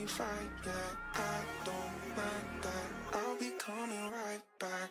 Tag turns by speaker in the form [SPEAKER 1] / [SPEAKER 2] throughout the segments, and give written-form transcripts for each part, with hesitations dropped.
[SPEAKER 1] we fight, yeah, I don't mind that. I'll be coming right back.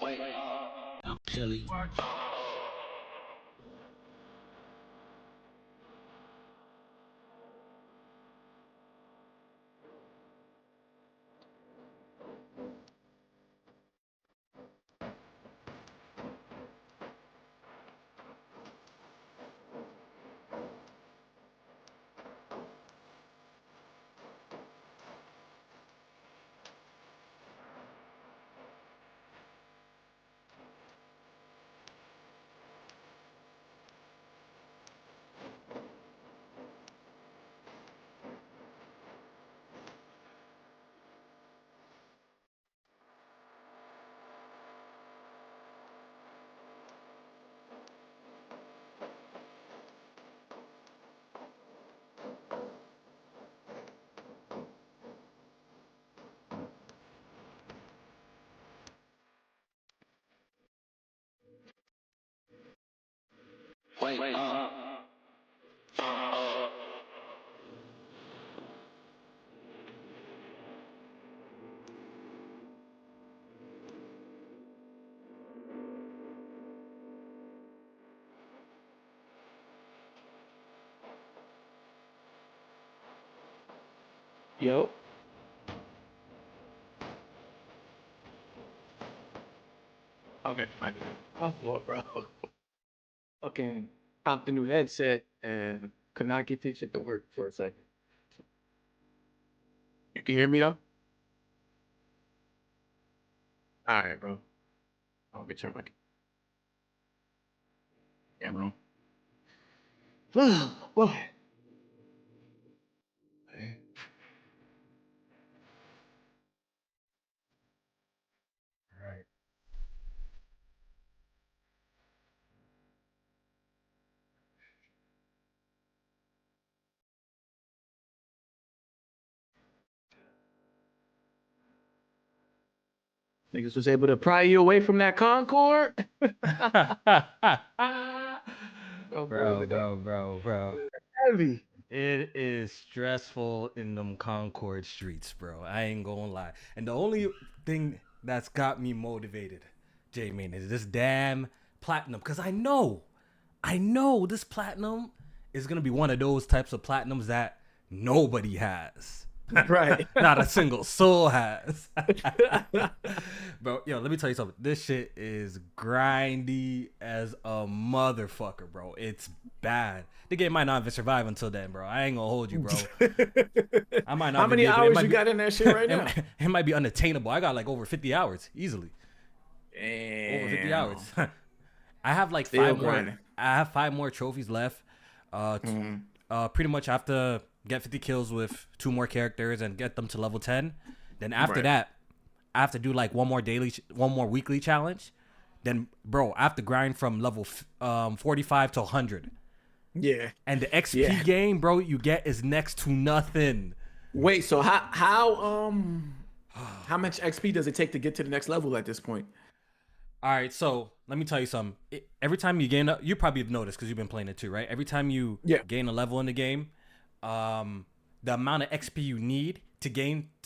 [SPEAKER 2] Wait, actually.
[SPEAKER 3] Yo. Okay, fine. Oh, Lord, bro. Fucking popped the new headset and could not get this shit to work for a second. You can hear me though? All right, bro. I'll get your mic. Yeah, bro. Boy.
[SPEAKER 4] Right.
[SPEAKER 3] Niggas was able to pry you away from that Concord.
[SPEAKER 4] Bro.
[SPEAKER 3] Heavy.
[SPEAKER 4] It is stressful in them Concord streets, bro. I ain't gonna lie. And the only thing that's got me motivated, J-Man, is this damn platinum. Because I know this platinum is gonna be one of those types of platinums that nobody has.
[SPEAKER 3] Right.
[SPEAKER 4] Not a single soul has. Bro, yo, let me tell you something. This shit is grindy as a motherfucker, bro. It's bad. The game might not even survive until then, bro. I ain't gonna hold you, bro. I might not.
[SPEAKER 3] How many hours you got in that shit right now?
[SPEAKER 4] It might be unattainable. I got like over 50 hours easily.
[SPEAKER 3] Damn.
[SPEAKER 4] Over 50 hours. I have like
[SPEAKER 3] Still
[SPEAKER 4] 5 more.
[SPEAKER 3] grinding.
[SPEAKER 4] I have 5 more trophies left. Pretty much I have to get 50 kills with 2 more characters and get them to level 10. Then after that, I have to do like one more weekly challenge. Then, bro, I have to grind from level 45 to 100.
[SPEAKER 3] Yeah.
[SPEAKER 4] And the XP gain, bro, you get is next to nothing.
[SPEAKER 3] Wait, so how much XP does it take to get to the next level at this point?
[SPEAKER 4] All right, so let me tell you something. Every time you gain you probably have noticed because you've been playing it too, right? Every time you gain a level in the game, the amount of XP you need to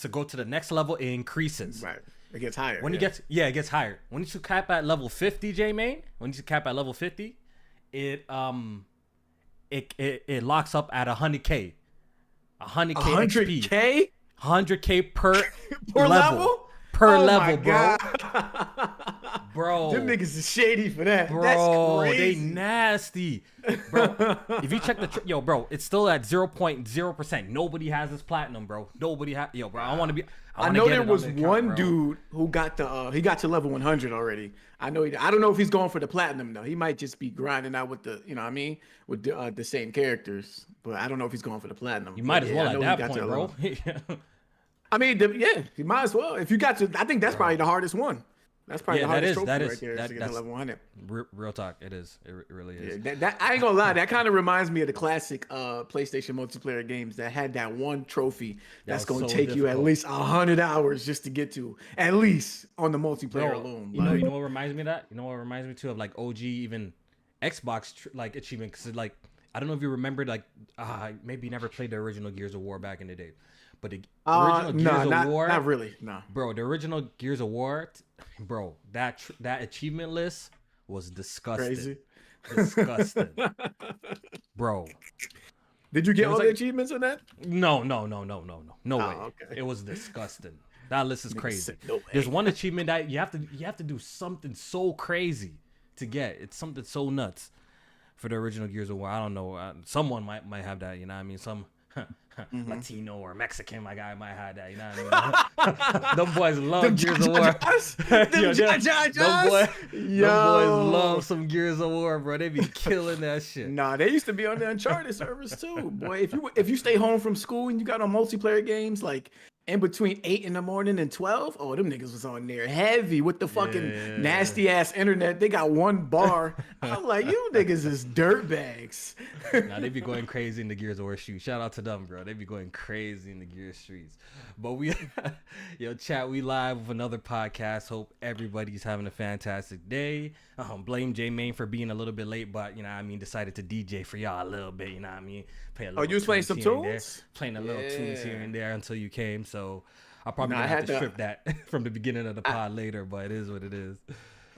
[SPEAKER 4] go to the next level, it increases.
[SPEAKER 3] Right. It gets higher.
[SPEAKER 4] When it gets higher. When you cap at level 50, J-Main, it locks up at 100K. 100K XP.
[SPEAKER 3] 100K?
[SPEAKER 4] 100K per
[SPEAKER 3] level?
[SPEAKER 4] Per level, bro.
[SPEAKER 3] God.
[SPEAKER 4] Bro.
[SPEAKER 3] Them niggas is shady for that.
[SPEAKER 4] Bro,
[SPEAKER 3] that's crazy.
[SPEAKER 4] they nasty. Bro, if you check the bro, it's still at 0.0%. Nobody has this platinum, bro. Nobody has. Yo, bro, I
[SPEAKER 3] know there was one dude who got he got to level 100 already. I don't know if he's going for the platinum though. He might just be grinding out with the, you know what I mean, with the same characters. But I don't know if he's going for the platinum.
[SPEAKER 4] You might as well at that point, bro.
[SPEAKER 3] I mean, you might as well. If you got to, I think that's probably the hardest one. That's probably the hardest trophy right there to get to level 100.
[SPEAKER 4] Real talk, it is. It really is.
[SPEAKER 3] Yeah, that I ain't gonna lie. That kind of reminds me of the classic PlayStation multiplayer games that had that one trophy that's gonna take you at least 100 hours just to get to, at least on the multiplayer alone.
[SPEAKER 4] You know what reminds me of that? You know what reminds me too of like OG even Xbox like achievement, because like I don't know if you remember like maybe you never played the original Gears of War back in the day. But the original Gears of War,
[SPEAKER 3] not really, no.
[SPEAKER 4] Bro, the original Gears of War, bro, that achievement list was disgusting.
[SPEAKER 3] Crazy.
[SPEAKER 4] Disgusting. Bro.
[SPEAKER 3] Did you get all the achievements in that?
[SPEAKER 4] No way.
[SPEAKER 3] Okay.
[SPEAKER 4] It was disgusting. That list is crazy.
[SPEAKER 3] No way.
[SPEAKER 4] There's one achievement that you have to do something so crazy to get. It's something so nuts for the original Gears of War. I don't know. Someone might have that, you know what I mean? Some Latino or Mexican, my guy might have that, you know what I mean? Them boys love Gears of War. Them boys love some Gears of War, bro. They be killing that shit.
[SPEAKER 3] Nah, they used to be on the Uncharted servers too, boy. If you stay home from school and you got on multiplayer games, like in between 8 in the morning and 12. Oh, them niggas was on there heavy with the fucking
[SPEAKER 4] Yeah.
[SPEAKER 3] nasty ass internet. They got one bar. I'm like, you niggas is dirt bags.
[SPEAKER 4] Nah, they be going crazy in the Gears of War streets. Shout out to them, bro. They be going crazy in the Gears streets. But we, yo, chat, we live with another podcast. Hope everybody's having a fantastic day. Blame J Main for being a little bit late, but you know what I mean, decided to DJ for y'all a little bit. You know what I mean, play a little.
[SPEAKER 3] Oh, you was playing some
[SPEAKER 4] here and there.
[SPEAKER 3] tunes?
[SPEAKER 4] Playing a little tunes here
[SPEAKER 3] Yeah.
[SPEAKER 4] and there until you came. So I'll probably
[SPEAKER 3] Nah, I
[SPEAKER 4] gonna have
[SPEAKER 3] had
[SPEAKER 4] to
[SPEAKER 3] to-
[SPEAKER 4] strip that from the beginning of the pod later, but it is what it is.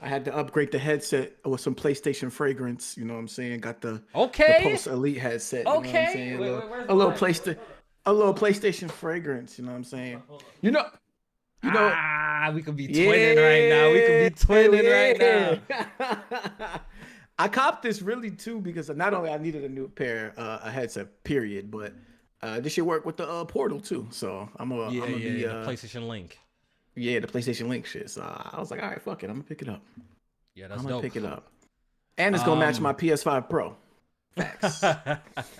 [SPEAKER 3] I had to upgrade the headset with some PlayStation fragrance. You know what I'm saying? Got the
[SPEAKER 4] Okay.
[SPEAKER 3] Pulse Elite headset. You know what I'm
[SPEAKER 4] Okay.
[SPEAKER 3] saying?
[SPEAKER 4] Wait, where's
[SPEAKER 3] a little
[SPEAKER 4] mine?
[SPEAKER 3] a little PlayStation fragrance. You know what I'm saying? You know.
[SPEAKER 4] We could be twinning right now. We could be twinning right
[SPEAKER 3] now. I copped this really too because not only I needed a new pair, a headset, period, but this should work with the Portal too. So I'm gonna
[SPEAKER 4] now.
[SPEAKER 3] be
[SPEAKER 4] The PlayStation Link.
[SPEAKER 3] the PlayStation Link shit. So I was like, all right, fuck it, I'm gonna pick it up.
[SPEAKER 4] Yeah, that's
[SPEAKER 3] I'm gonna
[SPEAKER 4] dope.
[SPEAKER 3] pick it up, and it's gonna match my PS5 Pro. Facts.
[SPEAKER 4] Yeah.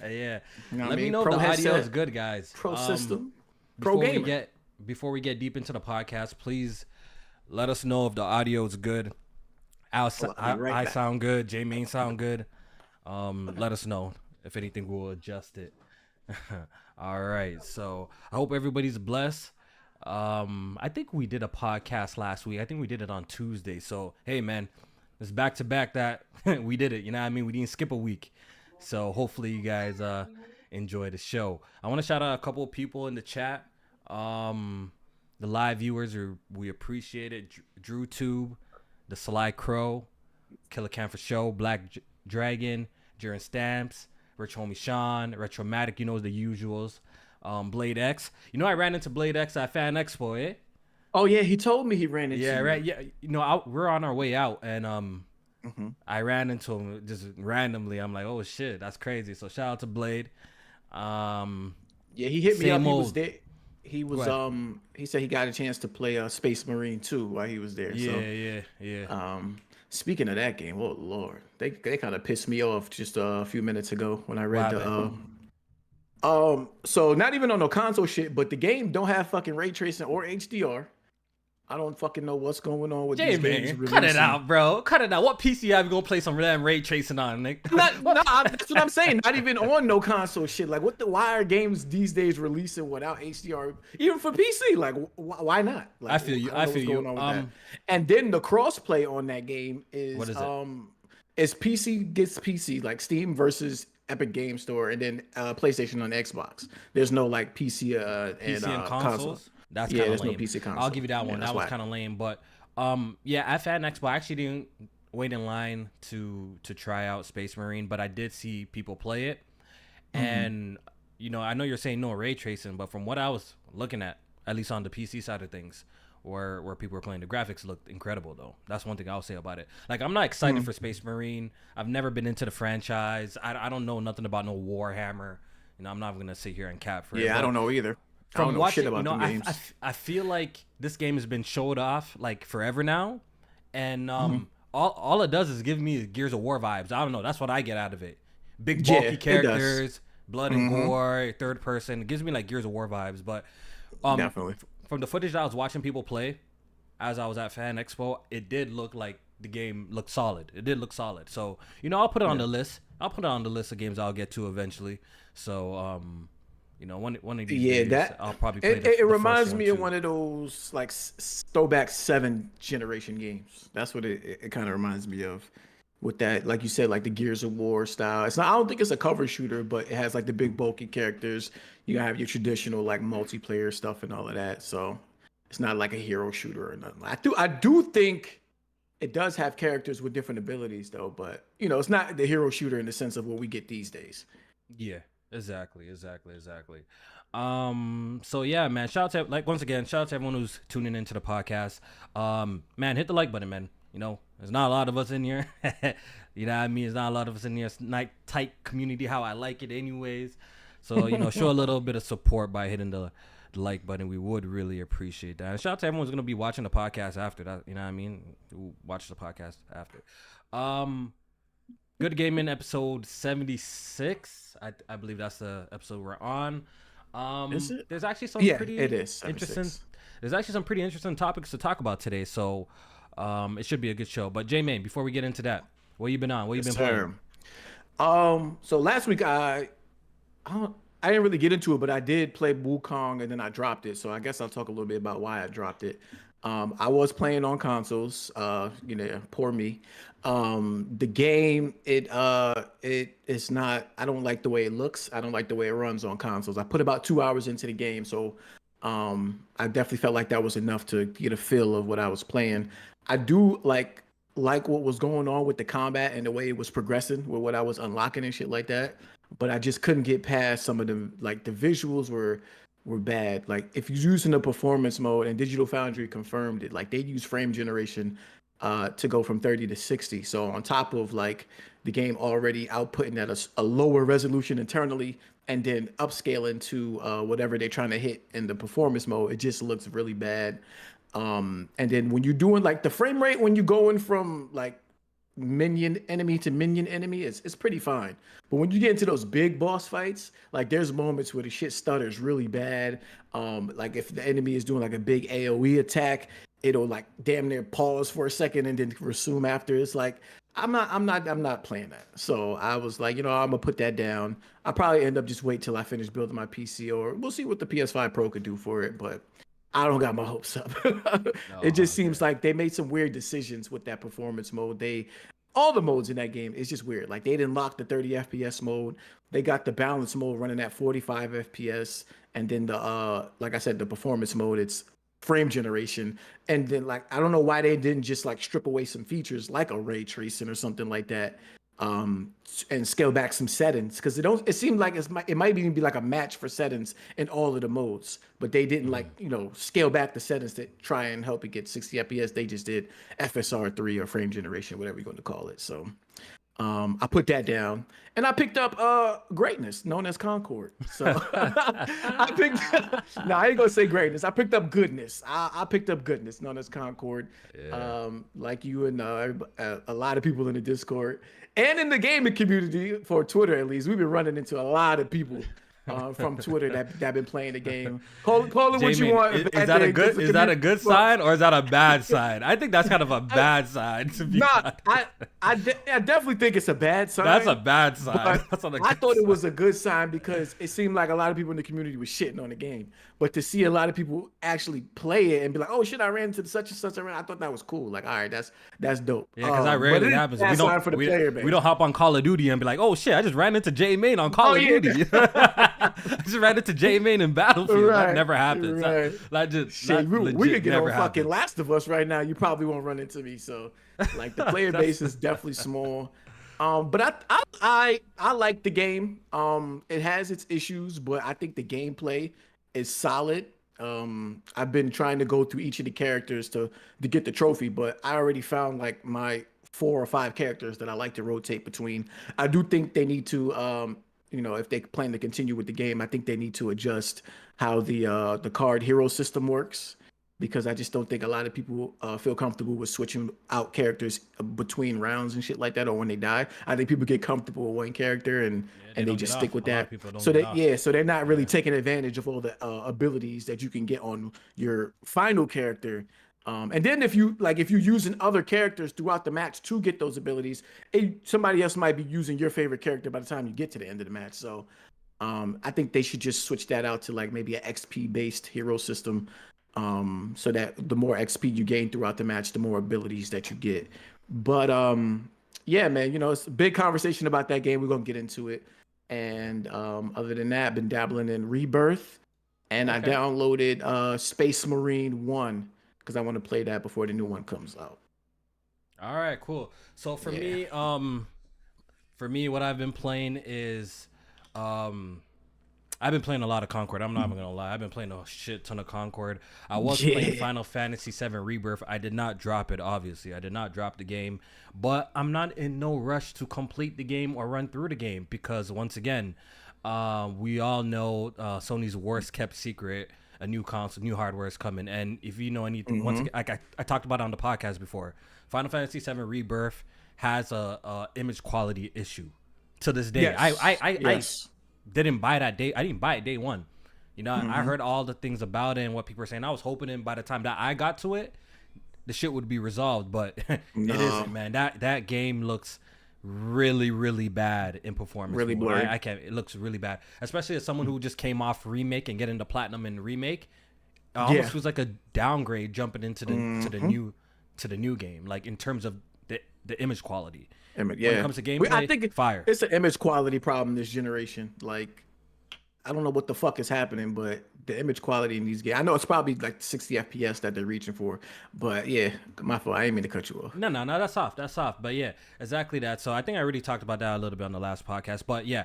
[SPEAKER 3] You know what I
[SPEAKER 4] Let me
[SPEAKER 3] mean?
[SPEAKER 4] know if
[SPEAKER 3] Pro
[SPEAKER 4] the audio
[SPEAKER 3] headset,
[SPEAKER 4] is good, guys.
[SPEAKER 3] Pro system, pro
[SPEAKER 4] before
[SPEAKER 3] gamer.
[SPEAKER 4] before we get deep into the podcast, please let us know if the audio is good.
[SPEAKER 3] I'll be right
[SPEAKER 4] I
[SPEAKER 3] back.
[SPEAKER 4] sound good. J Main sound good. Let us know. If anything, we'll adjust it. All right. So I hope everybody's blessed. I think we did a podcast last week. I think we did it on Tuesday. So hey, man, it's back to back that we did it. You know what I mean? We didn't skip a week. So hopefully you guys enjoy the show. I want to shout out a couple of people in the chat. The live viewers we appreciate it. Drew Tube, the Sly Crow, Killer Cam for Show, Black Dragon, Jaren Stamps, Rich Homie Sean, Retromatic, you know the usuals. Blade X. You know I ran into Blade X at Fan Expo, eh?
[SPEAKER 3] Oh yeah, he told me he ran into.
[SPEAKER 4] Yeah,
[SPEAKER 3] you.
[SPEAKER 4] right. Yeah, you know we're on our way out, and I ran into him just randomly. I'm like, oh shit, that's crazy. So shout out to Blade.
[SPEAKER 3] Yeah, he hit me
[SPEAKER 4] Same
[SPEAKER 3] up. He was
[SPEAKER 4] old.
[SPEAKER 3] there. He was
[SPEAKER 4] Go
[SPEAKER 3] he said he got a chance to play Space Marine 2 while he was there.
[SPEAKER 4] Yeah.
[SPEAKER 3] Speaking of that game, oh lord, they kind of pissed me off just a few minutes ago when I read
[SPEAKER 4] What
[SPEAKER 3] so not even on no console shit, but the game don't have fucking ray tracing or HDR. I don't fucking know what's going on with
[SPEAKER 4] J
[SPEAKER 3] these games.
[SPEAKER 4] man, cut it
[SPEAKER 3] releasing.
[SPEAKER 4] out, bro. Cut it out. What PC have you gonna play some damn ray tracing on, Nick?
[SPEAKER 3] That's what I'm saying. Not even on no console shit. Like, why are games these days releasing without HDR, even for PC? Like, why not? Like,
[SPEAKER 4] I feel you.
[SPEAKER 3] don't
[SPEAKER 4] I
[SPEAKER 3] know
[SPEAKER 4] feel
[SPEAKER 3] what's
[SPEAKER 4] you.
[SPEAKER 3] going on with that. And then the crossplay on that game is
[SPEAKER 4] What is it?
[SPEAKER 3] is PC gets PC, like Steam versus Epic Game Store, and then PlayStation on Xbox. There's no like PC
[SPEAKER 4] PC and consoles.
[SPEAKER 3] console.
[SPEAKER 4] That's
[SPEAKER 3] Yeah,
[SPEAKER 4] kind of
[SPEAKER 3] there's no
[SPEAKER 4] lame.
[SPEAKER 3] PC console.
[SPEAKER 4] I'll give you that
[SPEAKER 3] Yeah,
[SPEAKER 4] one.
[SPEAKER 3] that's
[SPEAKER 4] That was
[SPEAKER 3] whack.
[SPEAKER 4] kind of lame. But yeah, at Fan Expo, I actually didn't wait in line to try out Space Marine, but I did see people play it. And you know, I know you're saying no ray tracing, but from what I was looking at least on the PC side of things, where people were playing, the graphics looked incredible though. That's one thing I'll say about it. Like, I'm not excited for Space Marine. I've never been into the franchise. I don't know nothing about no Warhammer. You know, I'm not gonna sit here and cap for it.
[SPEAKER 3] Yeah, I
[SPEAKER 4] but
[SPEAKER 3] don't know either. I don't
[SPEAKER 4] from
[SPEAKER 3] know
[SPEAKER 4] watching,
[SPEAKER 3] shit about
[SPEAKER 4] you know,
[SPEAKER 3] the games.
[SPEAKER 4] I feel like this game has been showed off like forever now, and all it does is give me Gears of War vibes. I don't know. That's what I get out of it. Big
[SPEAKER 3] Yeah,
[SPEAKER 4] bulky
[SPEAKER 3] it does.
[SPEAKER 4] characters, blood and gore, third person. It gives me like Gears of War vibes. But
[SPEAKER 3] Definitely.
[SPEAKER 4] from the footage that I was watching people play as I was at Fan Expo, it did look like the game looked solid. It did look solid. So, you know, I'll put it on the list. I'll put it on the list of games I'll get to eventually. So, you know, one of these days,
[SPEAKER 3] that
[SPEAKER 4] I'll probably play
[SPEAKER 3] it
[SPEAKER 4] the
[SPEAKER 3] reminds
[SPEAKER 4] first
[SPEAKER 3] me
[SPEAKER 4] one
[SPEAKER 3] of
[SPEAKER 4] too.
[SPEAKER 3] one of those like throwback 7 generation games. That's what it kind of reminds me of, with that, like you said, like the Gears of War style. It's not, I don't think it's a cover shooter, but it has like the big bulky characters. You gotta have your traditional like multiplayer stuff and all of that. So it's not like a hero shooter or nothing. I do think it does have characters with different abilities though, but you know, it's not the hero shooter in the sense of what we get these days.
[SPEAKER 4] Yeah, exactly. So yeah, man, shout out to, once again, shout out to everyone who's tuning into the podcast. Man, hit the like button, man. You know, there's not a lot of us in here. You know what I mean? There's not a lot of us in here. It's not tight community how I like it anyways. So, you know, show a little bit of support by hitting the like button. We would really appreciate that. And shout out to everyone who's going to be watching the podcast after that. You know what I mean? Who watch the podcast after. Good Gaming episode 76. I believe that's the episode we're on.
[SPEAKER 3] Is it?
[SPEAKER 4] There's actually some
[SPEAKER 3] Yeah,
[SPEAKER 4] pretty
[SPEAKER 3] it is 7-6.
[SPEAKER 4] interesting. There's actually some pretty interesting topics to talk about today, so it should be a good show. But J-Main, before we get into that, what you been on? What you been playing?
[SPEAKER 3] So last week I didn't really get into it, but I did play Wukong and then I dropped it. So I guess I'll talk a little bit about why I dropped it. I was playing on consoles, poor me. The game, it's not, I don't like the way it looks. I don't like the way it runs on consoles. I put about 2 hours into the game, so I definitely felt like that was enough to get a feel of what I was playing. I do like what was going on with the combat and the way it was progressing with what I was unlocking and shit like that. But I just couldn't get past some of them. Like the visuals were bad. Like if you're using the performance mode, and Digital Foundry confirmed it, like they use frame generation to go from 30 to 60. So on top of like the game already outputting at a lower resolution internally and then upscaling to whatever they're trying to hit in the performance mode, it just looks really bad. And then when you're doing like the frame rate, when you're going from like minion enemy to minion enemy, it's pretty fine. But when you get into those big boss fights, like there's moments where the shit stutters really bad. Like if the enemy is doing like a big AoE attack, it'll like damn near pause for a second and then resume after. It's like I'm not playing that. So I was like, I'm gonna put that down. I'll probably end up just wait till I finish building my PC, or we'll see what the PS5 Pro could do for it. But I don't got my hopes up. It just seems like they made some weird decisions with that performance mode. All the modes in that game is just weird. Like they didn't lock the 30 FPS mode. They got the balance mode running at 45 FPS, and then like I said, the performance mode, it's frame generation. And then like I don't know why they didn't just like strip away some features like a ray tracing or something like that. And scale back some settings, because it seemed like it might even be like a match for settings in all of the modes, but they didn't scale back the settings to try and help it get 60 FPS. They just did FSR3 or frame generation, whatever you're going to call it. So I put that down and I picked up greatness, known as Concord. So I ain't gonna say greatness. I picked up goodness. I picked up goodness, known as Concord. Yeah. Like you and a lot of people in the Discord and in the gaming community, for Twitter at least, we've been running into a lot of people from Twitter that been playing the game. Call it what you want.
[SPEAKER 4] Is that a good sign or is that a bad sign? I think that's kind of a bad sign. To be
[SPEAKER 3] I definitely think it's a bad sign.
[SPEAKER 4] That's a bad sign.
[SPEAKER 3] I thought it was a good sign because it seemed like a lot of people in the community were shitting on the game. But to see a lot of people actually play it and be like, "Oh shit, I ran into such and such," I thought that was cool. Like, all right, that's dope.
[SPEAKER 4] Yeah, because that rarely happens. We don't hop on Call of Duty and be like, "Oh shit, I just ran into J-Main on Call of Duty." I just ran into J-Main in Battlefield. Right, that never happens.
[SPEAKER 3] Right. We could get on fucking Last of Us right now. You probably won't run into me. So, like, the player base is definitely small. But I like the game. It has its issues, but I think the gameplay is solid. I've been trying to go through each of the characters to get the trophy, but I already found like my 4 or 5 characters that I like to rotate between. I do think they need to, if they plan to continue with the game, I think they need to adjust how the card hero system works, because I just don't think a lot of people feel comfortable with switching out characters between rounds and shit like that, or when they die. I think people get comfortable with one character and they just stick with that. So they're not really taking advantage of all the abilities that you can get on your final character. And then if you're using other characters throughout the match to get those abilities, somebody else might be using your favorite character by the time you get to the end of the match. So I think they should just switch that out to like maybe an XP based hero system. So that the more XP you gain throughout the match, the more abilities that you get. But yeah, man, it's a big conversation about that game. We're gonna get into it. And other than that, I've been dabbling in Rebirth, and I downloaded Space Marine 1 because I want to play that before the new one comes out.
[SPEAKER 4] All right, cool. So for me, what I've been playing is I've been playing a lot of Concord. I'm not even gonna lie. I've been playing a shit ton of Concord. I was playing Final Fantasy VII Rebirth. I did not drop it, obviously. I did not drop the game. But I'm not in no rush to complete the game or run through the game because, once again, we all know Sony's worst kept secret. A new console, new hardware is coming. And if you know anything, once again, I talked about it on the podcast before, Final Fantasy VII Rebirth has a image quality issue to this day. I didn't buy that day. I didn't buy it day one. You know, I heard all the things about it and what people were saying. I was hoping by the time that I got to it, the shit would be resolved, but it isn't, man. That game looks really, really bad in performance.
[SPEAKER 3] Really
[SPEAKER 4] mode.
[SPEAKER 3] blurry.
[SPEAKER 4] I can't. It looks really bad, especially as someone who just came off remake and get into platinum and remake. It almost feels like a downgrade jumping into the new game, like in terms of the image quality. When it comes to gameplay,
[SPEAKER 3] I think
[SPEAKER 4] fire.
[SPEAKER 3] It's an image quality problem this generation. Like, I don't know what the fuck is happening, but the image quality in these games. I know it's probably like 60 FPS that they're reaching for, but yeah, my fault. I ain't mean to cut you off.
[SPEAKER 4] No, that's soft. That's soft. But yeah, exactly that. So I think I already talked about that a little bit on the last podcast. But yeah,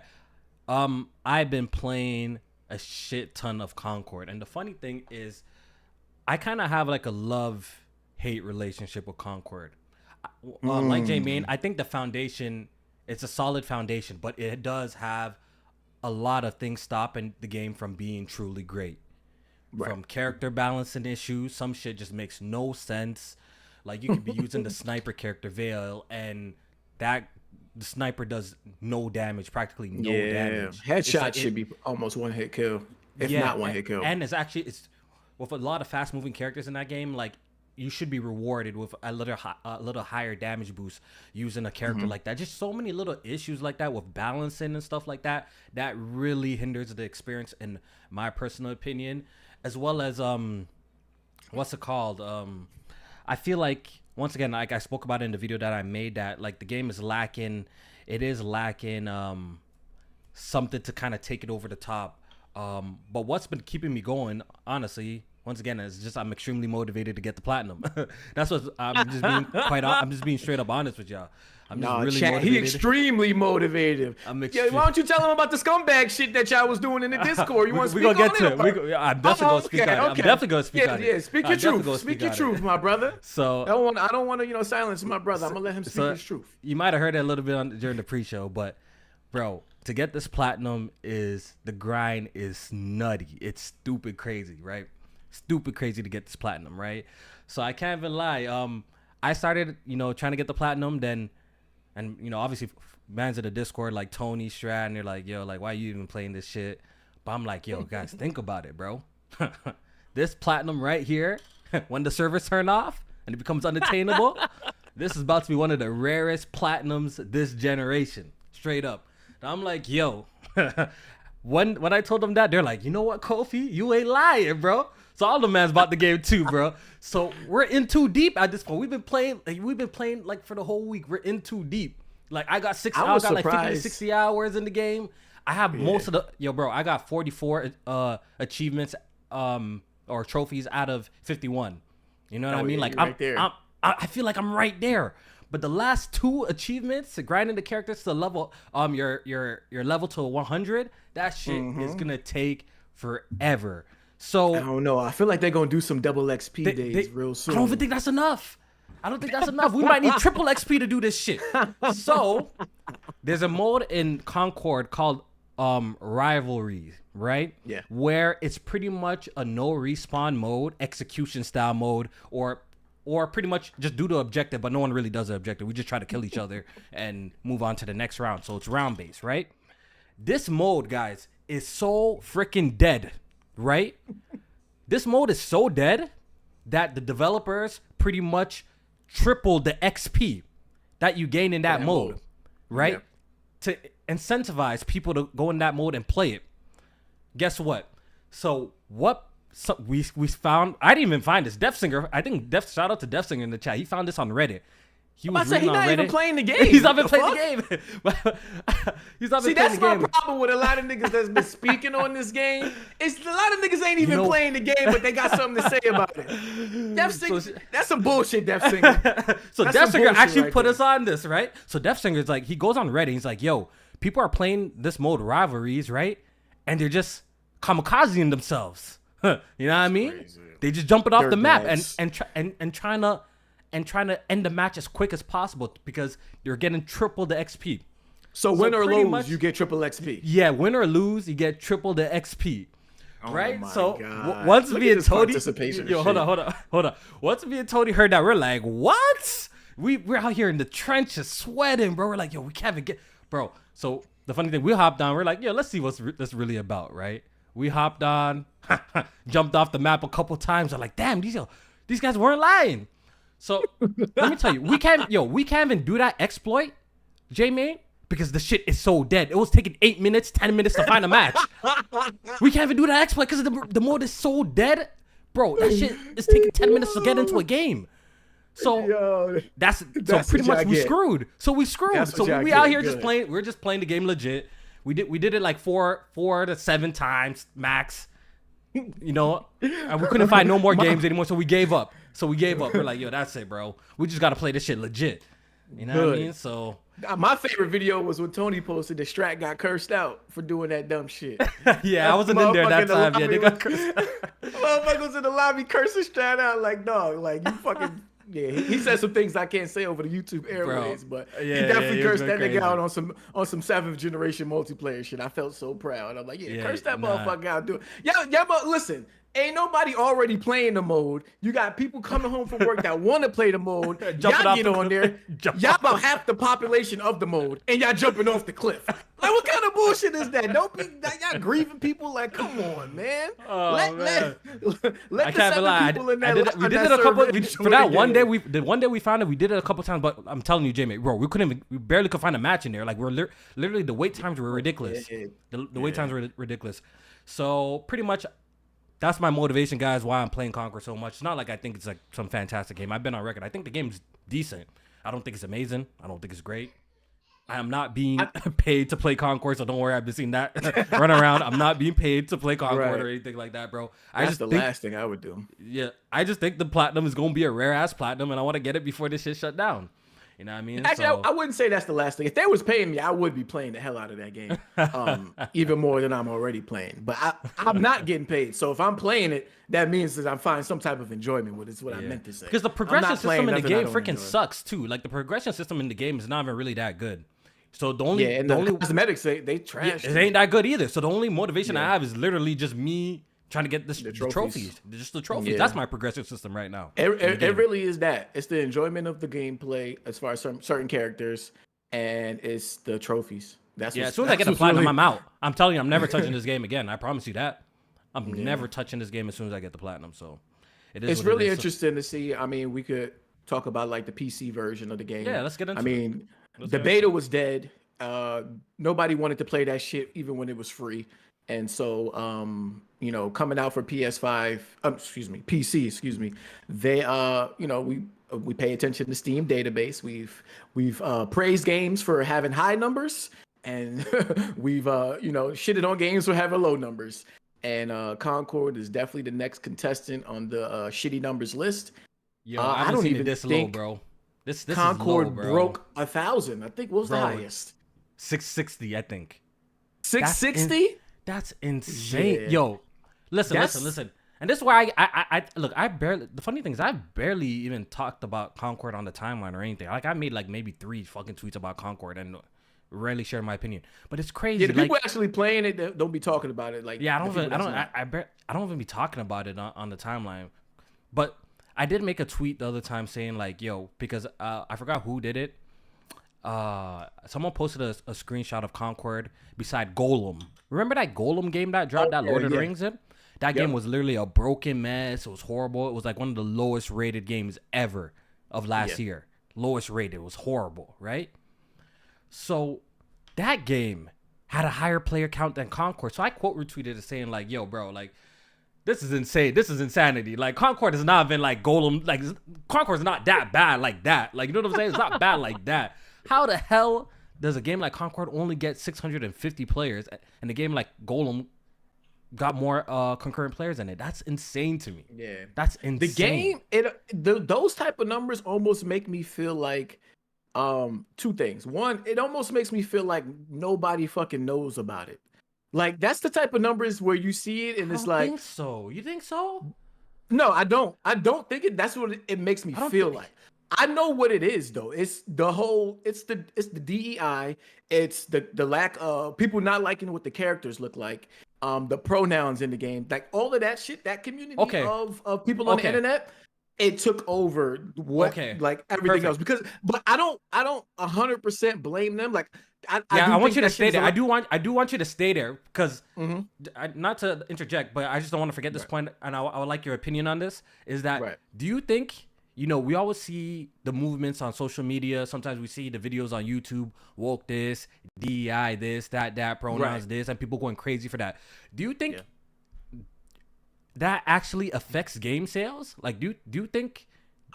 [SPEAKER 4] I've been playing a shit ton of Concord, and the funny thing is, I kind of have like a love-hate relationship with Concord. Like J-Main, I think the foundation, it's a solid foundation, but it does have a lot of things stopping the game from being truly great. Right. From character balancing issues, some shit just makes no sense. Like, you could be using the sniper character Veil, and the sniper does no damage, practically no damage.
[SPEAKER 3] Headshot should be almost one hit kill, if not one hit kill.
[SPEAKER 4] And it's with a lot of fast moving characters in that game, like, you should be rewarded with a little higher damage boost using a character like that. Just so many little issues like that with balancing and stuff like that really hinders the experience, in my personal opinion. As well as what's it called? I feel like, once again, like I spoke about it in the video that I made, that like the game is lacking. It is lacking something to kind of take it over the top. But what's been keeping me going, honestly, once again, is just I'm extremely motivated to get the platinum. That's what I'm just being I'm just being straight up honest with y'all. I'm just really motivated.
[SPEAKER 3] He extremely motivated. Why don't you tell him about the scumbag shit that y'all was doing in the Discord? You want to speak on it?
[SPEAKER 4] I'm definitely going to speak on it. I'm definitely going to speak on it.
[SPEAKER 3] Yeah, speak your truth. Speak your truth, my brother.
[SPEAKER 4] So
[SPEAKER 3] I don't want to silence my brother. I'm gonna let him speak his truth.
[SPEAKER 4] You might have heard that a little bit during the pre-show, but bro, to get this platinum, the grind is nutty. It's stupid crazy, right? Stupid crazy to get this platinum, right? So I can't even lie. I started, trying to get the platinum, and obviously, man's in the Discord like Tony Strat, and they're like, yo, like, why are you even playing this shit? But I'm like, yo, guys, think about it, bro. This platinum right here, when the servers turn off and it becomes unattainable, this is about to be one of the rarest platinums this generation, straight up. And I'm like, yo, when I told them that, they're like, you know what, Kofi, you ain't lying, bro. So all the man's about the game too, bro. So we're in too deep at this point. We've been playing like for the whole week. We're in too deep. Like I got like 50 to 60 hours in the game. I have most of the I got 44 achievements or trophies out of 51. You know what I mean? Like
[SPEAKER 3] right there.
[SPEAKER 4] I feel like I'm right there. But the last 2 achievements, grinding the characters to level your level to 100, that shit is gonna take forever. So
[SPEAKER 3] I don't know. I feel like they're gonna do some double XP days real soon.
[SPEAKER 4] I don't even think that's enough. We might need triple XP to do this shit. So there's a mode in Concord called Rivalry, right?
[SPEAKER 3] Yeah.
[SPEAKER 4] Where it's pretty much a no respawn mode, execution style mode, or pretty much just do the objective, but no one really does the objective. We just try to kill each other and move on to the next round. So it's round based, right? This mode, guys, is so freaking dead. Right? This mode is so dead that the developers pretty much tripled the XP that you gain in that mode, right? Yeah. To incentivize people to go in that mode and play it. Guess what? So we found, I didn't even find this. Deathsinger, I think shout out to Deathsinger in the chat. He found this on Reddit. He's not
[SPEAKER 3] even playing the game.
[SPEAKER 4] He's not been playing the game. He's not been playing the game.
[SPEAKER 3] See, that's my problem with a lot of niggas that's been speaking on this game. It's a lot of niggas ain't even playing the game, but they got something to say about it. Deathsinger, that's some bullshit, Deathsinger.
[SPEAKER 4] So Deathsinger actually put us on this, right? So Deathsinger's like, he goes on Reddit. He's like, yo, people are playing this mode Rivalries, right? And they're just kamikazing themselves. You know what I mean? Crazy. They just jumping off the map and trying to end the match as quick as possible because you're getting triple the XP.
[SPEAKER 3] So win or lose, you get triple XP.
[SPEAKER 4] Yeah, win or lose, you get triple the XP.
[SPEAKER 3] Oh
[SPEAKER 4] right?
[SPEAKER 3] My
[SPEAKER 4] So
[SPEAKER 3] God.
[SPEAKER 4] once me and Tony, hold on. Once me and Tony heard that, we're like, what? We're out here in the trenches sweating, bro. We're like, yo, we can't even get, bro. So the funny thing, we hopped down. We're like, yo, let's see what's this really about, right? We hopped on, jumped off the map a couple times. I'm like, damn, these guys weren't lying. So let me tell you, we can't even do that exploit, J-Main, because the shit is so dead. It was taking 8 minutes, 10 minutes to find a match. We can't even do that exploit because the mode is so dead. Bro, that shit is taking 10 minutes to get into a game. So that's pretty much we screwed. So we screwed. So we out here just playing. We're just playing the game legit. We did it like 4 to 7 times max. You know, and we couldn't find no more games anymore. So we gave up. We're like, yo, that's it, bro. We just gotta play this shit legit. You know what I mean? So
[SPEAKER 3] my favorite video was when Tony posted the Strat got cursed out for doing that dumb shit.
[SPEAKER 4] yeah, I wasn't in there that time. Yeah, they got cursed.
[SPEAKER 3] Motherfuckers in the lobby cursing Strat out like, dog, like you fucking. Yeah, he said some things I can't say over the YouTube airways, but he definitely cursed that nigga out on some 7th generation multiplayer shit. I felt so proud. I'm like, curse that motherfucker out, dude. Yeah, but listen, ain't nobody already playing the mode. You got people coming home from work that want to play the mode. Y'all get on there. Y'all about half the population of the mode, and y'all jumping off the cliff. Like, what kind of bullshit is that? Don't be y'all grieving people. Like, come on, man. Let
[SPEAKER 4] I can't lie. We did it a couple. For that one day, we found it. We did it a couple times, but I'm telling you, Jamie, bro, we barely could find a match in there. Like, we're literally the wait times were ridiculous. The wait times were ridiculous. So pretty much. That's my motivation, guys, why I'm playing Concord so much. It's not like I think it's like some fantastic game. I've been on record. I think the game's decent. I don't think it's amazing. I don't think it's great. I am not being paid to play Concord, so don't worry. I've been seeing that run around. I'm not being paid to play Concord or anything like that, bro.
[SPEAKER 3] That's the last thing I would do.
[SPEAKER 4] Yeah, I just think the platinum is going to be a rare-ass platinum, and I want to get it before this shit shut down. You know what I mean?
[SPEAKER 3] Actually, I wouldn't say that's the last thing. If they was paying me, I would be playing the hell out of that game, even more than I'm already playing. But I'm not getting paid, so if I'm playing it, that means that I'm finding some type of enjoyment with it. Is what I meant to say.
[SPEAKER 4] Because the progression system in the game freaking sucks too. Like the progression system in the game is not even really that good. So the only
[SPEAKER 3] cosmetics they trash.
[SPEAKER 4] It ain't that good either. So the only motivation I have is literally just me trying to get the trophies. Just the trophies. Yeah. That's my progression system right now.
[SPEAKER 3] It really is that. It's the enjoyment of the gameplay as far as certain characters, and it's the trophies. That's
[SPEAKER 4] as soon as I get the platinum, I'm out. I'm telling you, I'm never touching this game again. I promise you that. I'm never touching this game as soon as I get the platinum. So
[SPEAKER 3] it's really interesting to see. I mean, we could talk about like the PC version of the game.
[SPEAKER 4] Yeah, let's get into it.
[SPEAKER 3] I mean, the beta was dead. Nobody wanted to play that shit even when it was free. And so, coming out for PC, they, we pay attention to Steam database. We've praised games for having high numbers, and we've shitted on games for having low numbers. And Concord is definitely the next contestant on the shitty numbers list.
[SPEAKER 4] Yo, I don't even this low, bro. This
[SPEAKER 3] Concord
[SPEAKER 4] is low, bro.
[SPEAKER 3] broke 1,000. I think what was the highest?
[SPEAKER 4] 660, I think.
[SPEAKER 3] 660.
[SPEAKER 4] That's insane. Yeah. Yo, listen. And this is why the funny thing is I barely even talked about Concord on the timeline or anything. Like I made like maybe 3 fucking tweets about Concord and rarely shared my opinion. But it's crazy.
[SPEAKER 3] Yeah, the people actually playing it don't be talking about it. Like
[SPEAKER 4] I don't even be talking about it on the timeline. But I did make a tweet the other time saying like, yo, because I forgot who did it. Someone posted a screenshot of Concord beside Golem. Remember that Golem game that dropped Lord of the Rings in? That game was literally a broken mess. It was horrible. It was like one of the lowest rated games ever of last year. Lowest rated. It was horrible, right? So that game had a higher player count than Concord. So I quote retweeted it saying like, yo, bro, like, this is insane. This is insanity. Like, Concord has not been like Golem. Like, Concord's not that bad like that. Like, you know what I'm saying? It's not bad like that. How the hell does a game like Concord only get 650 players and a game like Golem got more concurrent players in it? That's insane to me. Yeah. That's insane.
[SPEAKER 3] The game, those type of numbers almost make me feel like 2 things. One, it almost makes me feel like nobody fucking knows about it. Like, that's the type of numbers where you see it and it's like...
[SPEAKER 4] I think so. You think so?
[SPEAKER 3] No, I don't. I don't think it. That's what it makes me feel like. I know what it is though. It's the DEI. It's the lack of people not liking what the characters look like. The pronouns in the game, like all of that shit, that community of people on the internet, it took over like everything else. But I don't 100% blame them. Like
[SPEAKER 4] I want
[SPEAKER 3] think
[SPEAKER 4] you to
[SPEAKER 3] that
[SPEAKER 4] stay
[SPEAKER 3] shit is
[SPEAKER 4] there.
[SPEAKER 3] a
[SPEAKER 4] I do want you to stay there because
[SPEAKER 3] Mm-hmm.
[SPEAKER 4] not to interject, but I just don't want to forget this point, and I would like your opinion on this. Is that
[SPEAKER 3] Right.
[SPEAKER 4] do you think we always see the movements on social media? Sometimes we see the videos on YouTube, woke this, DEI this, that pronouns
[SPEAKER 3] Right.
[SPEAKER 4] this, and people going crazy for that. Do you think
[SPEAKER 3] Yeah.
[SPEAKER 4] that actually affects game sales? Like, do you think?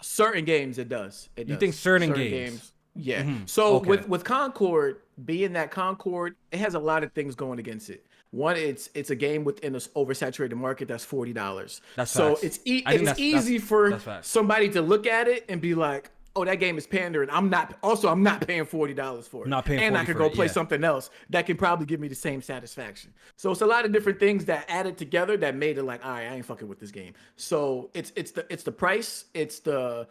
[SPEAKER 3] Certain games it does. It
[SPEAKER 4] You
[SPEAKER 3] does.
[SPEAKER 4] think certain games?
[SPEAKER 3] Yeah.
[SPEAKER 4] Mhm.
[SPEAKER 3] So
[SPEAKER 4] Okay.
[SPEAKER 3] with Concord being that Concord, it has a lot of things going against it. One, it's a game within this oversaturated market that's $40.
[SPEAKER 4] That's
[SPEAKER 3] so
[SPEAKER 4] facts.
[SPEAKER 3] it's
[SPEAKER 4] I think
[SPEAKER 3] it's easy for
[SPEAKER 4] that's facts.
[SPEAKER 3] somebody to look at it and be like, oh, that game is pandering. I'm not paying $40 for it.
[SPEAKER 4] Not paying
[SPEAKER 3] and I
[SPEAKER 4] 40
[SPEAKER 3] could
[SPEAKER 4] for
[SPEAKER 3] go
[SPEAKER 4] it,
[SPEAKER 3] play
[SPEAKER 4] yeah.
[SPEAKER 3] something else that can probably give me the same satisfaction. So it's a lot of different things that added together that made it like, all right, I ain't fucking with this game. So it's the price, it's the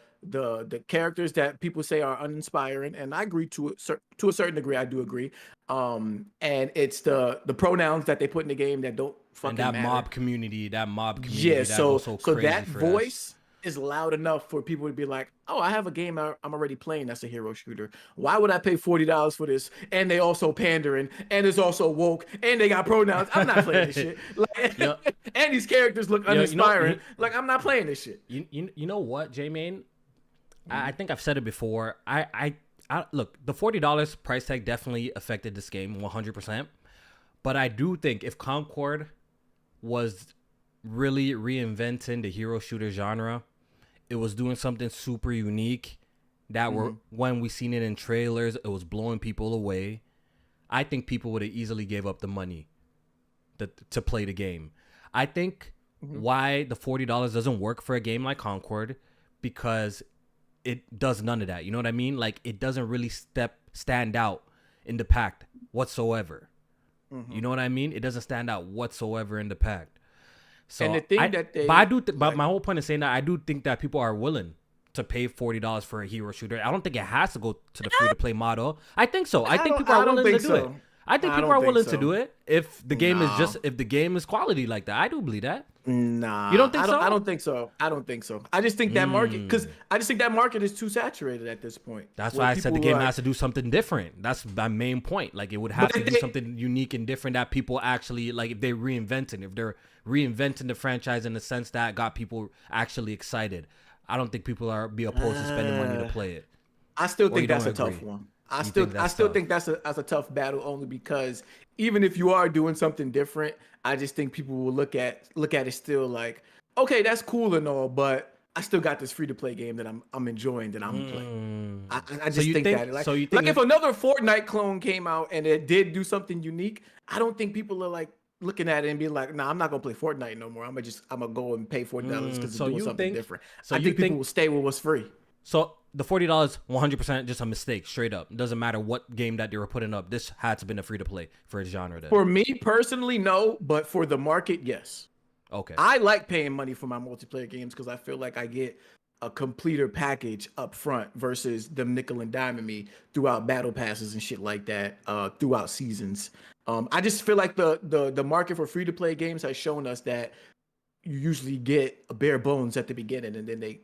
[SPEAKER 3] characters that people say are uninspiring, and I agree to a certain degree. I do agree. And it's the pronouns that they put in the game that don't fucking
[SPEAKER 4] And that
[SPEAKER 3] matter.
[SPEAKER 4] mob community,
[SPEAKER 3] Yeah,
[SPEAKER 4] that
[SPEAKER 3] so
[SPEAKER 4] goes so
[SPEAKER 3] so
[SPEAKER 4] crazy
[SPEAKER 3] that
[SPEAKER 4] for
[SPEAKER 3] voice is loud enough for people to be like, oh, I have a game I'm already playing that's a hero shooter. Why would I pay $40 for this? And they also pandering, and it's also woke, and they got pronouns. I'm not playing this shit. Like,
[SPEAKER 4] Yeah.
[SPEAKER 3] and these characters look uninspiring. Like, I'm not playing this shit.
[SPEAKER 4] You know what, J-Main? I think I've said it before. I look, the $40 price tag definitely affected this game 100%. But I do think if Concord was really reinventing the hero shooter genre, it was doing something super unique that were when we seen it in trailers, it was blowing people away. I think people would have easily gave up the money to play the game. I think why the $40 doesn't work for a game like Concord, because it does none of that. You know what I mean? Like, it doesn't really stand out in the pack whatsoever. You know what I mean? It doesn't stand out whatsoever in the pack. So
[SPEAKER 3] And the thing that they-
[SPEAKER 4] but I do, but my whole point is saying that I do think that people are willing to pay $40 for a hero shooter. I don't think it has to go to the free to play model. I think so. I think people are willing to do it. I think people are willing to do it if the game is quality like that. I do believe that.
[SPEAKER 3] Nah,
[SPEAKER 4] You don't think so?
[SPEAKER 3] I don't think so. I don't think so. I just think that market, because I just think that market is too saturated at this point.
[SPEAKER 4] That's
[SPEAKER 3] Where
[SPEAKER 4] why I said the
[SPEAKER 3] people
[SPEAKER 4] game
[SPEAKER 3] are
[SPEAKER 4] has to do something different. That's my main point. Like, it would have
[SPEAKER 3] But
[SPEAKER 4] to
[SPEAKER 3] if
[SPEAKER 4] do
[SPEAKER 3] they-
[SPEAKER 4] something unique and different that people actually like. If they're reinventing the franchise in the sense that got people actually excited, I don't think people are be opposed to spending money to play it.
[SPEAKER 3] I still
[SPEAKER 4] Or
[SPEAKER 3] think
[SPEAKER 4] you
[SPEAKER 3] that's a
[SPEAKER 4] don't
[SPEAKER 3] tough
[SPEAKER 4] agree?
[SPEAKER 3] one.
[SPEAKER 4] You think
[SPEAKER 3] I
[SPEAKER 4] that's
[SPEAKER 3] still
[SPEAKER 4] tough?
[SPEAKER 3] think that's a tough battle, only because even if you are doing something different, I just think people will look at it still like, okay, that's cool and all, but I still got this free to play game that I'm enjoying, that I'm playing. I just
[SPEAKER 4] you
[SPEAKER 3] think
[SPEAKER 4] think-
[SPEAKER 3] that like,
[SPEAKER 4] so you think
[SPEAKER 3] like if another Fortnite clone came out and it did do something unique, I don't think people are like looking at it and be like, nah, I'm not gonna play Fortnite no more. I'm gonna go and pay $40 because
[SPEAKER 4] so
[SPEAKER 3] it's doing
[SPEAKER 4] you
[SPEAKER 3] something
[SPEAKER 4] think-
[SPEAKER 3] different.
[SPEAKER 4] so
[SPEAKER 3] I
[SPEAKER 4] you
[SPEAKER 3] think people
[SPEAKER 4] think-
[SPEAKER 3] will stay with what's free.
[SPEAKER 4] So the $40, 100% just a mistake, straight up. It doesn't matter what game that they were putting up. This had to been a free to play for a genre. Then
[SPEAKER 3] For me personally, no, but for the market, yes.
[SPEAKER 4] okay.
[SPEAKER 3] I like paying money for my multiplayer games because I feel like I get a completer package up front versus them nickel and diming me throughout battle passes and shit like that, throughout seasons. I just feel like the market for free to play games has shown us that you usually get a bare bones at the beginning, and then they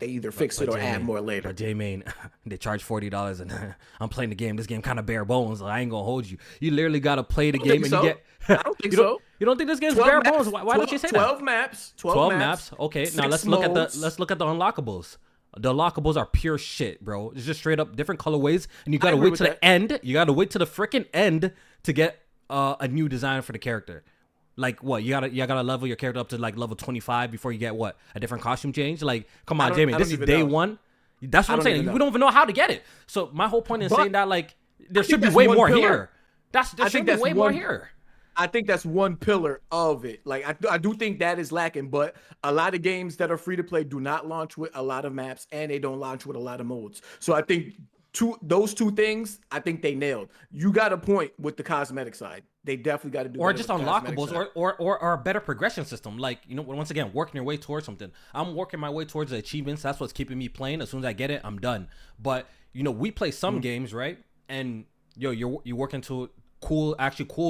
[SPEAKER 3] either fix it or add more later.
[SPEAKER 4] But J-Main, they charge $40, and I'm playing the game. This game kind of bare bones. I ain't gonna hold you. You literally gotta play the game, and
[SPEAKER 3] so.
[SPEAKER 4] you get.
[SPEAKER 3] I don't think
[SPEAKER 4] you don't,
[SPEAKER 3] so.
[SPEAKER 4] You don't think this game's
[SPEAKER 3] 12
[SPEAKER 4] bare
[SPEAKER 3] maps,
[SPEAKER 4] bones? Why don't you say
[SPEAKER 3] 12
[SPEAKER 4] that?
[SPEAKER 3] maps.
[SPEAKER 4] 12 maps. Okay, now
[SPEAKER 3] 6
[SPEAKER 4] let's look at
[SPEAKER 3] modes.
[SPEAKER 4] the unlockables. The unlockables are pure shit, bro. It's just straight up different colorways, and you gotta
[SPEAKER 3] agree
[SPEAKER 4] wait to
[SPEAKER 3] with
[SPEAKER 4] the end. You gotta wait to the freaking end to get a new design for the character. Like what? You gotta level your character up to like level 25 before you get what? A different costume change? Like, come on,
[SPEAKER 3] I
[SPEAKER 4] Jamie.
[SPEAKER 3] don't
[SPEAKER 4] This is
[SPEAKER 3] even
[SPEAKER 4] day
[SPEAKER 3] know.
[SPEAKER 4] one. That's what I'm
[SPEAKER 3] don't
[SPEAKER 4] saying.
[SPEAKER 3] even
[SPEAKER 4] We
[SPEAKER 3] know.
[SPEAKER 4] don't even know how to get it. So my whole point is
[SPEAKER 3] But
[SPEAKER 4] saying that like there
[SPEAKER 3] think
[SPEAKER 4] should be
[SPEAKER 3] that's
[SPEAKER 4] way
[SPEAKER 3] one
[SPEAKER 4] more
[SPEAKER 3] pillar.
[SPEAKER 4] here. There
[SPEAKER 3] I
[SPEAKER 4] should
[SPEAKER 3] think
[SPEAKER 4] be
[SPEAKER 3] that's
[SPEAKER 4] way more
[SPEAKER 3] one-
[SPEAKER 4] here.
[SPEAKER 3] I think that's one pillar of it. Like I do think that is lacking, but a lot of games that are free to play do not launch with a lot of maps, and they don't launch with a lot of modes. So I think those two things, I think they nailed. You got a point with the cosmetic side. They definitely got to do
[SPEAKER 4] Or
[SPEAKER 3] better
[SPEAKER 4] just
[SPEAKER 3] with the cosmetic
[SPEAKER 4] unlockables,
[SPEAKER 3] side.
[SPEAKER 4] or a better progression system. Like, once again, working your way towards something. I'm working my way towards the achievements. That's what's keeping me playing. As soon as I get it, I'm done. But we play some games, right? And you're working to cool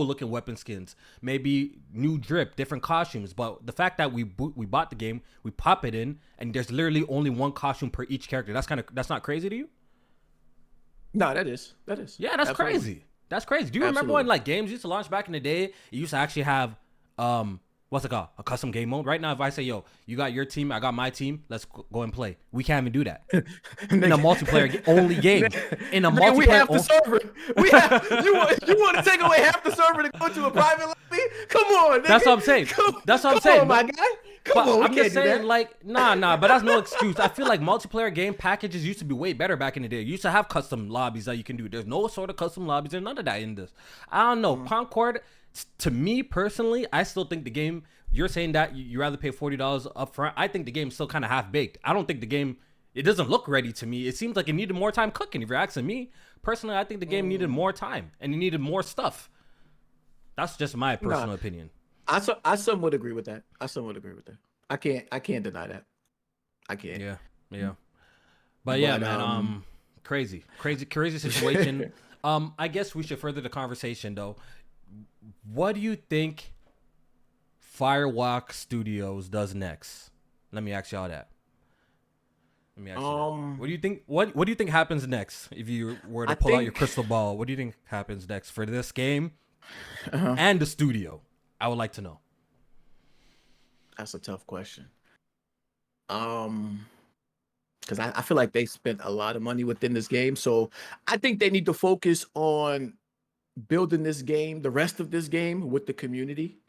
[SPEAKER 4] looking weapon skins, maybe new drip, different costumes. But the fact that we bought the game, we pop it in, and there's literally only one costume per each character. That's not crazy to you?
[SPEAKER 3] No, that is.
[SPEAKER 4] Yeah, that's
[SPEAKER 3] Absolutely.
[SPEAKER 4] crazy. That's crazy. Do you remember when
[SPEAKER 3] Absolutely.
[SPEAKER 4] like games used to launch back in the day? It used to actually have what's it called? A custom game mode. Right now, if I say, yo, you got your team, I got my team, let's go and play. We can't even do that. In a multiplayer only game. In a
[SPEAKER 3] Nigga, we
[SPEAKER 4] multiplayer
[SPEAKER 3] have the server. We have you want to take away half the server to go to a private lobby? Come on, nigga.
[SPEAKER 4] That's what I'm saying. That's what I'm saying.
[SPEAKER 3] On, my guy. Come
[SPEAKER 4] But
[SPEAKER 3] on, we
[SPEAKER 4] I'm
[SPEAKER 3] can't
[SPEAKER 4] just
[SPEAKER 3] do
[SPEAKER 4] saying,
[SPEAKER 3] that.
[SPEAKER 4] like, nah, but that's no excuse. I feel like multiplayer game packages used to be way better back in the day. You used to have custom lobbies that you can do. There's no sort of custom lobbies. There's none of that in this. I don't know. Concord, to me personally, I still think the game, you're saying that you rather pay $40 up front. I think the game's still kind of half-baked. I don't think the game, it doesn't look ready to me. It seems like it needed more time cooking. If you're asking me, personally, I think the game needed more time and it needed more stuff. That's just my personal opinion.
[SPEAKER 3] I somewhat agree with that. I can't deny that. I can't.
[SPEAKER 4] Yeah. But yeah, man, crazy situation. I guess we should further the conversation though. What do you think Firewalk Studios does next? Let me ask y'all that. Let me ask you that. What do you think? What do you think happens next? If you were to pull out your crystal ball, what do you think happens next for this game and the studio? I would like to know.
[SPEAKER 3] That's a tough question. Because I feel like they spent a lot of money within this game, so I think they need to focus on building this game, the rest of this game, with the community,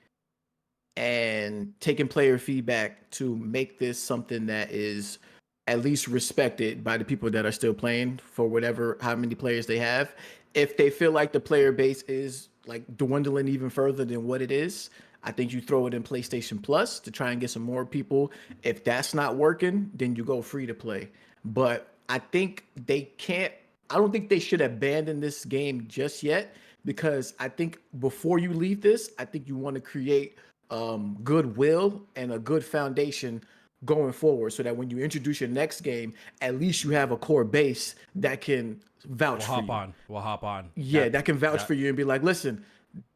[SPEAKER 3] and taking player feedback to make this something that is at least respected by the people that are still playing for how many players they have. If they feel like the player base is like dwindling even further than what it is, I think you throw it in PlayStation Plus to try and get some more people. If that's not working, then you go free to play. But I think I don't think they should abandon this game just yet, because I think before you leave this, I think you want to create goodwill and a good foundation going forward, so that when you introduce your next game, at least you have a core base that can vouch for you.
[SPEAKER 4] We'll hop on.
[SPEAKER 3] Yeah, that can vouch for you and be like, listen,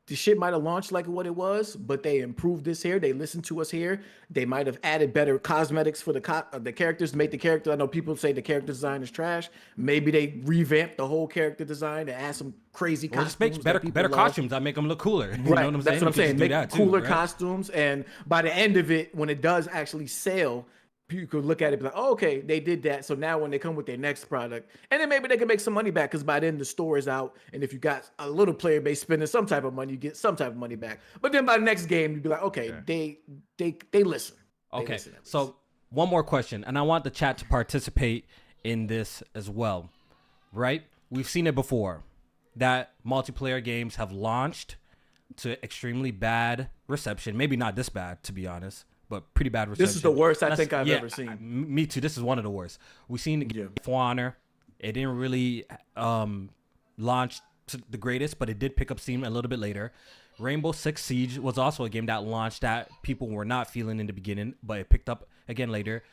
[SPEAKER 3] the shit might have launched like what it was, but they improved this here. They listened to us here. They might have added better cosmetics for the characters to make the character. I know people say the character design is trash. Maybe they revamped the whole character design to add some crazy costumes.
[SPEAKER 4] Just make better costumes that make them look cooler. You
[SPEAKER 3] Right,
[SPEAKER 4] know what I'm
[SPEAKER 3] that's
[SPEAKER 4] saying?
[SPEAKER 3] what I'm saying. Make cooler
[SPEAKER 4] right?
[SPEAKER 3] costumes, and by the end of it, when it does actually sell, you could look at it and be like, oh, okay, they did that. So now when they come with their next product, and then maybe they can make some money back, because by then the store is out, and if you got a little player base spending some type of money, you get some type of money back. But then by the next game, you'd be like, okay, they listen.
[SPEAKER 4] Okay, so one more question, and I want the chat to participate in this as well, right? We've seen it before, that multiplayer games have launched to extremely bad reception. Maybe not this bad, to be honest, but pretty bad reception.
[SPEAKER 3] This is the worst I think I've ever seen.
[SPEAKER 4] Me too. This is one of the worst. We've seen For Honor. It didn't really launch to the greatest, but it did pick up steam a little bit later. Rainbow Six Siege was also a game that launched that people were not feeling in the beginning, but it picked up again later.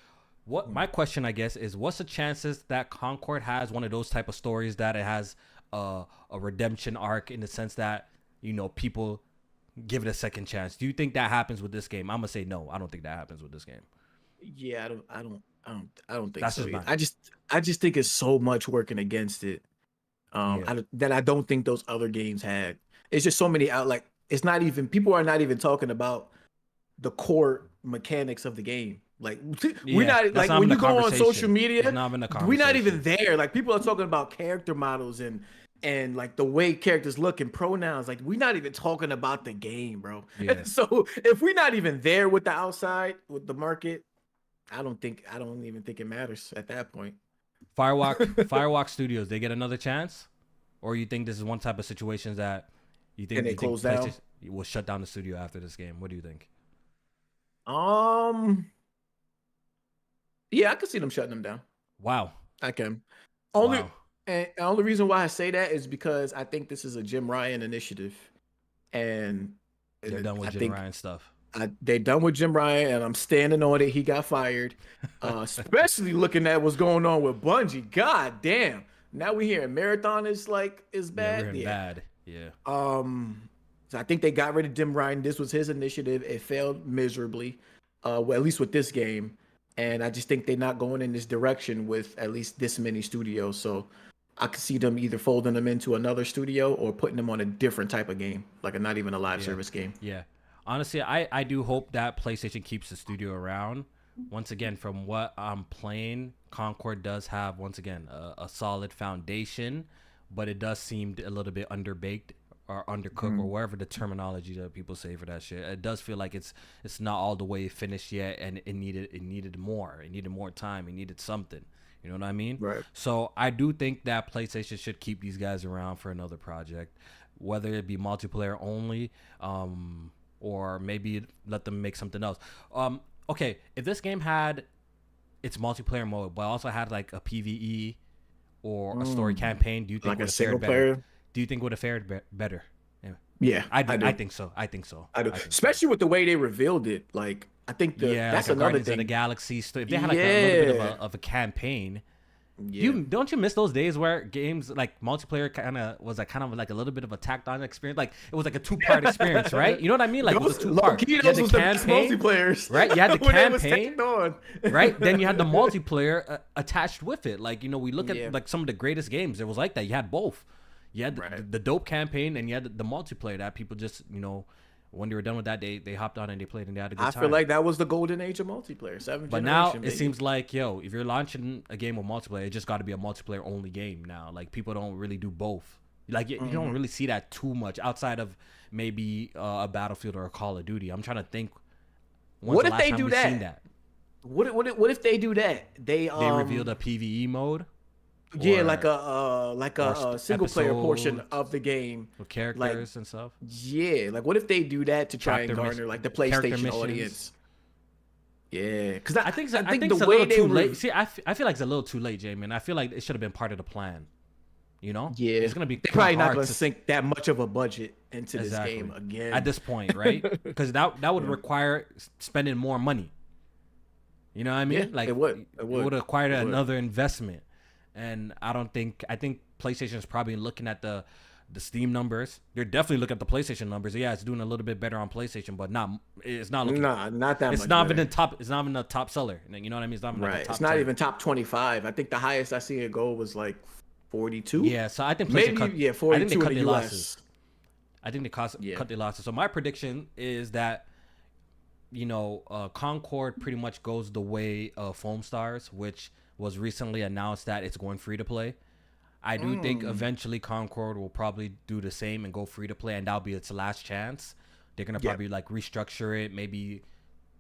[SPEAKER 4] My question, I guess, is what's the chances that Concord has one of those type of stories that it has a redemption arc, in the sense that, you know, people give it a second chance? Do you think that happens with this game? I'm gonna say no. I don't think that happens with this game.
[SPEAKER 3] Yeah, I don't think
[SPEAKER 4] That's
[SPEAKER 3] so.
[SPEAKER 4] just
[SPEAKER 3] I just think it's so much working against it. That I don't think those other games had. It's just so many out. Like, it's not even, people are not even talking about the core mechanics of the game. Like, we're not, like, when you go on social media, we're not even there. Like, people are talking about character models and like the way characters look and pronouns. Like, we're not even talking about the game, bro.
[SPEAKER 4] Yeah.
[SPEAKER 3] So if we're not even there with the outside, with the market, I don't even think it matters at that point.
[SPEAKER 4] Firewalk Studios, they get another chance, or you think this is one type of situations that you think
[SPEAKER 3] they close down?
[SPEAKER 4] Will shut down the studio after this game? What do you think?
[SPEAKER 3] Yeah, I could see them shutting them down.
[SPEAKER 4] Wow.
[SPEAKER 3] I can.
[SPEAKER 4] Wow.
[SPEAKER 3] And the only reason why I say that is because I think this is a Jim Ryan initiative, and
[SPEAKER 4] They're done with Jim Ryan stuff.
[SPEAKER 3] They're done with Jim Ryan, and I'm standing on it. He got fired, especially looking at what's going on with Bungie. God damn! Now we hearing Marathon is bad.
[SPEAKER 4] Yeah, we're bad. Yeah.
[SPEAKER 3] So I think they got rid of Jim Ryan. This was his initiative. It failed miserably, well, at least with this game. And I just think they're not going in this direction with at least this many studios. So I could see them either folding them into another studio or putting them on a different type of game, like a not even a live service game.
[SPEAKER 4] Yeah. Honestly, I do hope that PlayStation keeps the studio around. Once again, from what I'm playing, Concord does have, once again, a solid foundation, but it does seem a little bit underbaked or undercooked or whatever the terminology that people say for that shit. It does feel like it's not all the way finished yet, and it needed more. It needed more time. It needed something. You know what I mean?
[SPEAKER 3] Right.
[SPEAKER 4] So I do think that PlayStation should keep these guys around for another project, whether it be multiplayer only, or maybe let them make something else. Okay, if this game had its multiplayer mode, but also had like a PvE or a story campaign, do you think
[SPEAKER 3] Like
[SPEAKER 4] would
[SPEAKER 3] a
[SPEAKER 4] have
[SPEAKER 3] single
[SPEAKER 4] fared better?
[SPEAKER 3] player?
[SPEAKER 4] Do you think would have fared better?
[SPEAKER 3] Yeah,
[SPEAKER 4] I do.
[SPEAKER 3] I do.
[SPEAKER 4] I think so. I think so.
[SPEAKER 3] I do.
[SPEAKER 4] think so.
[SPEAKER 3] Especially with the way they revealed it. Like, I think that's
[SPEAKER 4] like a
[SPEAKER 3] another
[SPEAKER 4] Guardians of
[SPEAKER 3] thing.
[SPEAKER 4] the Galaxy story. If they had like a little bit
[SPEAKER 3] Yeah.
[SPEAKER 4] of a campaign,
[SPEAKER 3] Yeah.
[SPEAKER 4] don't you miss those days where games like multiplayer kind of was like a little bit of a tacked on experience? Like it was like a 2-part experience, right? You know what I mean? Like it was a 2-part. You had
[SPEAKER 3] Those
[SPEAKER 4] the
[SPEAKER 3] was the best
[SPEAKER 4] campaign,
[SPEAKER 3] multiplayers.
[SPEAKER 4] right? You had the
[SPEAKER 3] when they was
[SPEAKER 4] campaign,
[SPEAKER 3] tacked on.
[SPEAKER 4] right? Then you had the multiplayer attached with it. Like, you know, we look
[SPEAKER 3] Yeah.
[SPEAKER 4] at like some of the greatest games. It was like that. You had both. You had
[SPEAKER 3] Right.
[SPEAKER 4] the dope campaign, and you had the multiplayer that people just, you know, when they were done with that, they hopped on and they played and they had a good
[SPEAKER 3] I
[SPEAKER 4] time.
[SPEAKER 3] feel like that was the golden age of multiplayer. 7th
[SPEAKER 4] But now
[SPEAKER 3] generation,
[SPEAKER 4] it
[SPEAKER 3] baby.
[SPEAKER 4] seems like, yo, if you're launching a game with multiplayer, it just got to be a multiplayer only game now. Like people don't really do both. Like you don't really see that too much outside of maybe a Battlefield or a Call of Duty. I'm trying to think.
[SPEAKER 3] What if they do
[SPEAKER 4] we've
[SPEAKER 3] that?
[SPEAKER 4] seen that?
[SPEAKER 3] What if they do that? They
[SPEAKER 4] Revealed a PVE mode.
[SPEAKER 3] Yeah,
[SPEAKER 4] Or-
[SPEAKER 3] like a single player portion
[SPEAKER 4] episode
[SPEAKER 3] of the game.
[SPEAKER 4] with characters and stuff.
[SPEAKER 3] Yeah, like what if they do that to try and
[SPEAKER 4] Chapter
[SPEAKER 3] garner
[SPEAKER 4] mission-
[SPEAKER 3] like the
[SPEAKER 4] character
[SPEAKER 3] PlayStation
[SPEAKER 4] missions.
[SPEAKER 3] audience? Yeah, because
[SPEAKER 4] I think
[SPEAKER 3] the
[SPEAKER 4] it's a
[SPEAKER 3] way
[SPEAKER 4] little
[SPEAKER 3] they
[SPEAKER 4] too
[SPEAKER 3] were-
[SPEAKER 4] late. See, I feel like it's a little too late, Jamie. And I feel like it should have been part of the plan. You know?
[SPEAKER 3] Yeah,
[SPEAKER 4] it's gonna be
[SPEAKER 3] they're probably
[SPEAKER 4] kinda
[SPEAKER 3] not
[SPEAKER 4] hard
[SPEAKER 3] going
[SPEAKER 4] to
[SPEAKER 3] to sink that much of a budget into
[SPEAKER 4] Exactly.
[SPEAKER 3] this game again.
[SPEAKER 4] at this point, right? Because that would require spending more money. You know what I mean?
[SPEAKER 3] Yeah,
[SPEAKER 4] like
[SPEAKER 3] it would.
[SPEAKER 4] It would have required
[SPEAKER 3] It would.
[SPEAKER 4] another investment, and I think PlayStation is probably looking at the Steam numbers. They're definitely looking at the PlayStation numbers. Yeah, it's doing a little bit better on PlayStation, but it's not looking.
[SPEAKER 3] Nah, not that
[SPEAKER 4] It's
[SPEAKER 3] much.
[SPEAKER 4] not
[SPEAKER 3] better.
[SPEAKER 4] even the top. It's not even the top seller. You know what I mean? It's not even like
[SPEAKER 3] Right.
[SPEAKER 4] the top
[SPEAKER 3] It's not
[SPEAKER 4] 10.
[SPEAKER 3] even top 25. I think the highest I see it go was like 42.
[SPEAKER 4] Yeah, so I think PlayStation
[SPEAKER 3] Maybe
[SPEAKER 4] cut,
[SPEAKER 3] yeah,
[SPEAKER 4] I
[SPEAKER 3] 42
[SPEAKER 4] think they cut
[SPEAKER 3] in
[SPEAKER 4] their
[SPEAKER 3] the
[SPEAKER 4] losses.
[SPEAKER 3] US.
[SPEAKER 4] I think they
[SPEAKER 3] Yeah.
[SPEAKER 4] cut their losses. So my prediction is that, you know, Concord pretty much goes the way of Foam Stars, which was recently announced that it's going free to play. I do think eventually Concord will probably do the same and go free to play, and that'll be its last chance. They're gonna probably like restructure it, maybe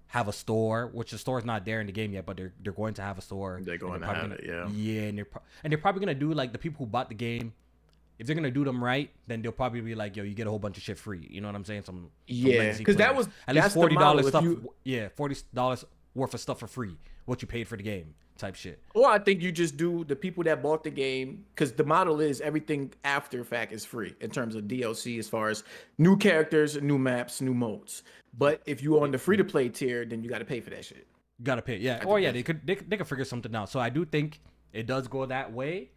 [SPEAKER 4] have a store, which the store's not there in the game yet, but they're going to have a store.
[SPEAKER 3] They're going to
[SPEAKER 4] probably
[SPEAKER 3] have it, yeah.
[SPEAKER 4] Yeah, and they're probably gonna do like the people who bought the game. If they're gonna do them right, then they'll probably be like, "Yo, you get a whole bunch of shit free." You know what I'm saying? Some
[SPEAKER 3] Yeah,
[SPEAKER 4] legacy
[SPEAKER 3] 'cause that
[SPEAKER 4] players.
[SPEAKER 3] was-
[SPEAKER 4] at least
[SPEAKER 3] that's the
[SPEAKER 4] $40
[SPEAKER 3] model. If
[SPEAKER 4] stuff.
[SPEAKER 3] you-
[SPEAKER 4] Yeah, $40 worth of stuff for free. What you paid for the game, type shit.
[SPEAKER 3] Or I think you just do the people that bought the game, because the model is everything after fact is free in terms of DLC as far as new characters, new maps, new modes. But if you on the free to play tier, then you got to pay for that shit.
[SPEAKER 4] Gotta pay, yeah. Or yeah, they could figure something out. So I do think it does go that way,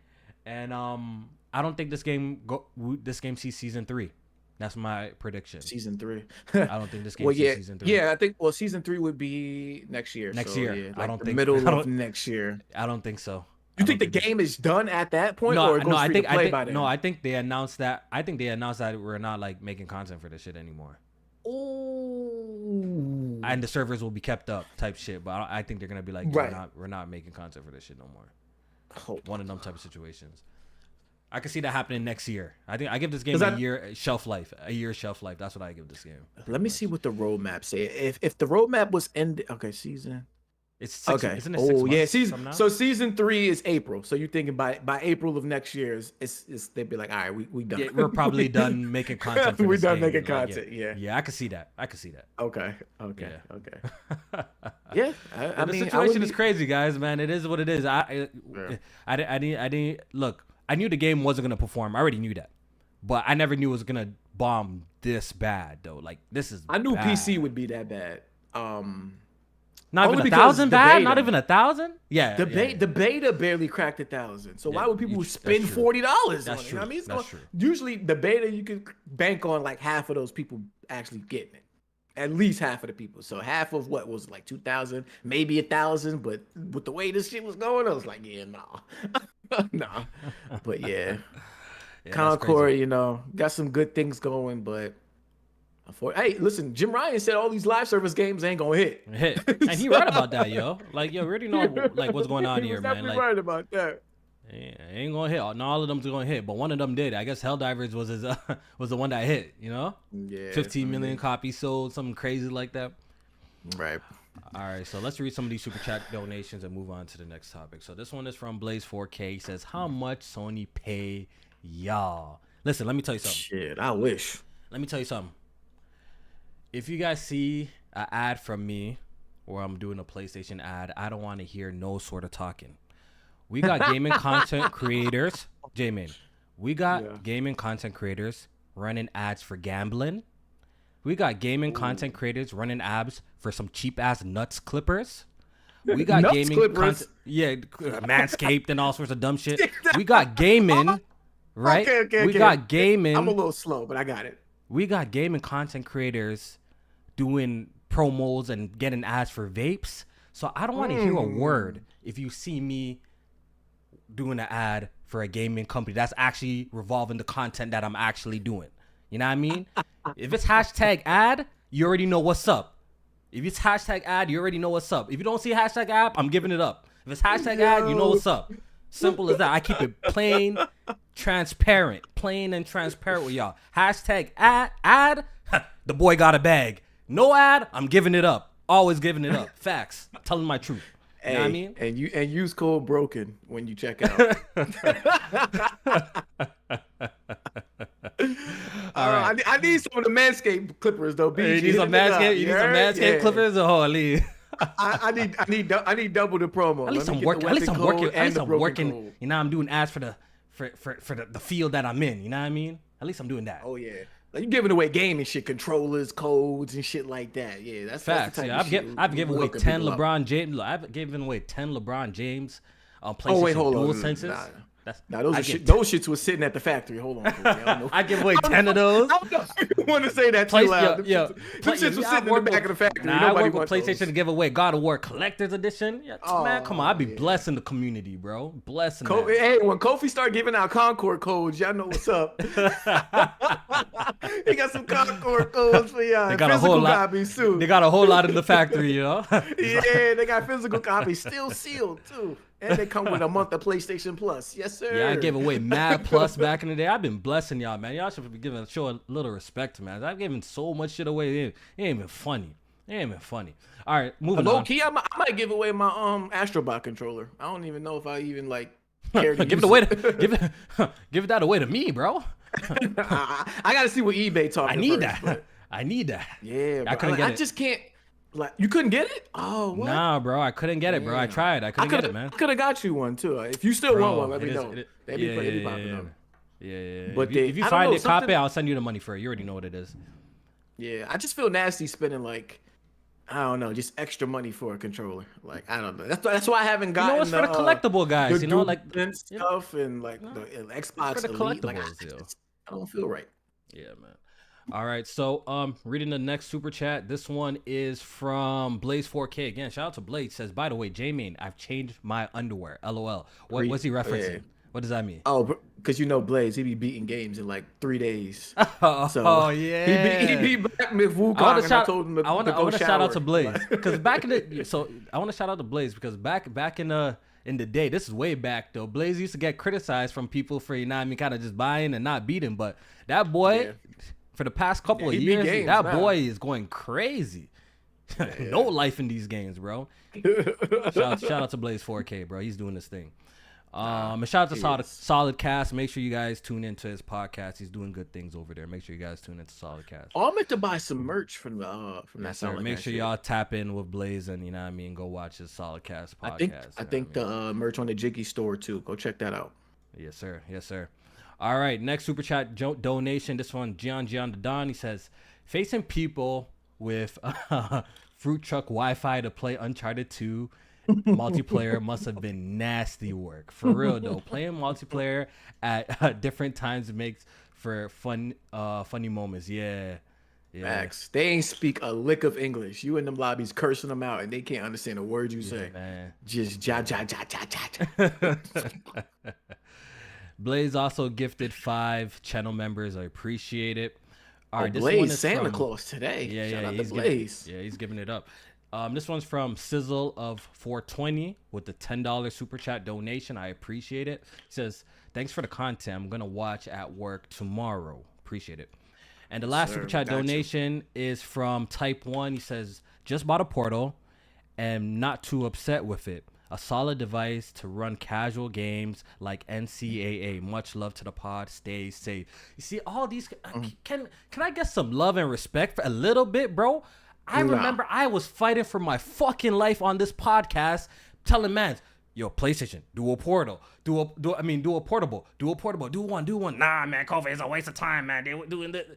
[SPEAKER 4] and I don't think this game sees season 3. That's my prediction.
[SPEAKER 3] Season 3.
[SPEAKER 4] I don't think this game
[SPEAKER 3] Well,
[SPEAKER 4] sees
[SPEAKER 3] yeah,
[SPEAKER 4] season 3.
[SPEAKER 3] yeah. I think season 3 would be next year.
[SPEAKER 4] Next
[SPEAKER 3] so,
[SPEAKER 4] year.
[SPEAKER 3] yeah,
[SPEAKER 4] I
[SPEAKER 3] like
[SPEAKER 4] don't
[SPEAKER 3] the
[SPEAKER 4] think-
[SPEAKER 3] middle
[SPEAKER 4] I
[SPEAKER 3] of
[SPEAKER 4] don't-
[SPEAKER 3] next year.
[SPEAKER 4] I don't think so.
[SPEAKER 3] You
[SPEAKER 4] I
[SPEAKER 3] think the
[SPEAKER 4] don't
[SPEAKER 3] game is done at that point,
[SPEAKER 4] No,
[SPEAKER 3] or it goes
[SPEAKER 4] I
[SPEAKER 3] free
[SPEAKER 4] think
[SPEAKER 3] to play by then?
[SPEAKER 4] I think they announced that. I think they announced that we're not like making content for this shit anymore,
[SPEAKER 3] Ooh.
[SPEAKER 4] and the servers will be kept up, type shit. But I think they're gonna be like,
[SPEAKER 3] Right.
[SPEAKER 4] we're not making content for this shit no more.
[SPEAKER 3] Oh,
[SPEAKER 4] One of them type of situations. I can see that happening next year. I think I give this game
[SPEAKER 3] 'Cause
[SPEAKER 4] a year shelf life. A year shelf life. That's what I give this game.
[SPEAKER 3] let me see what the roadmap say. If the roadmap was ended, okay, season.
[SPEAKER 4] It's six,
[SPEAKER 3] Okay.
[SPEAKER 4] Isn't it 6
[SPEAKER 3] Oh yeah,
[SPEAKER 4] months
[SPEAKER 3] season.
[SPEAKER 4] from now?
[SPEAKER 3] So season 3 is April. So you're thinking by April of next year is they'd be like, all right, we done.
[SPEAKER 4] Yeah, we're probably done making content. For
[SPEAKER 3] We're
[SPEAKER 4] this
[SPEAKER 3] done
[SPEAKER 4] game.
[SPEAKER 3] making content, yeah.
[SPEAKER 4] Yeah, I can see that. I can see that.
[SPEAKER 3] Okay.
[SPEAKER 4] Yeah.
[SPEAKER 3] Okay. Yeah. I
[SPEAKER 4] The
[SPEAKER 3] mean,
[SPEAKER 4] situation is crazy, guys. Man, it is what it is. I didn't look. I knew the game wasn't gonna perform. I already knew that, but I never knew it was gonna bomb this bad though. Like this is.
[SPEAKER 3] I knew
[SPEAKER 4] bad.
[SPEAKER 3] PC would be that bad.
[SPEAKER 4] Not
[SPEAKER 3] only
[SPEAKER 4] even
[SPEAKER 3] because
[SPEAKER 4] 1,000
[SPEAKER 3] the
[SPEAKER 4] bad.
[SPEAKER 3] beta-
[SPEAKER 4] Not even 1,000. Yeah.
[SPEAKER 3] The
[SPEAKER 4] yeah.
[SPEAKER 3] the beta barely cracked 1,000. So why
[SPEAKER 4] Yeah,
[SPEAKER 3] would people
[SPEAKER 4] that's
[SPEAKER 3] spend
[SPEAKER 4] true.
[SPEAKER 3] $40 on it?
[SPEAKER 4] That's
[SPEAKER 3] You know what I
[SPEAKER 4] true.
[SPEAKER 3] mean? It's
[SPEAKER 4] That's
[SPEAKER 3] going-
[SPEAKER 4] true.
[SPEAKER 3] Usually the beta you could bank on like half of those people actually getting it. At least half of the people. So half of what was like 2,000, maybe 1,000. But with the way this shit was going, I was like, yeah, no. Nah, but yeah,
[SPEAKER 4] Yeah, that's
[SPEAKER 3] Concord,
[SPEAKER 4] crazy.
[SPEAKER 3] you know, got some good things going, but hey, listen, Jim Ryan said all these live service games ain't gonna hit.
[SPEAKER 4] Hit. And he right about that, yo. Like, yo, we already know like what's going on
[SPEAKER 3] He
[SPEAKER 4] here,
[SPEAKER 3] was
[SPEAKER 4] man.
[SPEAKER 3] definitely
[SPEAKER 4] Like,
[SPEAKER 3] right about that.
[SPEAKER 4] ain't gonna hit. Not all of them's gonna hit, but one of them did. I guess Helldivers was his was the one that hit. You know,
[SPEAKER 3] Yeah,
[SPEAKER 4] 15
[SPEAKER 3] I
[SPEAKER 4] million
[SPEAKER 3] mean,
[SPEAKER 4] copies sold, something crazy like that.
[SPEAKER 3] right.
[SPEAKER 4] All right, so let's read some of these super chat donations and move on to the next topic. So this one is from Blaze 4K. He says, "How much Sony pay y'all?" Listen, let me tell you something.
[SPEAKER 3] Shit, I wish.
[SPEAKER 4] Let me tell you something. If you guys see an ad from me or I'm doing a PlayStation ad, I don't want to hear no sort of talking. We got gaming content creators, J-Man. We got gaming content creators running ads for gambling. We got gaming content creators running ads for some cheap ass nuts clippers. We got
[SPEAKER 3] Nuts
[SPEAKER 4] gaming
[SPEAKER 3] clippers?
[SPEAKER 4] Manscaped and all sorts of dumb shit. We got gaming, right?
[SPEAKER 3] Okay,
[SPEAKER 4] We got gaming.
[SPEAKER 3] I'm a little slow, but I got it.
[SPEAKER 4] We got gaming content creators doing promos and getting ads for vapes. So I don't want to hear a word if you see me doing an ad for a gaming company that's actually revolving the content that I'm actually doing. You know what I mean? If it's hashtag ad, you already know what's up. If it's hashtag ad, you already know what's up. If you don't see hashtag ad, I'm giving it up. If it's hashtag ad, you know what's up. Simple as that. I keep it plain and transparent with y'all. Hashtag ad, the boy got a bag. No ad, I'm giving it up. Always giving it up. Facts. Telling my truth. You know what I mean?
[SPEAKER 3] And use code broken when you check out. I need some of the Manscaped clippers though. BG.
[SPEAKER 4] You need some Manscaped clippers? Holy.
[SPEAKER 3] I need double the promo.
[SPEAKER 4] At least I'm working. You know, I'm doing ads for the field that I'm in. You know what I mean? At least I'm doing that.
[SPEAKER 3] Oh yeah. Like you giving away gaming shit, controllers, codes, and shit like that. Yeah, that's
[SPEAKER 4] facts.
[SPEAKER 3] That's the
[SPEAKER 4] Yeah,
[SPEAKER 3] type
[SPEAKER 4] I've given away 10
[SPEAKER 3] LeBron.
[SPEAKER 4] LeBron James. I've given away 10 LeBron James PlayStation
[SPEAKER 3] Oh wait, hold
[SPEAKER 4] dual
[SPEAKER 3] on.
[SPEAKER 4] senses.
[SPEAKER 3] Nah, those shits was sitting at the factory. Hold on. I don't know.
[SPEAKER 4] I give away 10 of those.
[SPEAKER 3] I don't want to say that too loud.
[SPEAKER 4] Yo,
[SPEAKER 3] Them shits was sitting in the back of the factory.
[SPEAKER 4] Nah,
[SPEAKER 3] Nobody
[SPEAKER 4] I work with
[SPEAKER 3] wants
[SPEAKER 4] PlayStation
[SPEAKER 3] those.
[SPEAKER 4] to give away God of War Collector's Edition. Yeah, man, come on. I be
[SPEAKER 3] yeah.
[SPEAKER 4] blessing the community, bro. Blessing them.
[SPEAKER 3] Hey, when Kofi start giving out Concord codes, y'all know what's up. He got some Concord codes for y'all.
[SPEAKER 4] They got
[SPEAKER 3] Physical
[SPEAKER 4] a whole lot.
[SPEAKER 3] copies too.
[SPEAKER 4] They got a whole lot in the factory, you know.
[SPEAKER 3] Yeah, they got physical copies, still sealed too, and they come with a month of PlayStation Plus. Yes, sir.
[SPEAKER 4] Yeah, I gave away Mad Plus back in the day. I've been blessing y'all, man. Y'all should be show a little respect, man. I've given so much shit away. It ain't even funny. All right, moving on.
[SPEAKER 3] Low key, I might give away my Astrobot controller. I don't even know if I even like care to
[SPEAKER 4] give
[SPEAKER 3] use
[SPEAKER 4] it away. Give that away to me, bro.
[SPEAKER 3] I got to see what eBay talking.
[SPEAKER 4] I need
[SPEAKER 3] first,
[SPEAKER 4] that.
[SPEAKER 3] but-
[SPEAKER 4] I need that.
[SPEAKER 3] Yeah,
[SPEAKER 4] I couldn't get it.
[SPEAKER 3] I just can't. Like, you couldn't get it? Oh, what?
[SPEAKER 4] Nah, bro, I couldn't get it, bro. I tried. I couldn't get it, man.
[SPEAKER 3] I could have got you one too. If you still want one, let me know. They be
[SPEAKER 4] Yeah.
[SPEAKER 3] popping up.
[SPEAKER 4] Yeah.
[SPEAKER 3] But
[SPEAKER 4] if you
[SPEAKER 3] I don't
[SPEAKER 4] find
[SPEAKER 3] know,
[SPEAKER 4] it, copy,
[SPEAKER 3] something-
[SPEAKER 4] I'll send you the money for it. You already know what it is.
[SPEAKER 3] Yeah, I just feel nasty spending like, I don't know, just extra money for a controller. Like, I don't know. That's why I haven't gotten.
[SPEAKER 4] It's for the collectible guys.
[SPEAKER 3] The
[SPEAKER 4] You know, like
[SPEAKER 3] and stuff and like the Xbox
[SPEAKER 4] for the
[SPEAKER 3] Elite. Like,
[SPEAKER 4] collectibles,
[SPEAKER 3] I don't feel right.
[SPEAKER 4] Yeah, man. All right, so reading the next super chat. This one is from Blaze 4K again. Shout out to Blaze. Says, by the way, J-Main, I've changed my underwear. LOL. What's he referencing?
[SPEAKER 3] Yeah.
[SPEAKER 4] What does that mean?
[SPEAKER 3] Oh, because you know Blaze, he be beating games in like 3 days.
[SPEAKER 4] Oh yeah.
[SPEAKER 3] He beat Black Myth Wukong,
[SPEAKER 4] I
[SPEAKER 3] and I told him to
[SPEAKER 4] I want
[SPEAKER 3] go
[SPEAKER 4] to shout out to
[SPEAKER 3] shower.
[SPEAKER 4] Blaze because back in the I want to shout out to Blaze because back in the day, this is way back though. Blaze used to get criticized from people for kind of just buying and not beating, but that boy for the past couple of
[SPEAKER 3] he beat
[SPEAKER 4] years,
[SPEAKER 3] games
[SPEAKER 4] that
[SPEAKER 3] now.
[SPEAKER 4] boy is going crazy. No life in these games, bro. shout out to Blaze 4K, bro. He's doing this thing. And shout out to Solid Cast. Make sure you guys tune into his podcast. He's doing good things over there. Make sure you guys tune into Solid Cast.
[SPEAKER 3] Oh, I meant to buy some merch from that
[SPEAKER 4] Sir,
[SPEAKER 3] Solid
[SPEAKER 4] make
[SPEAKER 3] Cast
[SPEAKER 4] sure
[SPEAKER 3] shit.
[SPEAKER 4] y'all tap in with Blaze and you know what I mean. Go watch his Solid Cast podcast.
[SPEAKER 3] I think the merch on the Jiggy store too. Go check that out.
[SPEAKER 4] Yes, sir. All right, next super chat donation. This one, Gian the Don. He says, facing people with fruit truck Wi-Fi to play Uncharted 2 multiplayer must have been nasty work. For real though, playing multiplayer at different times makes for funny moments. Yeah, Yeah.
[SPEAKER 3] Facts. They ain't speak a lick of English. You in them lobbies cursing them out, and they can't understand a word you say.
[SPEAKER 4] Man.
[SPEAKER 3] Just ja ja ja ja ja.
[SPEAKER 4] Blaze also gifted 5 channel members. I appreciate it. All
[SPEAKER 3] Oh,
[SPEAKER 4] right, this
[SPEAKER 3] Blaze,
[SPEAKER 4] one is
[SPEAKER 3] Santa
[SPEAKER 4] from,
[SPEAKER 3] Claus today.
[SPEAKER 4] Yeah,
[SPEAKER 3] Shout
[SPEAKER 4] yeah,
[SPEAKER 3] out to
[SPEAKER 4] he's
[SPEAKER 3] Blaze.
[SPEAKER 4] he's giving it up. This one's from Sizzle of 420 with the $10 super chat donation. I appreciate it. He says, "Thanks for the content. I'm gonna watch at work tomorrow. Appreciate it." And the last
[SPEAKER 3] Sir,
[SPEAKER 4] super chat
[SPEAKER 3] got you.
[SPEAKER 4] donation is from Type 1. He says, "Just bought a Portal and not too upset with it. A solid device to run casual games like NCAA. Much love to the pod. Stay safe." You see, all these. Can I get some love and respect for a little bit, bro? I remember I was fighting for my fucking life on this podcast, telling mans, "Yo, PlayStation, do a portal, do a portable, do one. Nah, man, Kofi, it's a waste of time, man. They were doing this."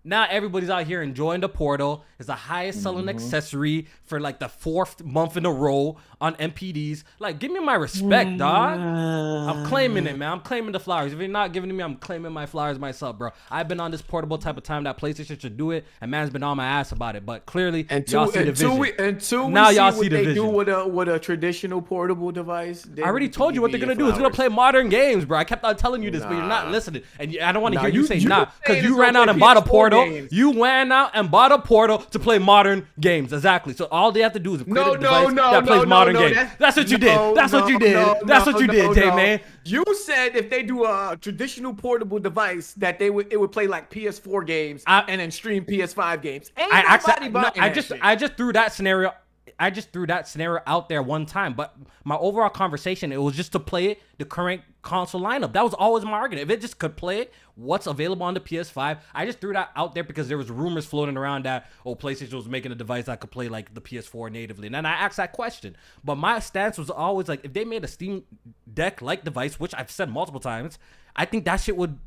[SPEAKER 4] Now everybody's out here enjoying the Portal. It's the highest selling accessory for like the 4th month in a row on MPDs. Like, give me my respect, dog. I'm claiming it, man. I'm claiming the flowers. If you're not giving it to me, I'm claiming my flowers myself, bro. I've been on this portable type of time that PlayStation should do it, and man's been on my ass about it. But clearly, y'all see the vision.
[SPEAKER 3] Now
[SPEAKER 4] y'all
[SPEAKER 3] see
[SPEAKER 4] see the
[SPEAKER 3] what they
[SPEAKER 4] vision.
[SPEAKER 3] do with a traditional portable device.
[SPEAKER 4] I already told you what they're gonna do. It's gonna play modern games, bro. I kept on telling you this, but you're not listening. And I don't want to hear you say nah, because you ran out and bought a Portal. You went out and bought a Portal to play modern games. Exactly. So all they have to do is create a device that plays modern games. That's what you did. That's what you did. That's what you did, J-Man.
[SPEAKER 3] You said if they do a traditional portable device that it would play like PS4 games and then stream PS5 games. Ain't nobody buying that shit.
[SPEAKER 4] I just threw that scenario. I just threw that scenario out there one time, but my overall conversation, it was just to play it, the current console lineup. That was always my argument. If it just could play it, what's available on the PS5, I just threw that out there because there was rumors floating around that, PlayStation was making a device that could play like the PS4 natively. And then I asked that question. But my stance was always like, if they made a Steam Deck-like device, which I've said multiple times, I think that shit will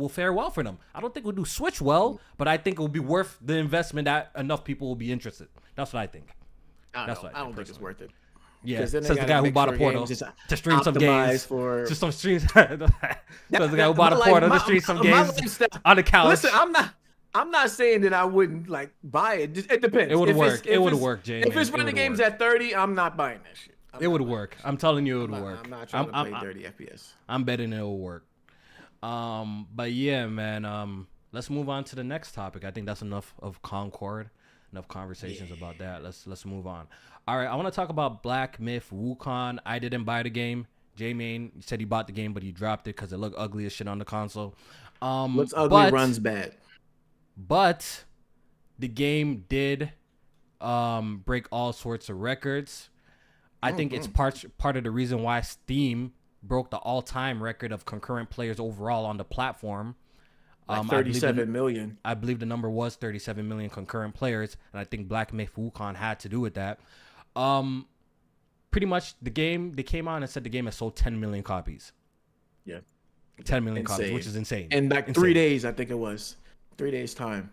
[SPEAKER 4] fare well for them. I don't think it would do Switch well, but I think it will be worth the investment that enough people will be interested. That's what I think.
[SPEAKER 3] I don't think it's worth it.
[SPEAKER 4] Yeah, says the guy who bought a Portal to stream some games. Just some streams. Says the guy who bought a Portal to stream some games on the couch.
[SPEAKER 3] Listen, I'm not saying that I wouldn't like buy it. It depends.
[SPEAKER 4] It would work. It would work, Jay.
[SPEAKER 3] If it's running games at 30, I'm not buying that shit.
[SPEAKER 4] It would work. I'm telling you, it would work.
[SPEAKER 3] I'm not trying to play 30 FPS.
[SPEAKER 4] I'm betting it will work. But yeah, man. Let's move on to the next topic. I think that's enough of Concord. Enough conversations about that. Let's move on. All right, I want to talk about Black Myth Wukong. I didn't buy the game. J-Main said he bought the game, but he dropped it because it looked ugly as shit on the console.
[SPEAKER 3] Looks ugly, runs bad.
[SPEAKER 4] But the game did break all sorts of records. I think it's part of the reason why Steam broke the all-time record of concurrent players overall on the platform.
[SPEAKER 3] 37 million.
[SPEAKER 4] I believe the number was 37 million concurrent players, and I think Black Myth Wukong had to do with that. Pretty much the game, they came out and said the game has sold 10 million copies.
[SPEAKER 3] Yeah.
[SPEAKER 4] 10 million copies, which is insane.
[SPEAKER 3] In like 3 days, I think it was. 3 days time.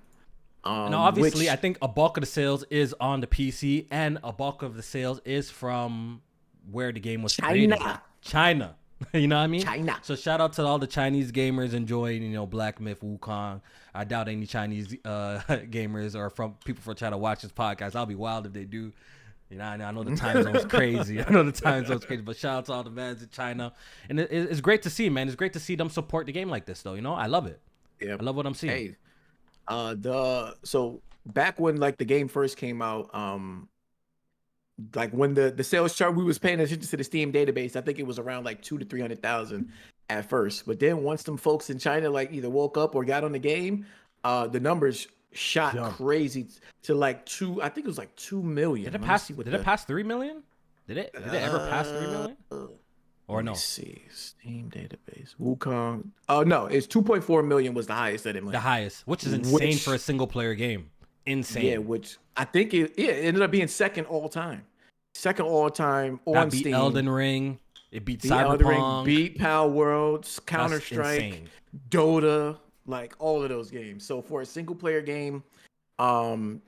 [SPEAKER 4] Now, obviously, I think a bulk of the sales is on the PC, and a bulk of the sales is from where the game was created. China. You know what I mean?
[SPEAKER 3] China.
[SPEAKER 4] So shout out to all the Chinese gamers enjoying, Black Myth Wukong. I doubt any Chinese gamers or from people from China watch this podcast. I'll be wild if they do. I know the time zone's crazy. But shout out to all the fans in China. And it's great to see, man. It's great to see them support the game like this, though. I love it. Yeah. I love what I'm seeing.
[SPEAKER 3] Hey, so back when like the game first came out, like when the sales chart, we was paying attention to the Steam database. I think it was around like 200,000 to 300,000 at first. But then once them folks in China like either woke up or got on the game, the numbers shot crazy to like I think it was like 2 million.
[SPEAKER 4] Did it pass 3 million? Did it ever pass 3 million? Or no?
[SPEAKER 3] Let's see. Steam database. Wukong. Oh no, it's 2.4 million was the highest that it went.
[SPEAKER 4] The highest, which is insane for a single player game. Insane.
[SPEAKER 3] Yeah, which I think it ended up being second all time. Second all time on
[SPEAKER 4] that beat
[SPEAKER 3] Steam.
[SPEAKER 4] Elden Ring. It beat Cyberpunk.
[SPEAKER 3] Beat Pal Worlds, Counter-Strike, Dota, like all of those games. So for a single player game, and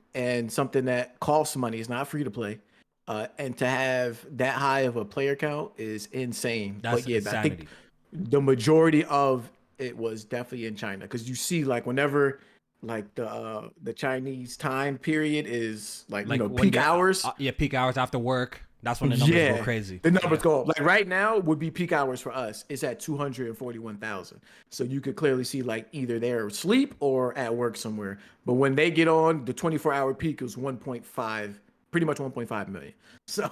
[SPEAKER 3] something that costs money, it's not free to play, and to have that high of a player count is insane.
[SPEAKER 4] That's insanity.
[SPEAKER 3] I think the majority of it was definitely in China, because you see like whenever like the Chinese time period is like,
[SPEAKER 4] Like when
[SPEAKER 3] peak
[SPEAKER 4] you're,
[SPEAKER 3] hours.
[SPEAKER 4] yeah, peak hours after work. That's when the numbers go crazy.
[SPEAKER 3] the numbers
[SPEAKER 4] Yeah.
[SPEAKER 3] go up. Like right now would be peak hours for us. It's at 241,000. So you could clearly see like either they're asleep or at work somewhere. But when they get on, the 24-hour peak is 1.5, pretty much 1.5 million. So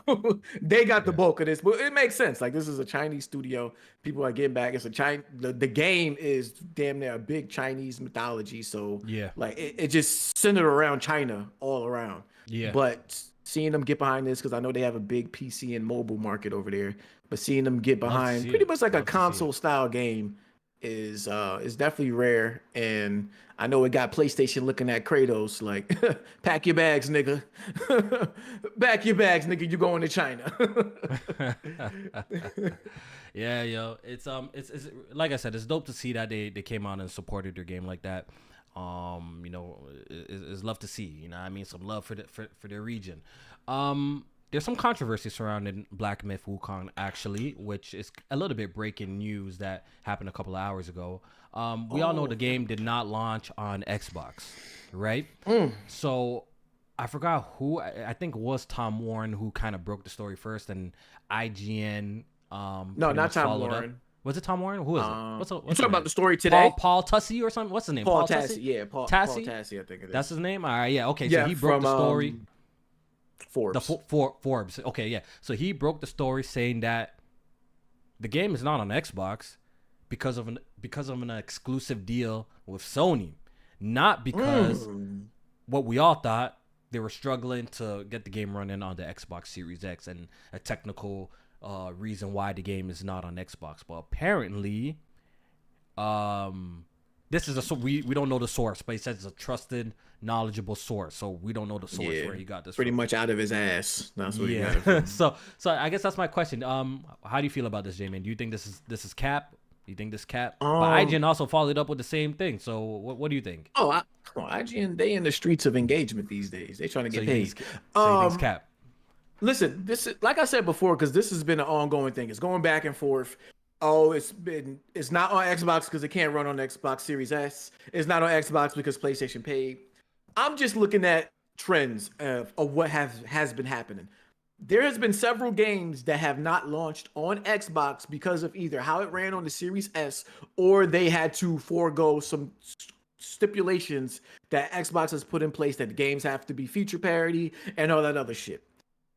[SPEAKER 3] they got the
[SPEAKER 4] Yeah.
[SPEAKER 3] bulk of this. But it makes sense. Like this is a Chinese studio. People are getting back. It's a the game is damn near a big Chinese mythology. So
[SPEAKER 4] Yeah.
[SPEAKER 3] like it just centered around China all around.
[SPEAKER 4] Yeah.
[SPEAKER 3] But seeing them get behind this, because I know they have a big PC and mobile market over there, but seeing them get
[SPEAKER 4] Love to
[SPEAKER 3] behind
[SPEAKER 4] see
[SPEAKER 3] pretty
[SPEAKER 4] it.
[SPEAKER 3] much like a
[SPEAKER 4] Love to see it.
[SPEAKER 3] console style game is definitely rare. And I know it got PlayStation looking at Kratos like, pack your bags, nigga. Pack your bags, nigga. You going to China.
[SPEAKER 4] Yeah, yo, it's like I said, it's dope to see that they came out and supported their game like that. It's love to see. You know what I mean? Some love for their region. There's some controversy surrounding Black Myth Wukong actually, which is a little bit breaking news that happened a couple of hours ago. We all know the game did not launch on Xbox, right? So I forgot who. I think it was Tom Warren who kind of broke the story first, and IGN.
[SPEAKER 3] No,
[SPEAKER 4] pretty
[SPEAKER 3] not
[SPEAKER 4] much
[SPEAKER 3] Tom
[SPEAKER 4] followed up.
[SPEAKER 3] Warren.
[SPEAKER 4] Was it Tom Warren? Who is it?
[SPEAKER 3] You
[SPEAKER 4] What's
[SPEAKER 3] talking
[SPEAKER 4] his
[SPEAKER 3] about
[SPEAKER 4] name?
[SPEAKER 3] the story today?
[SPEAKER 4] Paul Tussey or something? What's his name?
[SPEAKER 3] Paul
[SPEAKER 4] Tussey?
[SPEAKER 3] Tassi. Yeah, Paul
[SPEAKER 4] Tassi?
[SPEAKER 3] Tassi, I think it is.
[SPEAKER 4] That's his name? All right, yeah. Okay,
[SPEAKER 3] Yeah,
[SPEAKER 4] so he broke
[SPEAKER 3] from,
[SPEAKER 4] the story.
[SPEAKER 3] Forbes.
[SPEAKER 4] Forbes. Okay, yeah. So he broke the story saying that the game is not on Xbox because of an exclusive deal with Sony, not because what we all thought they were struggling to get the game running on the Xbox Series X and a technical reason why the game is not on Xbox. But apparently, this is we don't know the source, but he says it's a trusted, knowledgeable source. So we don't know the source where he got this
[SPEAKER 3] pretty
[SPEAKER 4] from.
[SPEAKER 3] much out of his ass. That's what he got it
[SPEAKER 4] Yeah.
[SPEAKER 3] from.
[SPEAKER 4] so I guess that's my question. How do you feel about this, J-Man? Do you think this is cap? Do you think this cap? But IGN also followed up with the same thing. So what do you think?
[SPEAKER 3] Come on, IGN, they in the streets of engagement these days. They trying to
[SPEAKER 4] So
[SPEAKER 3] get
[SPEAKER 4] you
[SPEAKER 3] paid.
[SPEAKER 4] think so you think it's cap?
[SPEAKER 3] Listen, this is like I said before, because this has been an ongoing thing. It's going back and forth. Oh, it's not on Xbox because it can't run on Xbox Series S. It's not on Xbox because PlayStation paid. I'm just looking at trends of what has been happening. There has been several games that have not launched on Xbox because of either how it ran on the Series S or they had to forego some stipulations that Xbox has put in place that the games have to be feature parity and all that other shit.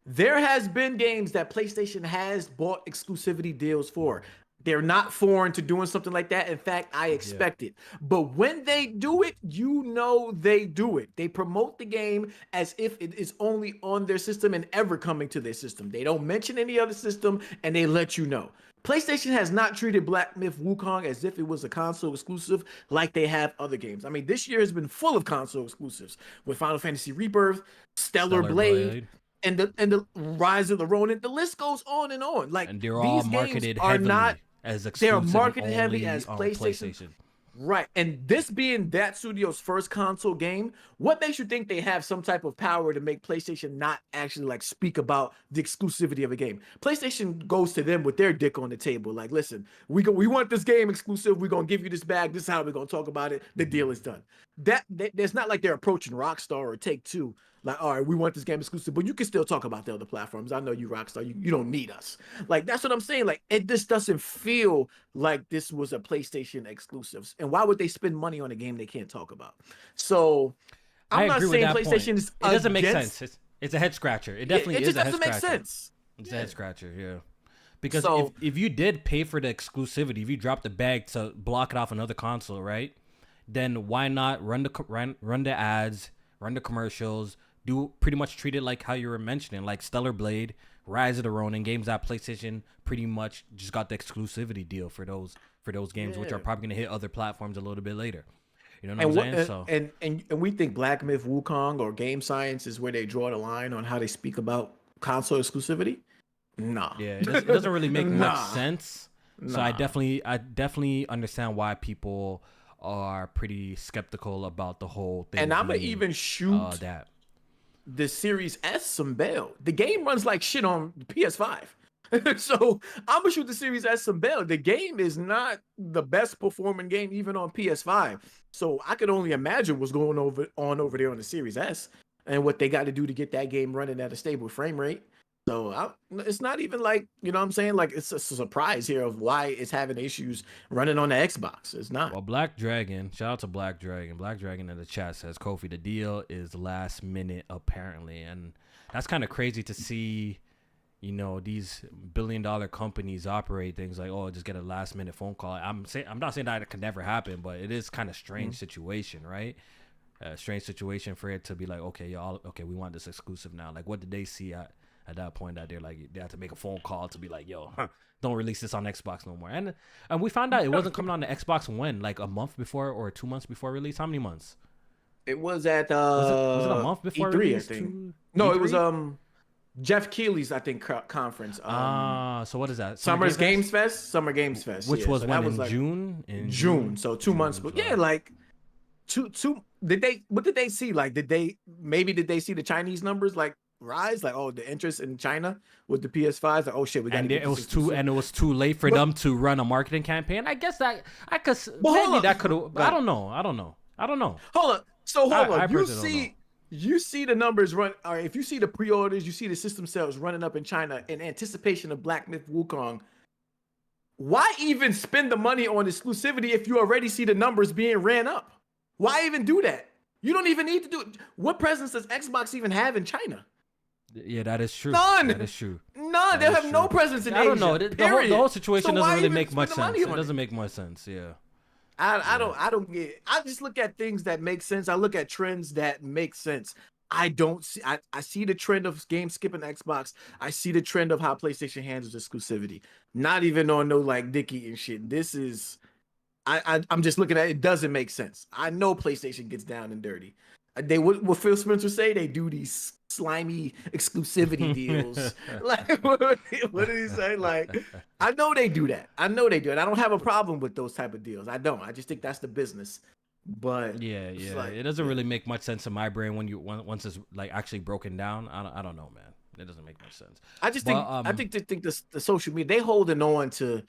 [SPEAKER 3] There has been games that PlayStation has bought exclusivity deals for. They're not foreign to doing something like that. In fact, I expect it. But when they do it, they do it. They promote the game as if it is only on their system and ever coming to their system. They don't mention any other system and they let you know. PlayStation has not treated Black Myth Wukong as if it was a console exclusive like they have other games. I mean, this year has been full of console exclusives with Final Fantasy Rebirth, Stellar Blade. And the Rise of the Ronin. The list goes on and on. Like,
[SPEAKER 4] And they're all
[SPEAKER 3] these
[SPEAKER 4] marketed
[SPEAKER 3] games are
[SPEAKER 4] heavily
[SPEAKER 3] not
[SPEAKER 4] as
[SPEAKER 3] they're
[SPEAKER 4] exclusive
[SPEAKER 3] marketed heavy
[SPEAKER 4] only
[SPEAKER 3] as
[SPEAKER 4] on
[SPEAKER 3] PlayStation. Right. And this being that studio's first console game, what makes you think they have some type of power to make PlayStation not actually like speak about the exclusivity of a game? PlayStation goes to them with their dick on the table. Like, listen, we want this game exclusive. We're going to give you this bag. This is how we're going to talk about it. The deal is done. There's not like they're approaching Rockstar or Take-Two. Like, all right, we want this game exclusive, but you can still talk about the other platforms. I know you, Rockstar. You don't need us. Like, that's what I'm saying. Like, it just doesn't feel like this was a PlayStation exclusive. And why would they spend money on a game they can't talk about? So, I'm not saying PlayStation is.
[SPEAKER 4] It doesn't make sense. It's a head scratcher. It definitely is a head scratcher. It just doesn't make sense. It's a head scratcher, yeah. Because if you did pay for the exclusivity, if you dropped the bag to block it off another console, right? Then why not run the ads, run the commercials, do pretty much treat it like how you were mentioning, like Stellar Blade, Rise of the Ronin, games that PlayStation pretty much just got the exclusivity deal for those games, which are probably gonna hit other platforms a little bit later. You know what I'm saying?
[SPEAKER 3] And we think Black Myth Wukong or Game Science is where they draw the line on how they speak about console exclusivity. Nah.
[SPEAKER 4] Yeah, it doesn't really make much sense. So I definitely understand why people are pretty skeptical about the whole thing.
[SPEAKER 3] And I'm gonna even shoot
[SPEAKER 4] that
[SPEAKER 3] the Series S some bail. The game runs like shit on the PS5. So I'm gonna shoot the Series S some bail. The game is not the best performing game even on PS5. So I could only imagine what's going over there on the Series S and what they got to do to get that game running at a stable frame rate. So it's not even like, you know what I'm saying? Like it's a surprise here of why it's having issues running on the Xbox. It's not.
[SPEAKER 4] Well, Black Dragon, shout out to Black Dragon. Black Dragon in the chat says, Kofi, the deal is last minute apparently. And that's kind of crazy to see, you know, these billion-dollar companies operate things like, oh, just get a last-minute phone call. I'm not saying that it could never happen, but it is kind of strange situation, right? A strange situation for it to be like, okay, y'all, okay, we want this exclusive now. Like, what did they see at that point that they're like, they have to make a phone call to be like, yo, don't release this on Xbox no more. And we found out it wasn't coming on the Xbox when, like a month before or 2 months before release. How many months?
[SPEAKER 3] It was at
[SPEAKER 4] Was it a month before
[SPEAKER 3] E3,
[SPEAKER 4] release?
[SPEAKER 3] I think. No, it was Jeff Keighley's, I think, conference.
[SPEAKER 4] So what is that?
[SPEAKER 3] Summer Games Fest,
[SPEAKER 4] which
[SPEAKER 3] yeah.
[SPEAKER 4] was
[SPEAKER 3] So
[SPEAKER 4] when,
[SPEAKER 3] that was
[SPEAKER 4] in
[SPEAKER 3] like
[SPEAKER 4] June.
[SPEAKER 3] June, so 2 months. But yeah, like two. What did they see? Like, did they see the Chinese numbers like rise? Like, oh, the interest in China with the PS5s. Like, oh shit, we got.
[SPEAKER 4] And it was too late for them to run a marketing campaign. I guess that I could maybe that could have. I don't know.
[SPEAKER 3] Hold on. So hold on.
[SPEAKER 4] I
[SPEAKER 3] You see the numbers run. All right, if you see the pre-orders, you see the system sales running up in China in anticipation of Black Myth Wukong. Why even spend the money on exclusivity if you already see the numbers being ran up? Why even do that? You don't even need to do it. What presence does Xbox even have in China?
[SPEAKER 4] Yeah, that is true.
[SPEAKER 3] None.
[SPEAKER 4] That is true.
[SPEAKER 3] None. They have no presence in Asia.
[SPEAKER 4] I don't know. The whole situation doesn't really make much sense. It
[SPEAKER 3] It
[SPEAKER 4] doesn't make much sense. Yeah.
[SPEAKER 3] I don't get it. I just look at things that make sense. I look at trends that make sense. I don't see I see the trend of game skipping Xbox. I see the trend of how PlayStation handles exclusivity. Not even on no like dicky and shit. This is I'm just looking at it. It doesn't make sense. I know PlayStation gets down and dirty. They what Phil Spencer say? They do these slimy exclusivity deals. Like what did he say? Like I know they do that. I don't have a problem with those type of deals. I don't. I just think that's the business. But
[SPEAKER 4] yeah,
[SPEAKER 3] like,
[SPEAKER 4] it doesn't really make much sense in my brain when once it's like actually broken down. I don't know, man. It doesn't make much sense.
[SPEAKER 3] I just think the social media, they holding on to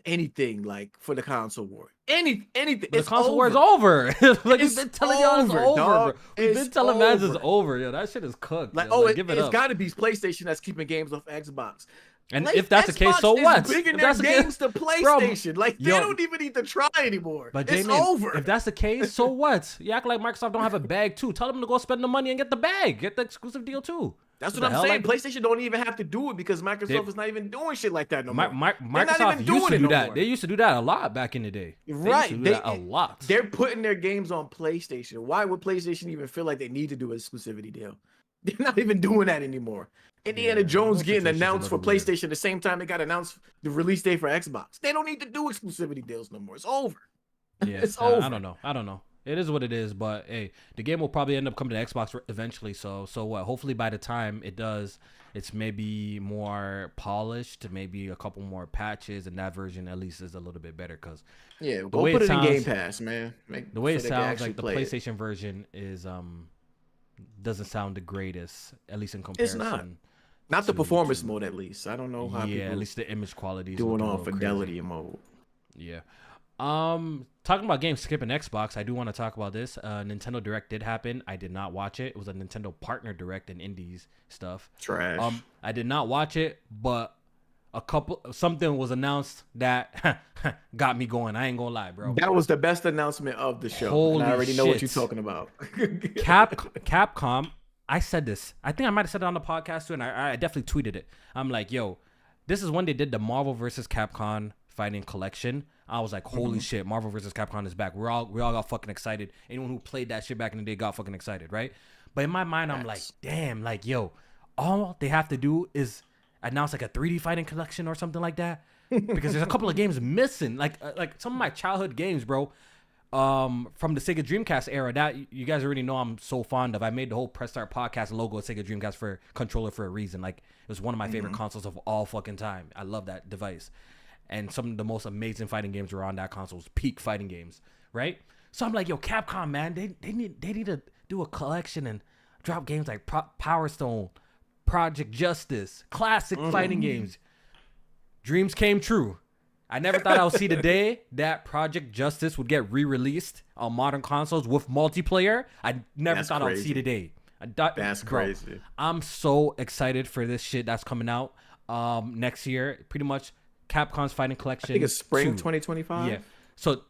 [SPEAKER 3] anything like for the console war. Anything.
[SPEAKER 4] The console war is over. Like we've been telling y'all it's over, bro. We've been telling man it's over. Yeah, that shit is cooked.
[SPEAKER 3] Like,
[SPEAKER 4] give it
[SPEAKER 3] it's
[SPEAKER 4] up.
[SPEAKER 3] got to be PlayStation that's keeping games off Xbox.
[SPEAKER 4] And
[SPEAKER 3] like,
[SPEAKER 4] if that's the case, so what?
[SPEAKER 3] Bringing their games to PlayStation,
[SPEAKER 4] bro,
[SPEAKER 3] like they don't even need to try anymore.
[SPEAKER 4] But
[SPEAKER 3] it's
[SPEAKER 4] J-Man,
[SPEAKER 3] over.
[SPEAKER 4] If that's the case, so what? You act like Microsoft don't have a bag too. Tell them to go spend the money and get the bag, get the exclusive deal too.
[SPEAKER 3] That's what I'm saying. Like, PlayStation don't even have to do it because Microsoft is not even doing shit like that no more.
[SPEAKER 4] Microsoft used to do that. They used to do that a lot back in the day.
[SPEAKER 3] Right.
[SPEAKER 4] A lot.
[SPEAKER 3] They're putting their games on PlayStation. Why would PlayStation even feel like they need to do an exclusivity deal? They're not even doing that anymore. Indiana Jones getting announced for PlayStation at the same time they got announced the release date for Xbox. They don't need to do exclusivity deals no more. It's over.
[SPEAKER 4] Yeah,
[SPEAKER 3] it's over.
[SPEAKER 4] I don't know. It is what it is, but hey, the game will probably end up coming to Xbox eventually. So what? Hopefully by the time it does, it's maybe more polished, maybe a couple more patches, and that version at least is a little bit better. Cause
[SPEAKER 3] go put it in Game Pass, man.
[SPEAKER 4] The way it sounds like the PlayStation version is doesn't sound the greatest, at least in comparison.
[SPEAKER 3] It's not the performance mode, at least. I don't know how.
[SPEAKER 4] Yeah, at least the image quality is
[SPEAKER 3] doing all fidelity mode.
[SPEAKER 4] Yeah. Talking about games skipping Xbox, I do want to talk about this. Nintendo Direct did happen. I did not watch it. It was a Nintendo Partner Direct and Indies stuff.
[SPEAKER 3] Trash.
[SPEAKER 4] I did not watch it, but something was announced that got me going. I ain't gonna lie, bro.
[SPEAKER 3] That was the best announcement of the show.
[SPEAKER 4] Holy
[SPEAKER 3] and I already know
[SPEAKER 4] shit.
[SPEAKER 3] what you're talking about.
[SPEAKER 4] Capcom. I said this. I think I might have said it on the podcast too, and I definitely tweeted it. I'm like, yo, this is when they did the Marvel vs. Capcom Fighting Collection. I was like, holy shit, Marvel vs. Capcom is back. We all got fucking excited. Anyone who played that shit back in the day got fucking excited, right? But in my mind, I'm like, damn, like, yo, all they have to do is announce like a 3D fighting collection or something like that. Because there's a couple of games missing. Like some of my childhood games, bro. From the Sega Dreamcast era that you guys already know I'm so fond of. I made the whole Press Start podcast logo of Sega Dreamcast for controller for a reason. Like it was one of my favorite consoles of all fucking time. I love that device. And some of the most amazing fighting games were on that console. Peak fighting games, right? So I'm like, yo, Capcom, man, they need to do a collection and drop games like Power Stone, Project Justice, classic fighting games. dreams came true. I never thought I would see the day that Project Justice would get re-released on modern consoles with multiplayer. I never thought I would see the day.
[SPEAKER 3] That's crazy.
[SPEAKER 4] I'm so excited for this shit that's coming out next year. Pretty much Capcom's Fighting Collection.
[SPEAKER 3] I think it's spring
[SPEAKER 4] 2.
[SPEAKER 3] 2025.
[SPEAKER 4] Yeah. So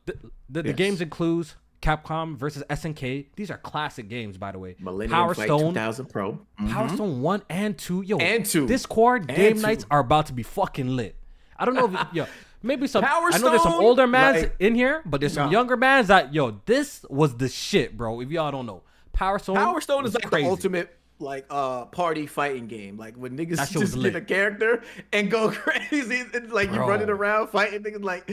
[SPEAKER 4] the games includes Capcom versus SNK. These are classic games, by the way.
[SPEAKER 3] Millennium
[SPEAKER 4] Power
[SPEAKER 3] Fight
[SPEAKER 4] Stone
[SPEAKER 3] 2000 Pro.
[SPEAKER 4] Power Stone 1 and 2. Yo,
[SPEAKER 3] And 2.
[SPEAKER 4] Discord
[SPEAKER 3] And
[SPEAKER 4] game
[SPEAKER 3] 2.
[SPEAKER 4] nights are about to be fucking lit. I don't know if maybe some
[SPEAKER 3] Power
[SPEAKER 4] I know there's some
[SPEAKER 3] Stone,
[SPEAKER 4] older mans
[SPEAKER 3] like,
[SPEAKER 4] in here, but there's some younger mans that this was the shit, bro. If y'all don't know. Power Stone
[SPEAKER 3] is like
[SPEAKER 4] crazy.
[SPEAKER 3] the ultimate like party fighting game. Like when niggas
[SPEAKER 4] That shit was
[SPEAKER 3] just get
[SPEAKER 4] lit.
[SPEAKER 3] a character and go crazy and like you
[SPEAKER 4] Bro.
[SPEAKER 3] running around fighting niggas like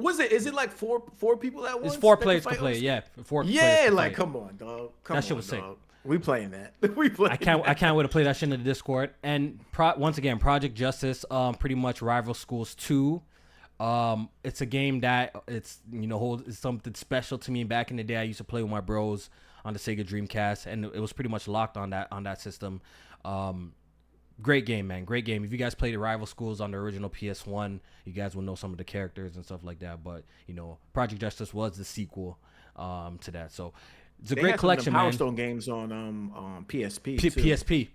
[SPEAKER 3] is it like four people at once?
[SPEAKER 4] It's 4
[SPEAKER 3] that
[SPEAKER 4] players can
[SPEAKER 3] fight
[SPEAKER 4] play,
[SPEAKER 3] on-
[SPEAKER 4] yeah. 4 players
[SPEAKER 3] Yeah,
[SPEAKER 4] can
[SPEAKER 3] like
[SPEAKER 4] fight.
[SPEAKER 3] come on, dog.
[SPEAKER 4] That shit was sick.
[SPEAKER 3] dog. We playing that. We playing
[SPEAKER 4] I can't wait to play that shit in the Discord. And once again, Project Justice, pretty much Rival Schools 2. It's a game that it's holds something special to me. Back in the day, I used to play with my bros on the Sega Dreamcast, and it was pretty much locked on that system. Great game, man. Great game. If you guys played the Rival Schools on the original PS1, you guys will know some of the characters and stuff like that. But Project Justice was the sequel to that. So it's a
[SPEAKER 3] They
[SPEAKER 4] great
[SPEAKER 3] had some of
[SPEAKER 4] collection,
[SPEAKER 3] them Power
[SPEAKER 4] man.
[SPEAKER 3] Stone games on PSP. too.
[SPEAKER 4] PSP.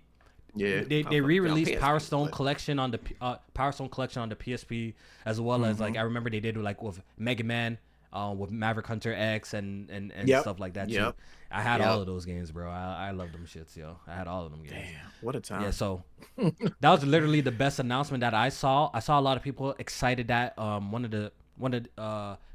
[SPEAKER 3] Yeah,
[SPEAKER 4] They re-released
[SPEAKER 3] PSP,
[SPEAKER 4] Power Stone
[SPEAKER 3] but-
[SPEAKER 4] Collection on the Power Stone Collection on the PSP, as well as like I remember they did like with Mega Man, with Maverick Hunter X and
[SPEAKER 3] Yep.
[SPEAKER 4] stuff like that too.
[SPEAKER 3] Yep.
[SPEAKER 4] I had
[SPEAKER 3] Yep.
[SPEAKER 4] all of those games, bro. I love them shits, yo. I had all of them games.
[SPEAKER 3] Damn, what a time.
[SPEAKER 4] Yeah, so that was literally the best announcement that I saw. I saw a lot of people excited that one of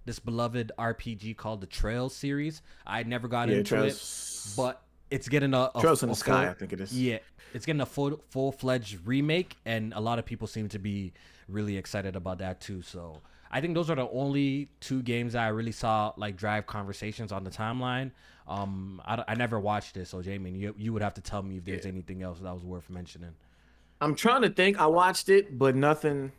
[SPEAKER 4] this beloved RPG called the Trails series. I never got into
[SPEAKER 3] Trails-
[SPEAKER 4] it, but it's getting a
[SPEAKER 3] Trails in the Sky,
[SPEAKER 4] full-
[SPEAKER 3] I think it is.
[SPEAKER 4] Yeah, it's getting a full-fledged remake, and a lot of people seem to be really excited about that too. So I think those are the only 2 games that I really saw like drive conversations on the timeline. I never watched it, so Jamie, you would have to tell me if there's anything else that was worth mentioning.
[SPEAKER 3] I'm trying to think. I watched it, but nothing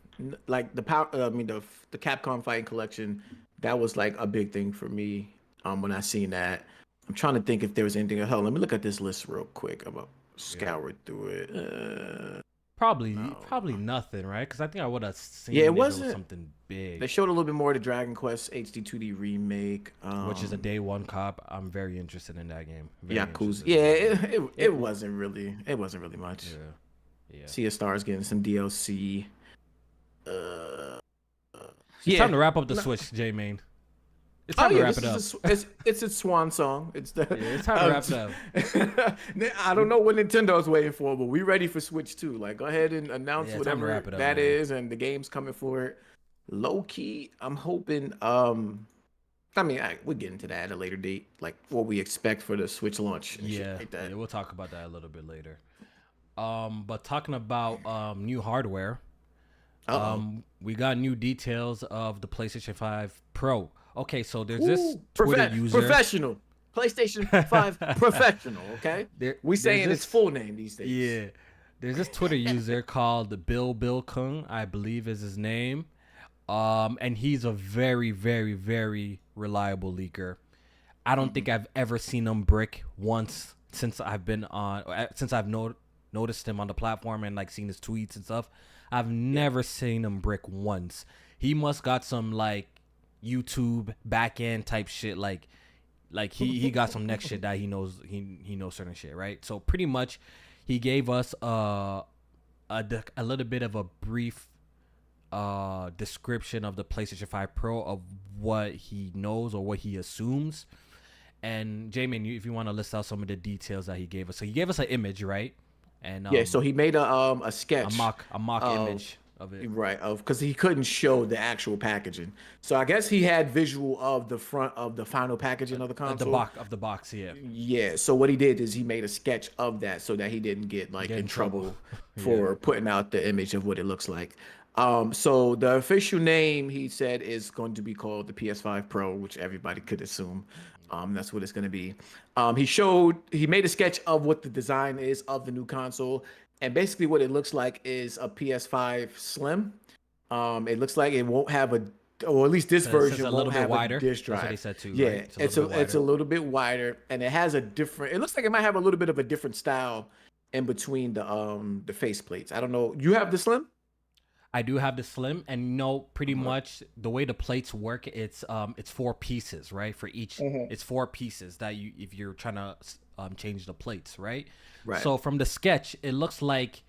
[SPEAKER 3] like the Capcom Fighting Collection. That was like a big thing for me. When I seen that, I'm trying to think if there was anything. Hell, let me look at this list real quick. I'm gonna scour through it.
[SPEAKER 4] Probably nothing, right? Because I think I would have seen
[SPEAKER 3] Yeah, it
[SPEAKER 4] if was
[SPEAKER 3] wasn't-
[SPEAKER 4] something big,
[SPEAKER 3] They showed a little bit more of the Dragon Quest HD 2D remake,
[SPEAKER 4] which is a day one cop. I'm very interested in that game. Very
[SPEAKER 3] Yakuza.
[SPEAKER 4] interested
[SPEAKER 3] Yeah,
[SPEAKER 4] in that
[SPEAKER 3] it wasn't really much.
[SPEAKER 4] game. Yeah.
[SPEAKER 3] Sea of Stars getting some DLC.
[SPEAKER 4] It's time to wrap up the Switch, J Main. It's
[SPEAKER 3] Oh
[SPEAKER 4] time to
[SPEAKER 3] yeah,
[SPEAKER 4] wrap it up.
[SPEAKER 3] it's its swan song. It's the
[SPEAKER 4] It's time to wrap it up.
[SPEAKER 3] I don't know what Nintendo's waiting for, but we ready for Switch 2. Like, go ahead and announce
[SPEAKER 4] Yeah, it's time to
[SPEAKER 3] whatever
[SPEAKER 4] wrap it up,
[SPEAKER 3] that
[SPEAKER 4] man.
[SPEAKER 3] is, and the game's coming for it. Low key, I'm hoping. We'll get into that at a later date, like what we expect for the Switch launch. And shit like that.
[SPEAKER 4] Yeah, we'll talk about that a little bit later. But talking about new hardware, we got new details of the PlayStation 5 Pro. Okay, so there's this Twitter user.
[SPEAKER 3] Professional. PlayStation 5 professional, okay? We
[SPEAKER 4] there's
[SPEAKER 3] saying
[SPEAKER 4] this-
[SPEAKER 3] its full name these days.
[SPEAKER 4] Yeah. There's this Twitter user called Bill Kung, I believe is his name. And he's a very, very, very reliable leaker. I don't think I've ever seen him brick once since I've noticed him on the platform and like seen his tweets and stuff. I've never seen him brick once. He must got some like YouTube back end type shit, like he got some next shit that he knows certain shit, right? So pretty much he gave us a little bit of a brief description of the PlayStation 5 Pro, of what he knows or what he assumes. And Jamin, if you want to list out some of the details that he gave us. So he gave us an image, right? And
[SPEAKER 3] So he made a sketch,
[SPEAKER 4] a mock image of it.
[SPEAKER 3] right? Because he couldn't show the actual packaging. So I guess he had visual of the front of the final packaging of the console.
[SPEAKER 4] The box, yeah.
[SPEAKER 3] Yeah. So what he did is he made a sketch of that so that he didn't get like in trouble for putting out the image of what it looks like. So the official name, he said, is going to be called the PS5 Pro, which everybody could assume. That's what it's going to be. He made a sketch of what the design is of the new console, and basically what it looks like is a PS5 Slim. It looks like it won't have or at least this version
[SPEAKER 4] a little
[SPEAKER 3] won't
[SPEAKER 4] bit
[SPEAKER 3] have
[SPEAKER 4] wider.
[SPEAKER 3] a disk
[SPEAKER 4] That's
[SPEAKER 3] drive.
[SPEAKER 4] what he said too.
[SPEAKER 3] Yeah,
[SPEAKER 4] right?
[SPEAKER 3] it's a little bit wider, and it has it looks like it might have a little bit of a different style in between the faceplates. I don't know. You have the Slim?
[SPEAKER 4] I do have the slim, and pretty much the way the plates work, it's 4 pieces, right? For each, it's 4 pieces that if you're trying to change the plates, right?
[SPEAKER 3] Right.
[SPEAKER 4] So from the sketch, it looks like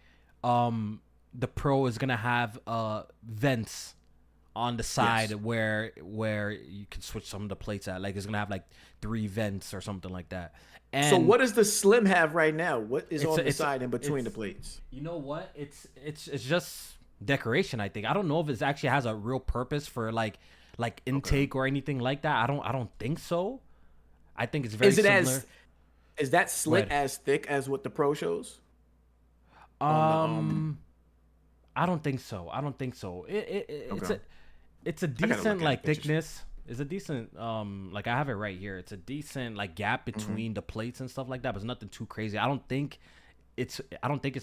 [SPEAKER 4] the Pro is gonna have vents on the side where you can switch some of the plates at. Like it's gonna have like 3 vents or something like that. And
[SPEAKER 3] so what does the slim have right now? What is on the side in between the plates?
[SPEAKER 4] You know what? It's just decoration. I think. I don't know if it actually has a real purpose for like intake or anything like that. I don't think so. I think it's very similar.
[SPEAKER 3] Is that slit as thick as what the Pro shows?
[SPEAKER 4] I don't think so. It's a decent like thickness. It's a decent like I have it right here. It's a decent like gap between the plates and stuff like that, but it's nothing too crazy. I don't think it's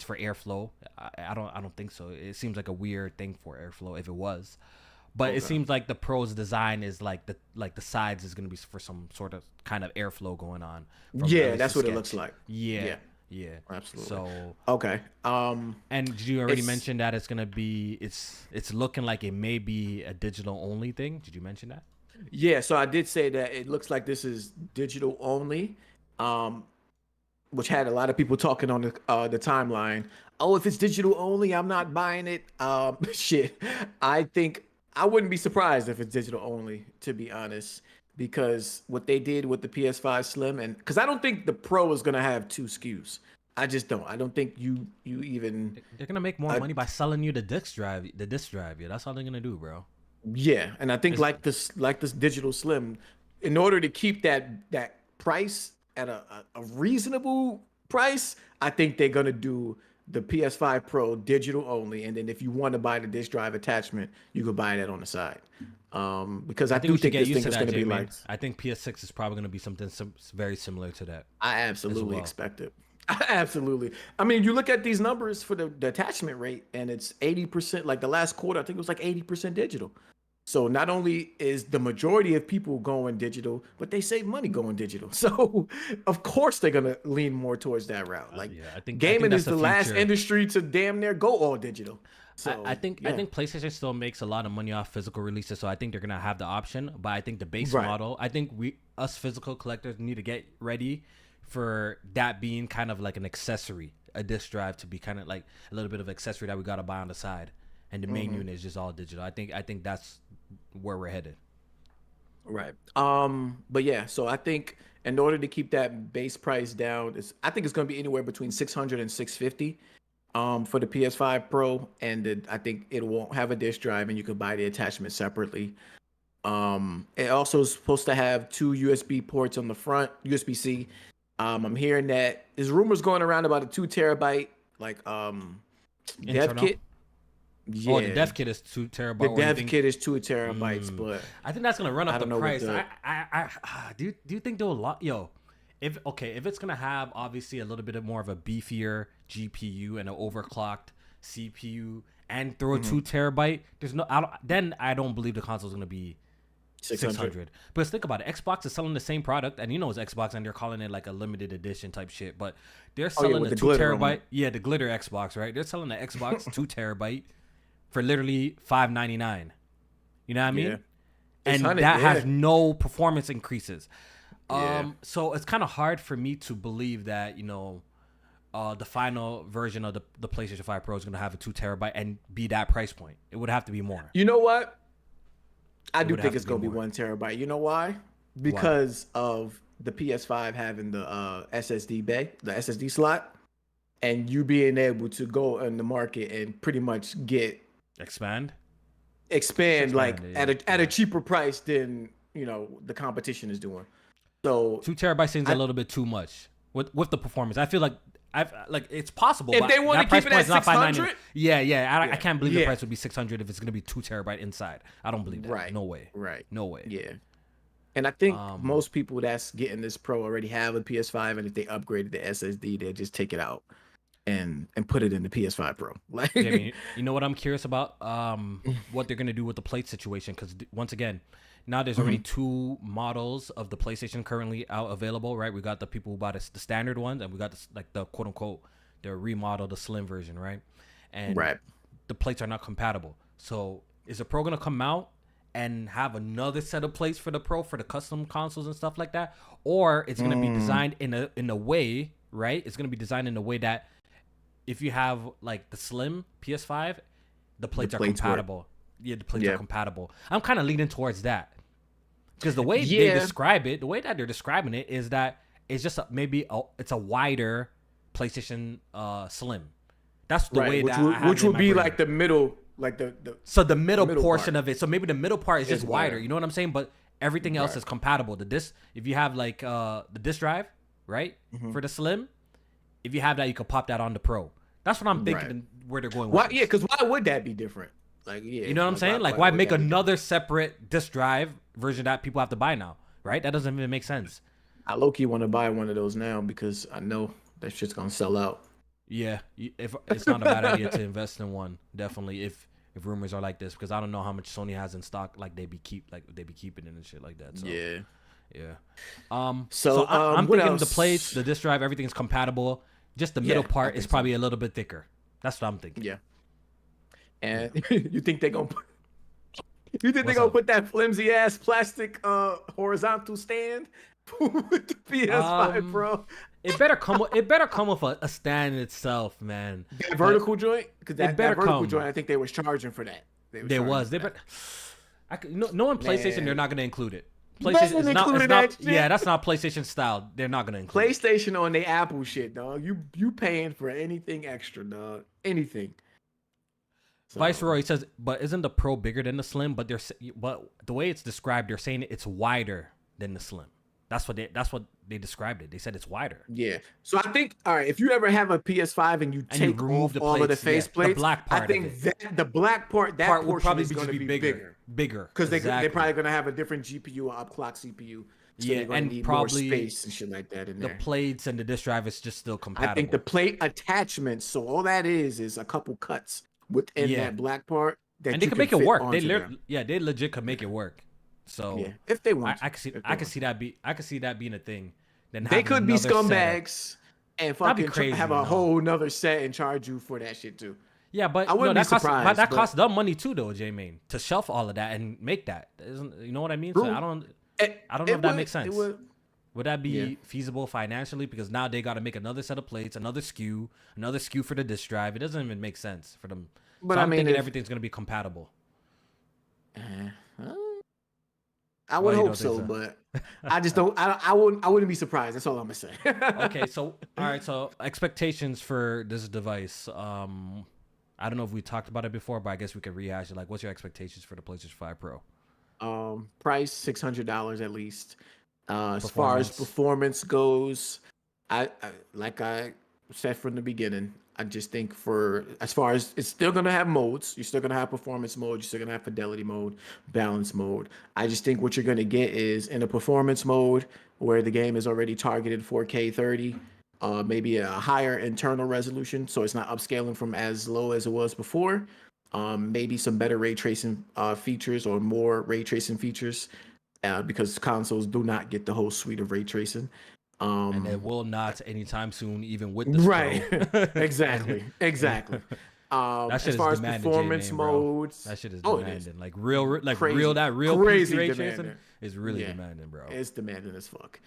[SPEAKER 4] for airflow. I don't think so. It seems like a weird thing for airflow if it was. But it seems like the Pro's design is like the sides is gonna be for some sort of kind of airflow going on.
[SPEAKER 3] Yeah, that's what it looks like.
[SPEAKER 4] Yeah,
[SPEAKER 3] absolutely.
[SPEAKER 4] So
[SPEAKER 3] okay.
[SPEAKER 4] And did you already mention that it's gonna be? It's looking like it may be a digital only thing. Did you mention that?
[SPEAKER 3] Yeah, so I did say that it looks like this is digital only, which had a lot of people talking on the timeline. Oh, if it's digital only, I'm not buying it. Shit, I think I wouldn't be surprised if it's digital only, to be honest, because what they did with the PS5 Slim, and because I don't think the Pro is gonna have 2 SKUs. I just don't. I don't think you even.
[SPEAKER 4] They're gonna make more money by selling you the disc drive. Yeah, that's all they're gonna do, bro.
[SPEAKER 3] Yeah, and I think like this digital slim, in order to keep that price at a reasonable price, I think they're gonna do the PS5 Pro digital only, and then if you want to buy the disc drive attachment, you could buy that on the side. Because I do think this thing is gonna be like.
[SPEAKER 4] I think PS6 is probably gonna be something very similar to that.
[SPEAKER 3] I absolutely expect it. Absolutely. I mean, you look at these numbers for the attachment rate, and it's 80%. Like the last quarter, I think it was like 80% digital. So not only is the majority of people going digital, but they save money going digital. So of course they're gonna lean more towards that route. Like
[SPEAKER 4] I think
[SPEAKER 3] gaming is the last
[SPEAKER 4] future.
[SPEAKER 3] industry to damn near go all digital. So
[SPEAKER 4] I think PlayStation still makes a lot of money off physical releases, so I think they're gonna have the option. But I think the base model, I think us physical collectors need to get ready for that being kind of like an accessory, a disc drive to be kind of like a little bit of accessory that we gotta buy on the side, and the main unit is just all digital. I think that's where we're headed.
[SPEAKER 3] Right. But yeah, so I think in order to keep that base price down, I think it's gonna be anywhere between 600 and 650 for the PS5 Pro, and I think it won't have a disc drive, and you can buy the attachment separately. It also is supposed to have 2 USB ports on the front, USB-C. I'm hearing that there's rumors going around about a 2 terabyte like dev kit. Yeah.
[SPEAKER 4] Oh, the dev kit is 2 terabytes.
[SPEAKER 3] The dev kit is 2 terabytes, but
[SPEAKER 4] I think that's gonna run up the price. Do you think they'll if it's gonna have obviously a little bit more of a beefier GPU and an overclocked CPU and throw a 2 terabyte, I don't believe the console is gonna be 600. But think about it. Xbox is selling the same product, and it's Xbox, and they're calling it like a limited edition type shit. But they're selling the 2 terabyte. Yeah, the glitter Xbox, right? They're selling the Xbox 2 terabyte for literally $599. You know what I mean?
[SPEAKER 3] Yeah.
[SPEAKER 4] And that has no performance increases. So it's kind of hard for me to believe that the final version of the PlayStation 5 Pro is going to have a 2 terabyte and be that price point. It would have to be more.
[SPEAKER 3] You know what? I do think it's going to be 1 terabyte. You know why? Because of the PS5 having the SSD bay, the SSD slot, and you being able to go in the market and pretty much
[SPEAKER 4] expand
[SPEAKER 3] like at a cheaper price than the competition is doing. So
[SPEAKER 4] 2 terabytes seems a little bit too much with the performance. I feel like it's possible.
[SPEAKER 3] If they want to keep it at 600,
[SPEAKER 4] I can't believe the price would be 600 if it's gonna be 2 terabyte inside. I don't believe that.
[SPEAKER 3] Right.
[SPEAKER 4] No way.
[SPEAKER 3] Right.
[SPEAKER 4] No way.
[SPEAKER 3] Yeah. And I think most people that's getting this Pro already have a PS5, and if they upgraded the SSD, they'll just take it out and put it in the PS5 Pro. Like,
[SPEAKER 4] you know what I'm curious about? What they're gonna do with the plate situation, because once again, now there's already 2 models of the PlayStation currently out available, right? We got the people who bought the standard ones, and we got the quote unquote the remodel, the slim version, right? And the plates are not compatible. So is the Pro gonna come out and have another set of plates for the Pro for the custom consoles and stuff like that, or it's gonna be designed in a way, right? It's gonna be designed in a way that if you have like the slim PS5, the plates are compatible. Yeah, the plates are compatible. I'm kind of leaning towards that because the way they describe it, the way that they're describing it is that it's just it's a wider PlayStation Slim. That's the way
[SPEAKER 3] which would be like the middle, like the
[SPEAKER 4] middle portion
[SPEAKER 3] part
[SPEAKER 4] of it. So maybe the middle part is just wider. You know what I'm saying? But everything else is compatible. The disc, if you have like the disc drive, right, for the Slim, if you have that, you could pop that on the Pro. That's what I'm thinking. Where they're going.
[SPEAKER 3] Why? Yeah, because why would that be different? Like,
[SPEAKER 4] you know what I'm saying? Like, why make another separate disc drive version that people have to buy now? Right? That doesn't even make sense.
[SPEAKER 3] I low-key want to buy one of those now because I know that shit's gonna sell out.
[SPEAKER 4] Yeah, if it's not a bad idea to invest in one, definitely. If rumors are like this, because I don't know how much Sony has in stock, like they be keeping it and shit like that. So, yeah. So I'm thinking the plates, the disc drive, everything's compatible. Just the middle part is probably a little bit thicker. That's what I'm thinking.
[SPEAKER 3] Yeah. And you think they're gonna put that flimsy ass plastic horizontal stand with the PS5 Pro?
[SPEAKER 4] It better come with a stand itself, man.
[SPEAKER 3] That vertical joint, because that vertical joint, I think they was charging for that.
[SPEAKER 4] Knowing PlayStation, they're not gonna include it. PlayStation is not. Yeah, that's not PlayStation style. They're not gonna include
[SPEAKER 3] PlayStation on the Apple shit, dog. You paying for anything extra, dog? Anything. So.
[SPEAKER 4] Viceroy says, but isn't the Pro bigger than the Slim? But the way it's described, they're saying it's wider than the Slim. That's what they described it. They said it's wider.
[SPEAKER 3] Yeah. So I think, all right, if you ever have a PS5 and you take off all of the faceplates,
[SPEAKER 4] the black part,
[SPEAKER 3] I think the black part
[SPEAKER 4] will probably is going to be bigger.
[SPEAKER 3] Because they're probably going to have a different GPU or upclock CPU. So they're going to need probably more space and shit like that in there.
[SPEAKER 4] The plates and the disc drive is just still compatible.
[SPEAKER 3] I think the plate attachments, so all that is a couple cuts within that black part.
[SPEAKER 4] And they can make it work. They legit could make it work. So
[SPEAKER 3] if they want,
[SPEAKER 4] I can see that being a thing. Then
[SPEAKER 3] they could be scumbags and fucking
[SPEAKER 4] crazy,
[SPEAKER 3] have a whole nother set and charge you for that shit too.
[SPEAKER 4] Yeah, but
[SPEAKER 3] I wouldn't be surprised.
[SPEAKER 4] That costs them money too, though, J-Main, to shelf all of that and make that. You know what I mean? So I don't know if that makes sense. Would that be feasible financially? Because now they got to make another set of plates, another SKU for the disc drive. It doesn't even make sense for them.
[SPEAKER 3] But
[SPEAKER 4] so I'm thinking everything's gonna be compatible.
[SPEAKER 3] I would hope so, but I just don't. I wouldn't be surprised. That's all I'm gonna say.
[SPEAKER 4] Okay, so all right, so expectations for this device. I don't know if we talked about it before, but I guess we could rehash it. Like, what's your expectations for the PlayStation 5 Pro?
[SPEAKER 3] Price $600 at least. As far as performance goes, I like I said from the beginning, I just think as far as it's still gonna have modes, you're still gonna have performance mode, you're still gonna have fidelity mode, balance mode. I just think what you're gonna get is in a performance mode where the game is already targeted 4K 30, maybe a higher internal resolution, so it's not upscaling from as low as it was before. Maybe some better ray tracing features or more ray tracing features, because consoles do not get the whole suite of ray tracing.
[SPEAKER 4] And it will not anytime soon, even with the
[SPEAKER 3] right. exactly.
[SPEAKER 4] That shit
[SPEAKER 3] as far
[SPEAKER 4] is
[SPEAKER 3] as performance modes,
[SPEAKER 4] that shit is demanding. Like real
[SPEAKER 3] crazy
[SPEAKER 4] ray tracing is really demanding, bro.
[SPEAKER 3] It's demanding as fuck.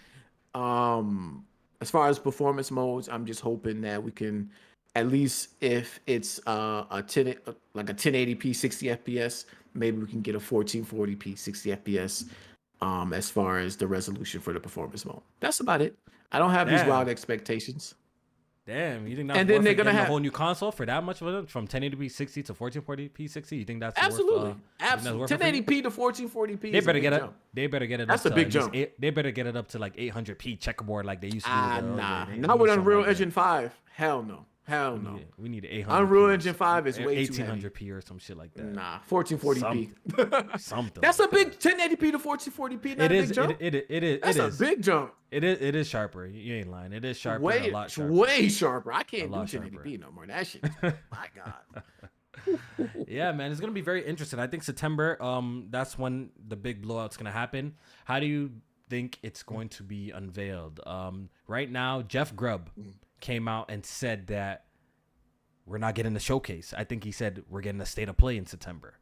[SPEAKER 3] As far as performance modes, I'm just hoping that we can, at least if it's a 1080p 60 FPS, maybe we can get a 1440p 60 FPS. As far as the resolution for the performance mode, that's about it. I don't have these wild expectations.
[SPEAKER 4] Damn, you think that's worth they're gonna have a whole new console for that much of it, from 1080p 60 to 1440p 60? You think that's
[SPEAKER 3] absolutely, absolutely 1080p to 1440p?
[SPEAKER 4] They better get it. They better get it.
[SPEAKER 3] That's
[SPEAKER 4] a
[SPEAKER 3] big jump.
[SPEAKER 4] They better get it up to like 800p checkerboard like they used to do.
[SPEAKER 3] Not with Unreal Engine 5. Hell no. Hell no.
[SPEAKER 4] We need 800.
[SPEAKER 3] Unreal Engine 5 is way too heavy.
[SPEAKER 4] 1800p or some shit like that.
[SPEAKER 3] Nah, 1440p.
[SPEAKER 4] Something.
[SPEAKER 3] That's a big 1080p to 1440p. Not a big jump.
[SPEAKER 4] It is.
[SPEAKER 3] That's a big jump.
[SPEAKER 4] It is sharper. You ain't lying. It is sharper.
[SPEAKER 3] Way,
[SPEAKER 4] a lot sharper.
[SPEAKER 3] Way sharper. I can't do 1080p no more. That shit. My God.
[SPEAKER 4] Yeah, man, it's gonna be very interesting. I think September. That's when the big blowout's gonna happen. How do you think it's going to be unveiled? Right now, Jeff Grubb came out and said that we're not getting the showcase. I think he said we're getting a state of play in September.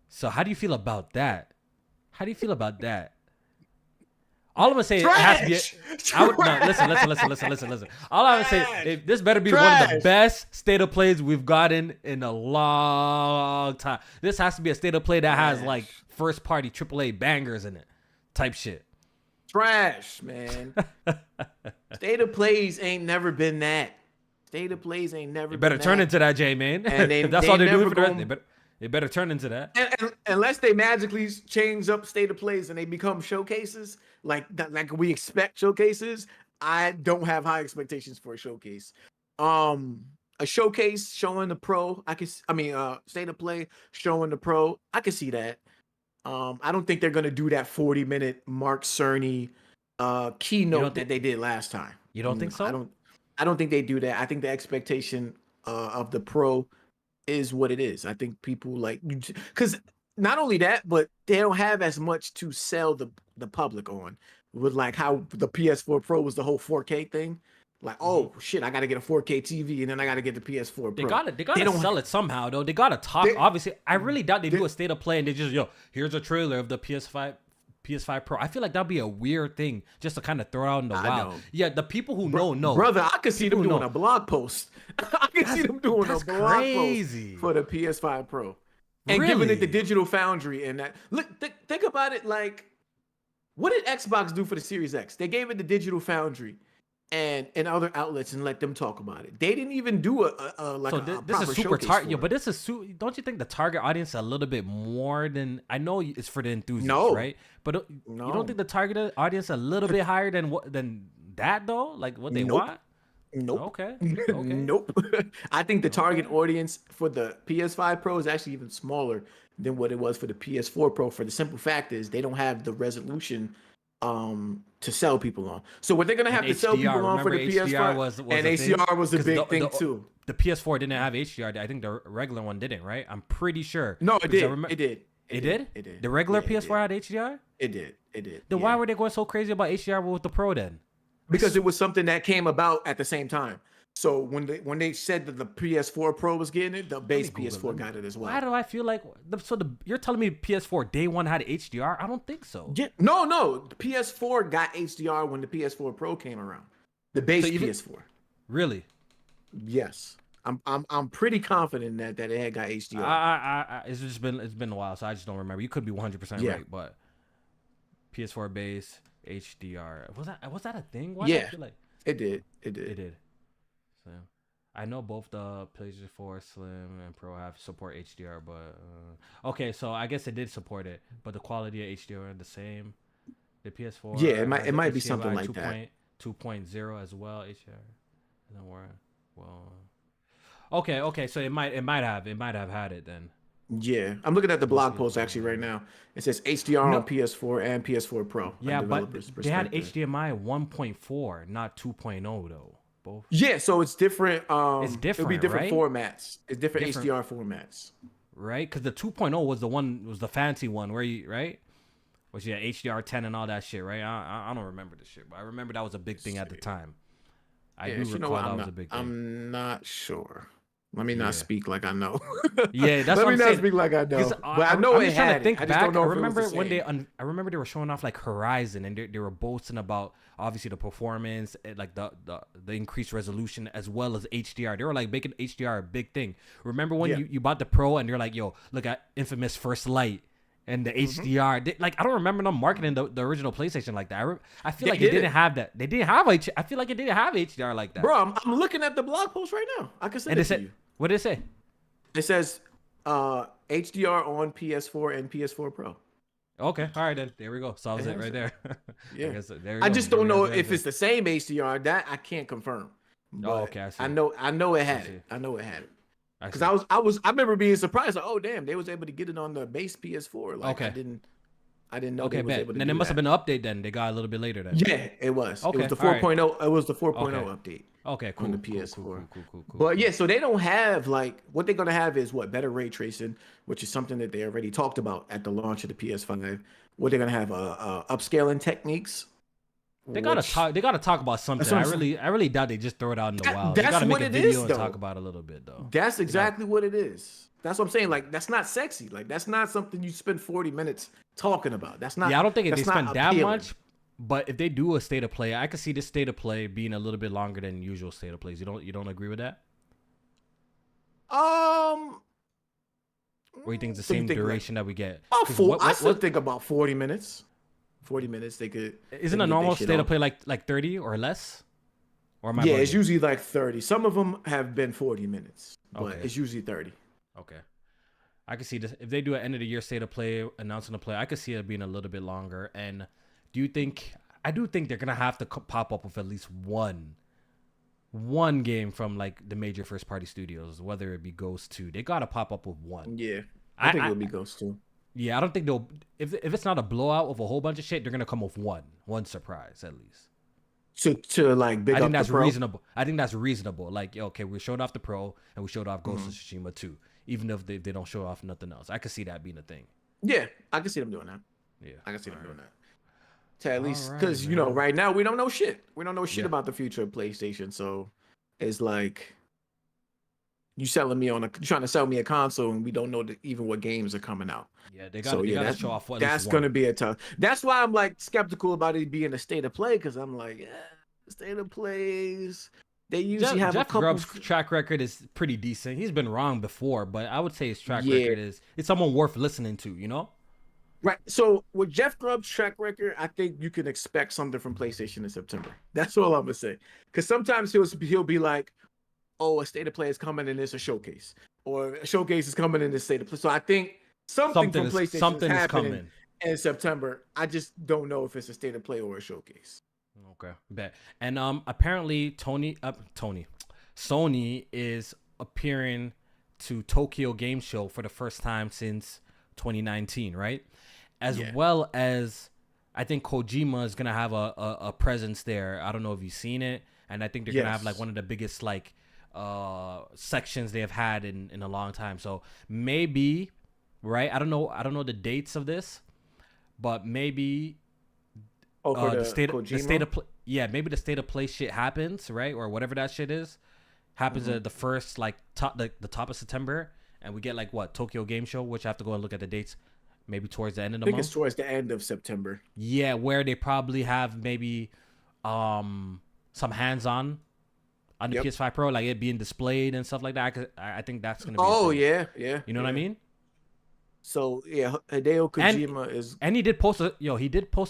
[SPEAKER 4] So how do you feel about that? How do you feel about that? All I'm gonna say,
[SPEAKER 3] Trash!
[SPEAKER 4] it has to be. Listen. All I'm gonna say, this better be one of the best state of plays we've gotten in a long time. This has to be a state of play that has like first party AAA bangers in it, type shit.
[SPEAKER 3] Trash, man. State of plays ain't never been that. State of plays ain't never.
[SPEAKER 4] You better turn into that, J man.
[SPEAKER 3] And
[SPEAKER 4] if that's all they're doing for the rest, they better turn into that.
[SPEAKER 3] And unless they magically change up state of plays and they become showcases, like we expect showcases, I don't have high expectations for a showcase. A showcase showing the pro, state of play showing the pro, I can see that. I don't think they're gonna do that 40-minute Mark Cerny keynote that they did last time.
[SPEAKER 4] You don't think so?
[SPEAKER 3] I don't think they do that. I think the expectation of the pro is what it is. I think people because not only that, but they don't have as much to sell the public on, with like how the PS4 Pro was the whole 4K thing. Like, oh shit, I gotta get a 4K TV and then I gotta get the PS4 Pro.
[SPEAKER 4] They gotta sell it somehow though. They gotta talk. Obviously, I really doubt they do a state of play and they just here's a trailer of the PS5 Pro. I feel like that'd be a weird thing just to kind of throw out in the wild. Yeah, the people who know.
[SPEAKER 3] Brother, I could see them doing a blog post. I could see them doing a blog post for the PS5 Pro. And giving it the Digital Foundry and that. Look, think about it like, what did Xbox do for the Series X? They gave it the Digital Foundry and other outlets and let them talk about it. They didn't even do
[SPEAKER 4] this is super target. But this is don't you think the target audience is a little bit more than, I know it's for the enthusiasts, right? But you don't think the target audience is a little bit higher than that though? Like what they want?
[SPEAKER 3] Nope.
[SPEAKER 4] Okay.
[SPEAKER 3] Nope. I think the target audience for the PS5 Pro is actually even smaller than what it was for the PS4 Pro. For the simple fact is they don't have the resolution to sell people on. So what they're gonna have to sell people on for the PS5 and HDR was a big thing too.
[SPEAKER 4] The PS4 didn't have HDR. I think the regular one didn't, right? I'm pretty sure.
[SPEAKER 3] No, it did. It did.
[SPEAKER 4] It did. The regular PS4 had HDR.
[SPEAKER 3] It did.
[SPEAKER 4] Then why were they going so crazy about HDR with the Pro then?
[SPEAKER 3] Because it was something that came about at the same time. So when they said that the PS4 Pro was getting it, the base PS4 got it as well.
[SPEAKER 4] Why do I feel like you're telling me PS4 day one had HDR? I don't think so.
[SPEAKER 3] Yeah, no. The PS4 got HDR when the PS4 Pro came around. The base PS4.
[SPEAKER 4] Really?
[SPEAKER 3] Yes. I'm pretty confident that it had got HDR.
[SPEAKER 4] It's been a while, so I just don't remember. You could be 100% right, but PS4 base HDR, was that a thing? Why
[SPEAKER 3] yeah,
[SPEAKER 4] I feel like
[SPEAKER 3] it did.
[SPEAKER 4] So I know both the PlayStation 4 Slim and Pro have support HDR, but okay, so I guess it did support it, but the quality of HDR are the same. The PS4,
[SPEAKER 3] yeah, it might be something like
[SPEAKER 4] 2.
[SPEAKER 3] that.
[SPEAKER 4] 2.0 as well. HDR. Well, okay, so it might have had it then.
[SPEAKER 3] Yeah, I'm looking at the blog post actually right now. It says HDR on PS4 and PS4 Pro.
[SPEAKER 4] Yeah, but they had HDMI 1.4, not 2.0 though. Both.
[SPEAKER 3] Yeah, so it's different.
[SPEAKER 4] It's different.
[SPEAKER 3] It'll be different
[SPEAKER 4] right?
[SPEAKER 3] formats. It's different HDR formats.
[SPEAKER 4] Right, because the 2.0 was the fancy one where you was HDR 10 and all that shit, right? I don't remember the shit, but I remember that was a big thing at the time. I do recall that was a big thing.
[SPEAKER 3] I'm not sure. Let me not speak like I know.
[SPEAKER 4] Yeah, that's
[SPEAKER 3] what
[SPEAKER 4] what
[SPEAKER 3] I'm saying. Let me not
[SPEAKER 4] saying.
[SPEAKER 3] speak like I know. But I know it had it. I just don't know if it was the same.
[SPEAKER 4] I remember they were showing off like Horizon, and they were boasting about obviously the performance, like the increased resolution as well as HDR. They were like making HDR a big thing. Remember when you bought the Pro and they're like, yo, look at infamous First Light and the HDR. I don't remember them marketing the original PlayStation like that. I feel like it didn't have that. They didn't have I feel like it didn't have HDR like that.
[SPEAKER 3] Bro, I'm looking at the blog post right now. I can send it to you.
[SPEAKER 4] What did it say?
[SPEAKER 3] It says HDR on PS4 and PS4 Pro.
[SPEAKER 4] Okay, all right then. There we go. Solves it right there.
[SPEAKER 3] Yeah. I just don't know if it's the same HDR. That I can't confirm.
[SPEAKER 4] Oh, okay. I see.
[SPEAKER 3] I know it had it. I know it had it. Because I remember being surprised. Like, oh damn, they was able to get it on the base PS4. Like I didn't know.
[SPEAKER 4] Okay,
[SPEAKER 3] they was able to
[SPEAKER 4] then
[SPEAKER 3] do
[SPEAKER 4] it must
[SPEAKER 3] that.
[SPEAKER 4] have been an update. Then they got a little bit later. Then
[SPEAKER 3] yeah, it was.
[SPEAKER 4] Okay,
[SPEAKER 3] it was the 4.0. It was the 4.0 update.
[SPEAKER 4] Okay, cool.
[SPEAKER 3] On the PS4.
[SPEAKER 4] Cool.
[SPEAKER 3] But yeah, so they don't have what they're gonna have is better ray tracing, which is something that they already talked about at the launch of the PS5. What they're gonna have upscaling techniques,
[SPEAKER 4] They gotta talk. They gotta talk about something.
[SPEAKER 3] what I'm
[SPEAKER 4] I really doubt they just throw it out in the wild. They
[SPEAKER 3] that's
[SPEAKER 4] gotta make
[SPEAKER 3] what
[SPEAKER 4] a
[SPEAKER 3] it
[SPEAKER 4] video
[SPEAKER 3] is,
[SPEAKER 4] and
[SPEAKER 3] though.
[SPEAKER 4] talk about it a little bit, though.
[SPEAKER 3] That's exactly what it is. That's what I'm saying. Like, that's not sexy. Like, that's not something you spend 40 minutes talking about. That's not.
[SPEAKER 4] Yeah, I don't think they
[SPEAKER 3] that's
[SPEAKER 4] spend
[SPEAKER 3] not
[SPEAKER 4] that
[SPEAKER 3] appealing.
[SPEAKER 4] much. But if they do a state of play, I could see this state of play being a little bit longer than usual state of plays. You don't agree with that? Or you think it's the same duration that we get?
[SPEAKER 3] I still think about 40 minutes. 40 minutes, they could.
[SPEAKER 4] Isn't a normal state of play like 30 or less? Or am I
[SPEAKER 3] Yeah, it's
[SPEAKER 4] bugging?
[SPEAKER 3] usually like 30. Some of them have been 40 minutes, but
[SPEAKER 4] Okay.
[SPEAKER 3] it's usually 30.
[SPEAKER 4] Okay. I can see this. If they do an end of the year state of play, announcing the play, I could see it being a little bit longer. And do you think, I do think they're going to have to pop up with at least one game from like the major first party studios, whether it be Ghost 2. They got to pop up with one.
[SPEAKER 3] Yeah. I think it'll be Ghost 2.
[SPEAKER 4] Yeah, I don't think they'll, if it's not a blowout of a whole bunch of shit, they're going to come with one surprise at least.
[SPEAKER 3] To like big
[SPEAKER 4] I
[SPEAKER 3] up
[SPEAKER 4] think that's
[SPEAKER 3] the Pro.
[SPEAKER 4] reasonable. I think that's reasonable. Like, okay, we showed off the Pro and we showed off Ghost of Tsushima 2, even if they don't show off nothing else. I could see that being a thing.
[SPEAKER 3] Yeah, I can see them doing that.
[SPEAKER 4] Yeah,
[SPEAKER 3] I can see them doing that. To at least,
[SPEAKER 4] right,
[SPEAKER 3] because, you know,
[SPEAKER 4] man.
[SPEAKER 3] right now we don't know shit. We don't know shit
[SPEAKER 4] Yeah.
[SPEAKER 3] about the future of PlayStation. So it's like you trying to sell me a console and we don't know even what games are coming out.
[SPEAKER 4] Yeah, they got to show off what
[SPEAKER 3] That's gonna be a tough. That's why I'm like skeptical about it being a state of play, because I'm like, yeah, state of plays. They usually have
[SPEAKER 4] Jeff
[SPEAKER 3] a couple.
[SPEAKER 4] Grubb's track record is pretty decent. He's been wrong before, but I would say his track
[SPEAKER 3] Yeah.
[SPEAKER 4] record it's someone worth listening to, you know?
[SPEAKER 3] Right. So with Jeff Grubb's track record, I think you can expect something from PlayStation in September. That's all I'm gonna say. Because sometimes he'll be like, "Oh, a state of play is coming and it's a showcase, or a showcase is coming in this state of play." So I think something from PlayStation is happening
[SPEAKER 4] coming
[SPEAKER 3] in September. I just don't know if it's a state of play or a showcase.
[SPEAKER 4] Okay, bet. And apparently Sony is appearing to Tokyo Game Show for the first time since 2019, right? As well as I think Kojima is gonna have a presence there. I don't know if you've seen it, and I think they're gonna have like one of the biggest like sections they have had in a long time. So maybe, right? I don't know the dates of this, but maybe the state of play. Yeah, maybe the state of play shit happens, right? Or whatever that shit is, happens at the first like the top of September, and we get like what Tokyo Game Show, which I have to go and look at the dates. Maybe towards the end of the month.
[SPEAKER 3] I think it's towards the end of September.
[SPEAKER 4] Yeah, where they probably have maybe some hands-on on the PS5 Pro, like it being displayed and stuff like that. I think that's gonna be.
[SPEAKER 3] Oh yeah.
[SPEAKER 4] You know what I mean?
[SPEAKER 3] So yeah, Hideo Kojima
[SPEAKER 4] and he did post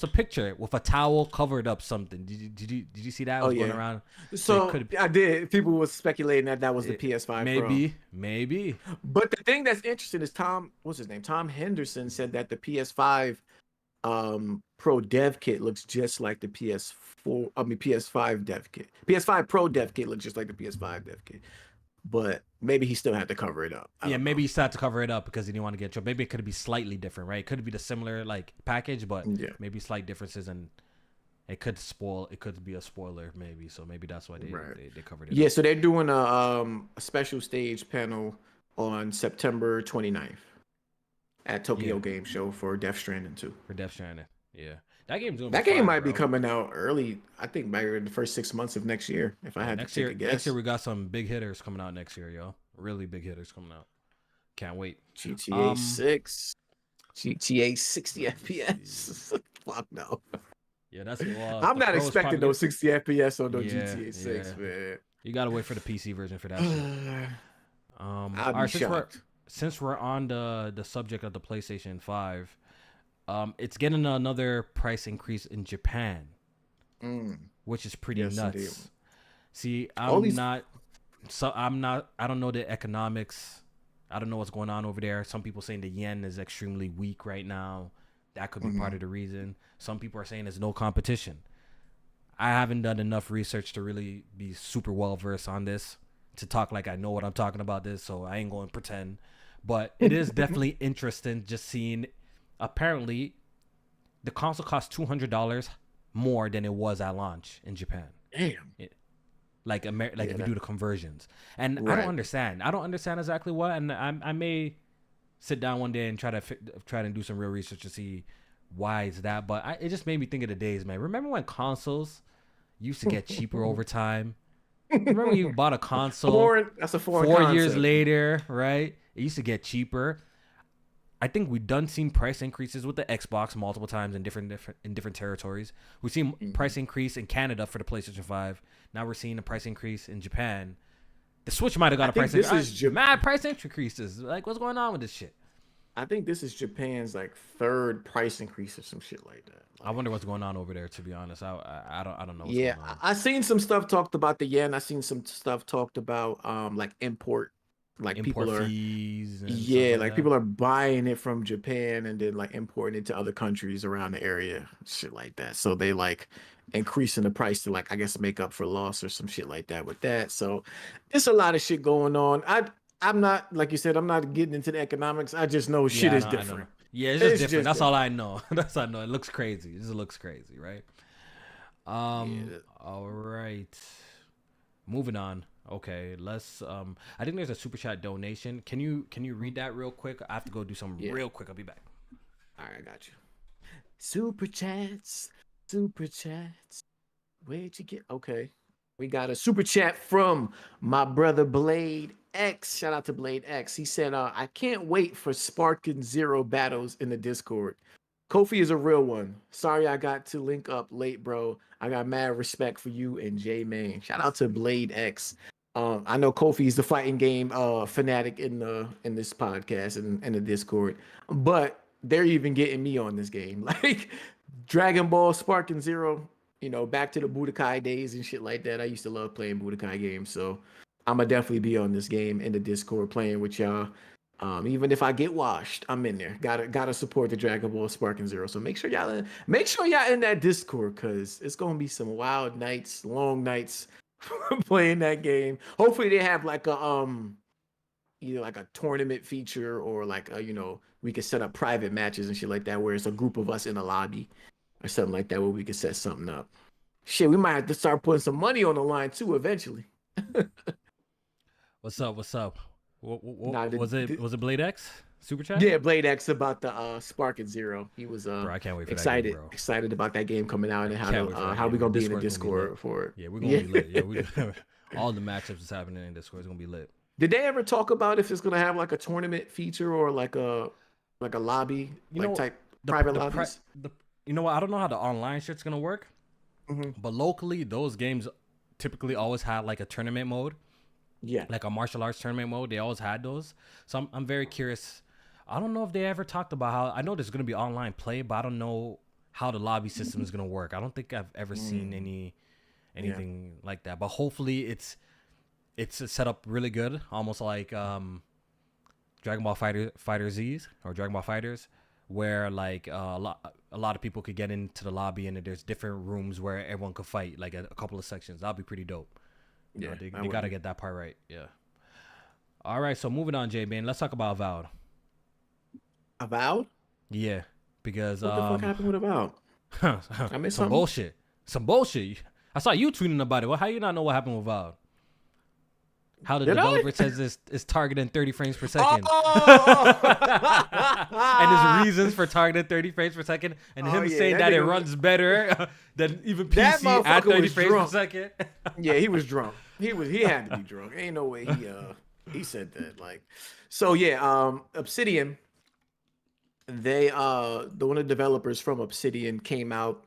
[SPEAKER 4] a picture with a towel covered up something. Did you see that? Going around.
[SPEAKER 3] So I did. People were speculating that was the PS5 Pro.
[SPEAKER 4] Maybe.
[SPEAKER 3] But the thing that's interesting is what's his name? Tom Henderson said that the PS5 Pro dev kit looks just like the PS5 dev kit. PS5 Pro dev kit looks just like the PS5 dev kit. But maybe he still had to cover it up.
[SPEAKER 4] Yeah, maybe he still had to cover it up because he didn't want to get in trouble. Maybe it could be slightly different, right? It could be the similar like package, but maybe slight differences, and it could be a spoiler, maybe. So maybe that's why they covered it.
[SPEAKER 3] Yeah, so they're doing a special stage panel on September 29th at Tokyo Game Show for Death Stranding 2.
[SPEAKER 4] For Death Stranding, yeah. That game
[SPEAKER 3] might be coming out early. I think by the first 6 months of next year. If I had to take a guess.
[SPEAKER 4] Next year we got some big hitters coming out next year, yo. Really big hitters coming out. Can't wait.
[SPEAKER 3] GTA 6, GTA 60 FPS. Fuck no.
[SPEAKER 4] Yeah, that's.
[SPEAKER 3] I'm not expecting those 60 FPS on those GTA 6, man.
[SPEAKER 4] You gotta wait for the PC version for that shit.
[SPEAKER 3] I'd be shocked.
[SPEAKER 4] Since we're on the subject of the PlayStation 5. It's getting another price increase in Japan, which is pretty nuts. Indeed. See, I don't know the economics. I don't know what's going on over there. Some people saying the yen is extremely weak right now. That could be part of the reason. Some people are saying there's no competition. I haven't done enough research to really be super well versed on this to talk like I know what I'm talking about this, so I ain't going to pretend. But it is definitely interesting just seeing. Apparently, the console costs $200 more than it was at launch in Japan.
[SPEAKER 3] Damn.
[SPEAKER 4] If you do the conversions, and I don't understand. I don't understand exactly what, and I may sit down one day and try to do some real research to see why is that, but it just made me think of the days, man. Remember when consoles used to get cheaper over time? Remember you bought a console
[SPEAKER 3] That's a foreign
[SPEAKER 4] 4 years
[SPEAKER 3] concept.
[SPEAKER 4] later, right? It used to get cheaper. I think we've seen price increases with the Xbox multiple times in different territories. We've seen price increase in Canada for the PlayStation 5. Now we're seeing a price increase in Japan. The Switch might have got a price increase. Mad price increases. Like, what's going on with this shit?
[SPEAKER 3] I think this is Japan's like third price increase or some shit like that.
[SPEAKER 4] I wonder what's going on over there. To be honest, I don't know. What's
[SPEAKER 3] Yeah,
[SPEAKER 4] going on.
[SPEAKER 3] I seen some stuff talked about the yen. I seen some stuff talked about like import, like
[SPEAKER 4] Import
[SPEAKER 3] people are
[SPEAKER 4] fees. And
[SPEAKER 3] yeah,
[SPEAKER 4] stuff
[SPEAKER 3] like
[SPEAKER 4] that.
[SPEAKER 3] people are buying it from Japan and then like importing it to other countries around the area, shit like that. So they like increasing the price to like I guess make up for loss or some shit like that with that. So there's a lot of shit going on. I'm not like you said. I'm not getting into the economics. I just know shit
[SPEAKER 4] Yeah,
[SPEAKER 3] is
[SPEAKER 4] I know.
[SPEAKER 3] different.
[SPEAKER 4] Yeah, it's just
[SPEAKER 3] It's
[SPEAKER 4] different.
[SPEAKER 3] just
[SPEAKER 4] That's all I know. That's all I know. It looks crazy. It just looks crazy, right?
[SPEAKER 3] Yeah.
[SPEAKER 4] All right. Moving on. Okay, let's I think there's a super chat donation. Can you read that real quick? I have to go do something real quick. I'll be back.
[SPEAKER 3] All right, I got you. Super chats, super chats. Where'd you get? Okay, we got a super chat from my brother Blade X. Shout out to Blade X. He said, "I can't wait for Sparking Zero battles in the Discord. Kofi is a real one. Sorry I got to link up late, bro. I got mad respect for you and J Main. Shout out to Blade X. I know Kofi's the fighting game fanatic in this podcast and in the Discord, but they're even getting me on this game. Like Dragon Ball Sparking Zero, back to the Budokai days and shit like that. I used to love playing Budokai games, so I'ma definitely be on this game in the Discord playing with y'all. Even if I get washed, I'm in there. Gotta support the Dragon Ball Sparking Zero. So make sure y'all in that Discord because it's gonna be some wild nights, long nights playing that game. Hopefully they have like a either like a tournament feature or like we could set up private matches and shit like that where it's a group of us in a lobby or something like that where we could set something up. Shit, we might have to start putting some money on the line too eventually.
[SPEAKER 4] What's up? What's up?
[SPEAKER 3] Nah,
[SPEAKER 4] Was it Blade X super chat?
[SPEAKER 3] Yeah, Blade X about the Sparking Zero. He was
[SPEAKER 4] Bro, I can't wait for
[SPEAKER 3] excited,
[SPEAKER 4] that game, bro.
[SPEAKER 3] excited about that game coming out and
[SPEAKER 4] Can't wait for that
[SPEAKER 3] how we
[SPEAKER 4] game.
[SPEAKER 3] gonna be in the
[SPEAKER 4] Discord's gonna be
[SPEAKER 3] Discord for it.
[SPEAKER 4] Yeah, we're gonna be lit. Yeah, all the matchups is happening in Discord. It's gonna be lit.
[SPEAKER 3] Did they ever talk about if it's gonna have like a tournament feature or like a lobby type private lobbies?
[SPEAKER 4] You know what? I don't know how the online shit's gonna work, but locally those games typically always had like a tournament mode.
[SPEAKER 3] Yeah,
[SPEAKER 4] Like a martial arts tournament mode. They always had those. So I'm very curious. I don't know if they ever talked about how. I know there's gonna be online play, but I don't know how the lobby system is gonna work. I don't think I've ever seen anything like that. But hopefully it's set up really good, almost like Dragon Ball Fighter Z's or Dragon Ball Fighters, where like a lot of people could get into the lobby and there's different rooms where everyone could fight, like a couple of sections. That'd be pretty dope. You know, they gotta get that part right. Yeah. All right, so moving on, J-Bane. Let's talk about Avowed.
[SPEAKER 3] Avowed?
[SPEAKER 4] Yeah, because
[SPEAKER 3] What the fuck happened with Avowed? I missed
[SPEAKER 4] some
[SPEAKER 3] something?
[SPEAKER 4] Some bullshit. I saw you tweeting about it. Well, how you not know what happened with Avowed? How the
[SPEAKER 3] Did
[SPEAKER 4] developer
[SPEAKER 3] I?
[SPEAKER 4] says it's targeting 30 frames per second.
[SPEAKER 3] Oh!
[SPEAKER 4] And his reasons for targeting 30 frames per second, and him saying that it
[SPEAKER 3] nigga-
[SPEAKER 4] runs better than even
[SPEAKER 3] That
[SPEAKER 4] PC at
[SPEAKER 3] motherfucker
[SPEAKER 4] 30
[SPEAKER 3] was
[SPEAKER 4] frames
[SPEAKER 3] drunk.
[SPEAKER 4] per second.
[SPEAKER 3] Yeah, he was drunk. He had to be drunk. Ain't no way he said that. Like, so yeah, Obsidian, they one of the developers from Obsidian came out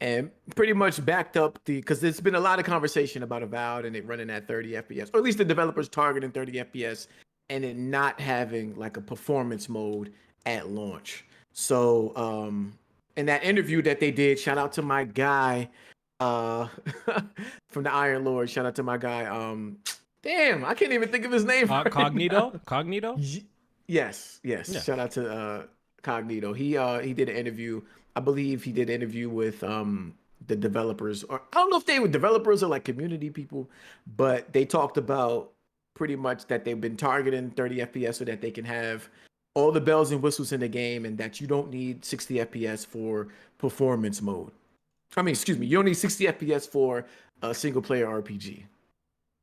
[SPEAKER 3] and pretty much backed up because there's been a lot of conversation about Avowed and it running at 30 FPS, or at least the developers targeting 30 FPS and it not having like a performance mode at launch. So in that interview that they did, shout out to my guy from the Iron Lord. Shout out to my guy. Damn, I can't even think of his name. right
[SPEAKER 4] Cognito?
[SPEAKER 3] now.
[SPEAKER 4] Cognito?
[SPEAKER 3] Yes.
[SPEAKER 4] Yeah.
[SPEAKER 3] Shout out to Cognito. He did an interview. I believe he did an interview with the developers, or I don't know if they were developers or like community people, but they talked about pretty much that they've been targeting 30 FPS so that they can have all the bells and whistles in the game and that you don't need 60 FPS for performance mode. I mean, excuse me, you don't need 60 FPS for a single player RPG.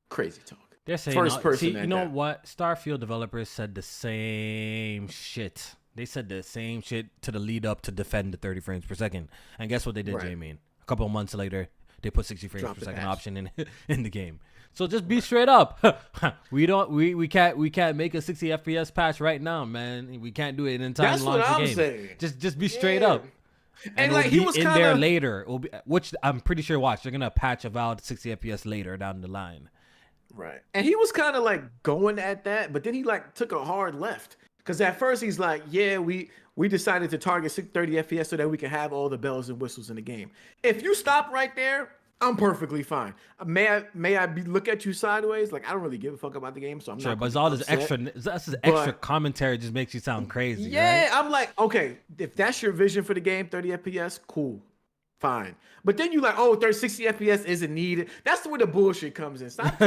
[SPEAKER 3] Crazy talk.
[SPEAKER 4] They're saying
[SPEAKER 3] First person
[SPEAKER 4] see,
[SPEAKER 3] at
[SPEAKER 4] you know
[SPEAKER 3] that.
[SPEAKER 4] what? Starfield developers said the same shit. They said the same shit to the lead up to defend the 30 frames per second. And guess what they did, J-Main? A couple of months later, they put 60 frames per second option in the game. So just be straight up. we can't make a 60 FPS patch right now, man. We can't do it in time to launch the game.
[SPEAKER 3] Saying.
[SPEAKER 4] Just be straight up.
[SPEAKER 3] And like he was
[SPEAKER 4] in
[SPEAKER 3] kinda...
[SPEAKER 4] there later, which I'm pretty sure. Watch, they're gonna patch Avowed 60 FPS later down the line.
[SPEAKER 3] Right. And he was kind of like going at that, but then he like took a hard left. Because at first he's like, yeah, we decided to target 630 FPS so that we can have all the bells and whistles in the game. If you stop right there, I'm perfectly fine. May I look at you sideways? Like, I don't really give a fuck about the game, so I'm
[SPEAKER 4] sure,
[SPEAKER 3] not.
[SPEAKER 4] But it's all this extra commentary just makes you sound crazy.
[SPEAKER 3] Yeah,
[SPEAKER 4] right?
[SPEAKER 3] I'm like, okay, if that's your vision for the game, 30 FPS, cool. Fine. But then you like, oh, 60 FPS isn't needed. That's where the bullshit comes in. Stop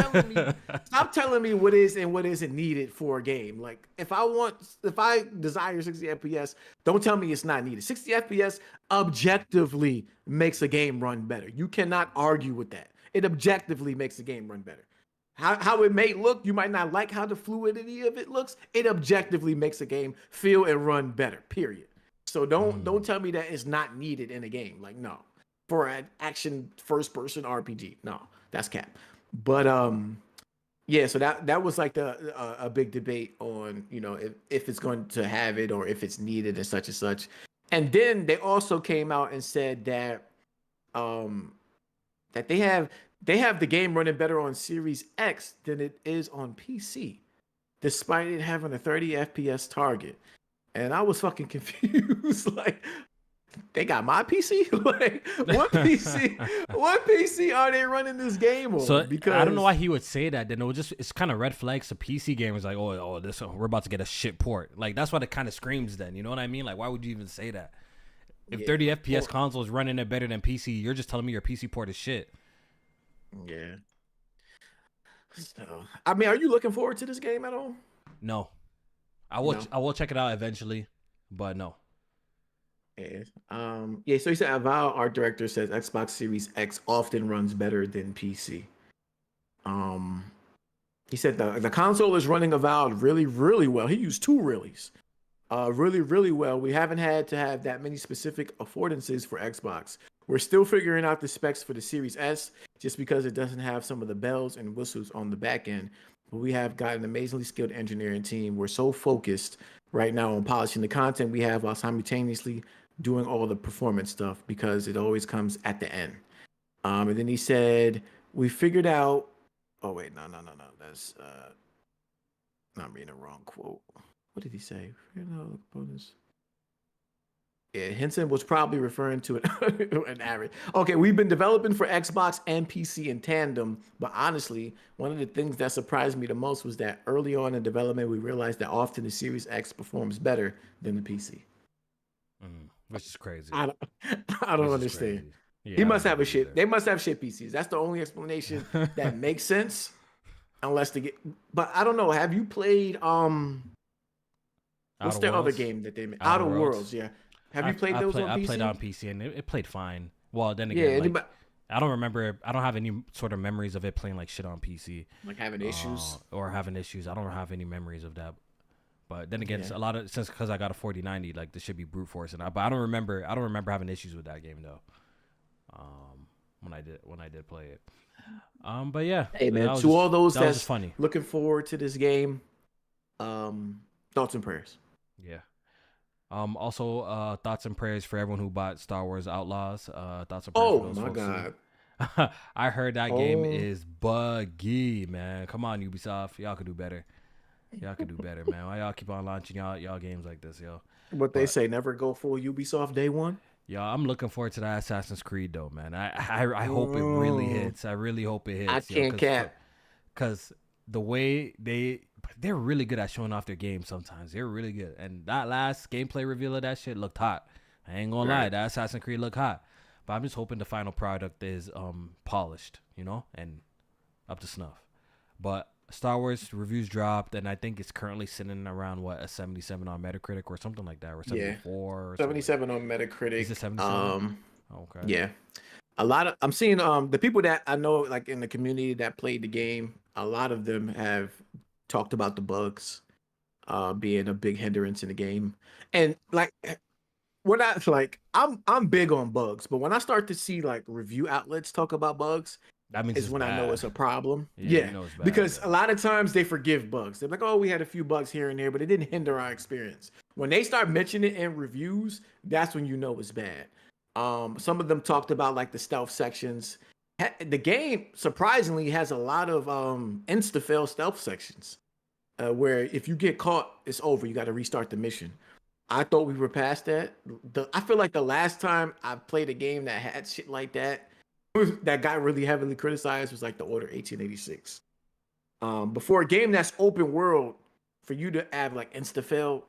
[SPEAKER 3] telling me what is and what isn't needed for a game. Like if I desire 60 FPS, don't tell me it's not needed. 60 FPS objectively makes a game run better. You cannot argue with that. It objectively makes the game run better. How it may look, you might not like how the fluidity of it looks. It objectively makes a game feel and run better, period. So don't tell me that it's not needed in a game. Like, no. For an action first person RPG. No, that's cap. But yeah, so that was like a big debate on, you know, if it's going to have it or if it's needed and such and such. And then they also came out and said that that they have the game running better on Series X than it is on PC, despite it having a 30 FPS target. And I was fucking confused. Like, they got my PC? Like, what PC are they running this game on?
[SPEAKER 4] So
[SPEAKER 3] because
[SPEAKER 4] I don't know why he would say that. Then it's kind of red flags to PC gamers. Like, we're about to get a shit port. Like, that's what it kind of screams. Then, you know what I mean? Like, why would you even say that? If 30 FPS consoles running it better than PC, you're just telling me your PC port is shit.
[SPEAKER 3] Yeah. So, I mean, are you looking forward to this game at all?
[SPEAKER 4] No. I will check it out eventually, but no.
[SPEAKER 3] Yeah. Yeah, so he said Avowed art director says Xbox Series X often runs better than PC. He said the console is running Avowed really, really well. He used two reallys. Really, really well. We haven't had to have that many specific affordances for Xbox. We're still figuring out the specs for the Series S just because it doesn't have some of the bells and whistles on the back end. But we have got an amazingly skilled engineering team. We're so focused right now on polishing the content we have while simultaneously doing all the performance stuff because it always comes at the end. And then he said, we figured out, oh wait, no. That's I'm reading the wrong quote. What did he say? Bonus. Yeah, Henson was probably referring to an average. Okay, we've been developing for Xbox and PC in tandem, but honestly, one of the things that surprised me the most was that early on in development, we realized that often the Series X performs better than the PC.
[SPEAKER 4] Which is crazy.
[SPEAKER 3] I don't understand. Yeah, he must have a shit. They must have shit PCs. That's the only explanation that makes sense. Unless they get, but I don't know. Have you played what's their other game that they made? Outer Worlds, yeah. Have you played those on PC?
[SPEAKER 4] I played on PC and it played fine. Well, then again, I don't remember. I don't have any sort of memories of it playing like shit on PC.
[SPEAKER 3] Like having issues
[SPEAKER 4] or having issues. I don't have any memories of that. But then again, a lot of because I got a 4090, like this should be brute force, but I don't remember. I don't remember having issues with that game though. When I did play it. But yeah.
[SPEAKER 3] Hey man, to all those that's funny, looking forward to this game. Thoughts and prayers.
[SPEAKER 4] Yeah. Also, thoughts and prayers for everyone who bought Star Wars Outlaws. Thoughts and prayers.
[SPEAKER 3] Oh my god.
[SPEAKER 4] I heard that game is buggy, man. Come on, Ubisoft, y'all could do better. Y'all could do better, man. Why y'all keep on launching y'all games like this, yo?
[SPEAKER 3] They say never go full Ubisoft day one.
[SPEAKER 4] Yeah, I'm looking forward to that Assassin's Creed though, man. I hope it really hits. I really hope it hits.
[SPEAKER 3] I can't cap.
[SPEAKER 4] Because the way they're really good at showing off their game sometimes. They're really good. And that last gameplay reveal of that shit looked hot. I ain't gonna lie, that Assassin's Creed looked hot. But I'm just hoping the final product is polished, you know, and up to snuff. But Star Wars reviews dropped, and I think it's currently sitting around a 77 on Metacritic or something like that, or 74.
[SPEAKER 3] Yeah. 77 on Metacritic.
[SPEAKER 4] Is it 77? Okay.
[SPEAKER 3] Yeah. A lot of I'm seeing the people that I know like in the community that played the game, a lot of them have talked about the bugs. being a big hindrance in the game. And like we're not like I'm big on bugs, but when I start to see like review outlets talk about bugs,
[SPEAKER 4] That means
[SPEAKER 3] is
[SPEAKER 4] it's
[SPEAKER 3] when I know
[SPEAKER 4] bad.
[SPEAKER 3] it's a problem.
[SPEAKER 4] Yeah,
[SPEAKER 3] Yeah,
[SPEAKER 4] you know it's bad.
[SPEAKER 3] because
[SPEAKER 4] Yeah.
[SPEAKER 3] a lot of times they forgive bugs. They're like, "Oh, we had a few bugs here and there, but it didn't hinder our experience." When they start mentioning it in reviews, that's when you know it's bad. Some of them talked about like the stealth sections. The game surprisingly has a lot of insta-fail stealth sections, where if you get caught, it's over. You got to restart the mission. I thought we were past that. I feel like the last time I played a game that had shit like that, that got really heavily criticized, was like the Order 1886. Before a game that's open world, for you to have like insta fail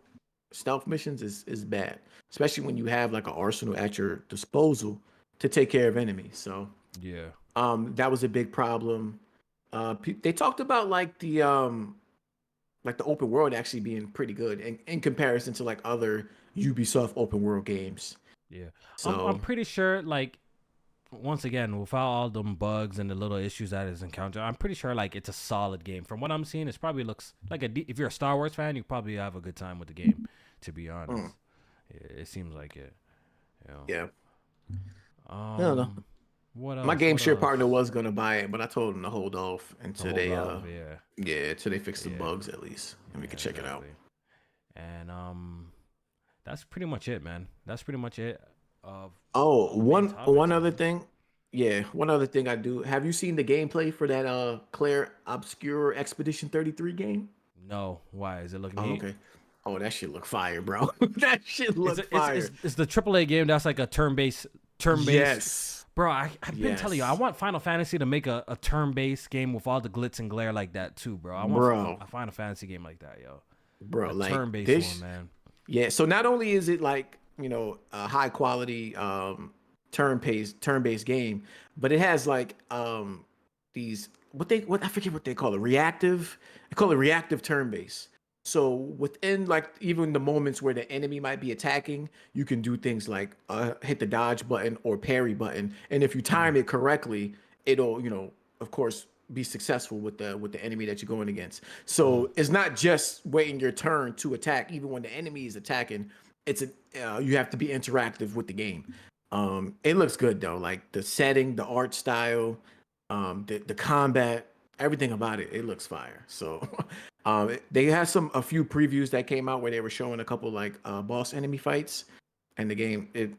[SPEAKER 3] stealth missions is bad, especially when you have like an arsenal at your disposal to take care of enemies. So
[SPEAKER 4] Yeah.
[SPEAKER 3] that was a big problem. They talked about like the open world actually being pretty good in comparison to like other Ubisoft open world games.
[SPEAKER 4] Yeah. I'm
[SPEAKER 3] So
[SPEAKER 4] pretty sure like once again, without all them bugs and the little issues that is encountered, I'm pretty sure like it's a solid game. From what I'm seeing, it probably looks like if you're a Star Wars fan, you probably have a good time with the game. To be honest, it seems like it. You know.
[SPEAKER 3] yeah, I don't know.
[SPEAKER 4] What
[SPEAKER 3] My
[SPEAKER 4] else?
[SPEAKER 3] game
[SPEAKER 4] What
[SPEAKER 3] share
[SPEAKER 4] else?
[SPEAKER 3] partner was gonna buy it, but I told him to hold off until
[SPEAKER 4] Hold
[SPEAKER 3] they
[SPEAKER 4] off, yeah.
[SPEAKER 3] yeah, until they fix the
[SPEAKER 4] Yeah.
[SPEAKER 3] bugs at least, and we
[SPEAKER 4] Yeah,
[SPEAKER 3] can check it out.
[SPEAKER 4] exactly. And that's pretty much it, man. That's pretty much it. Of
[SPEAKER 3] Oh,
[SPEAKER 4] all the main topics,
[SPEAKER 3] one other
[SPEAKER 4] man.
[SPEAKER 3] thing. Yeah, one other thing I do. Have you seen the gameplay for that Claire Obscure Expedition 33 game?
[SPEAKER 4] No, why is it looking
[SPEAKER 3] Oh,
[SPEAKER 4] heat?
[SPEAKER 3] okay. Oh, that shit look fire, bro. That shit
[SPEAKER 4] It's
[SPEAKER 3] look fire.
[SPEAKER 4] it's the AAA game that's like a turn-based.
[SPEAKER 3] Yes.
[SPEAKER 4] Bro, I've been telling you, I
[SPEAKER 3] Yes.
[SPEAKER 4] want Final Fantasy to make a turn-based game with all the glitz and glare like that too, bro. I want
[SPEAKER 3] Bro.
[SPEAKER 4] a Final Fantasy game like that, yo.
[SPEAKER 3] Bro,
[SPEAKER 4] A
[SPEAKER 3] like
[SPEAKER 4] turn-based one,
[SPEAKER 3] this.
[SPEAKER 4] man.
[SPEAKER 3] Yeah, so not only is it like, a high quality turn-based game, but it has like these what I forget what they call it, reactive. I call it reactive turn-based. So within like even the moments where the enemy might be attacking, you can do things like hit the dodge button or parry button, and if you time it correctly, it'll of course be successful with the enemy that you're going against. So it's not just waiting your turn to attack. Even when the enemy is attacking, you have to be interactive with the game. It looks good though, like the setting, the art style, the combat, everything about it. It looks fire. So they had a few previews that came out where they were showing a couple like boss enemy fights, and the game it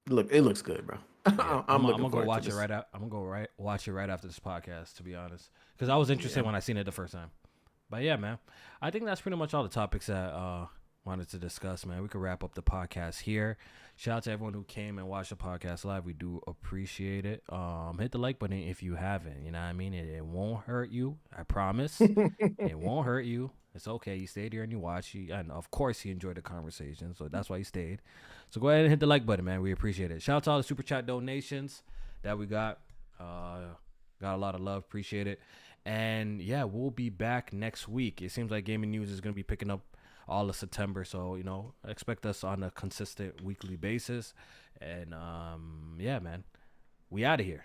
[SPEAKER 3] looks good, bro.
[SPEAKER 4] Yeah,
[SPEAKER 3] I'm
[SPEAKER 4] I'm
[SPEAKER 3] looking
[SPEAKER 4] gonna go
[SPEAKER 3] forward
[SPEAKER 4] watch
[SPEAKER 3] to
[SPEAKER 4] it
[SPEAKER 3] this.
[SPEAKER 4] right out. I'm gonna go watch it right after this podcast. To be honest, because I was interested
[SPEAKER 3] Yeah.
[SPEAKER 4] when I seen it the first time. But yeah, man, I think that's pretty much all the topics that wanted to discuss. Man, we could wrap up the podcast here. Shout out to everyone who came and watched the podcast live. We do appreciate it. Hit the like button if you haven't. You know what I mean? It won't hurt you. I promise. It won't hurt you. It's okay. You stayed here and you watched. And of course, you enjoyed the conversation. So that's why you stayed. So go ahead and hit the like button, man. We appreciate it. Shout out to all the super chat donations that we got. Got a lot of love. Appreciate it. And yeah, we'll be back next week. It seems like gaming news is going to be picking up all of September. So, expect us on a consistent weekly basis. And yeah, man, we out of here.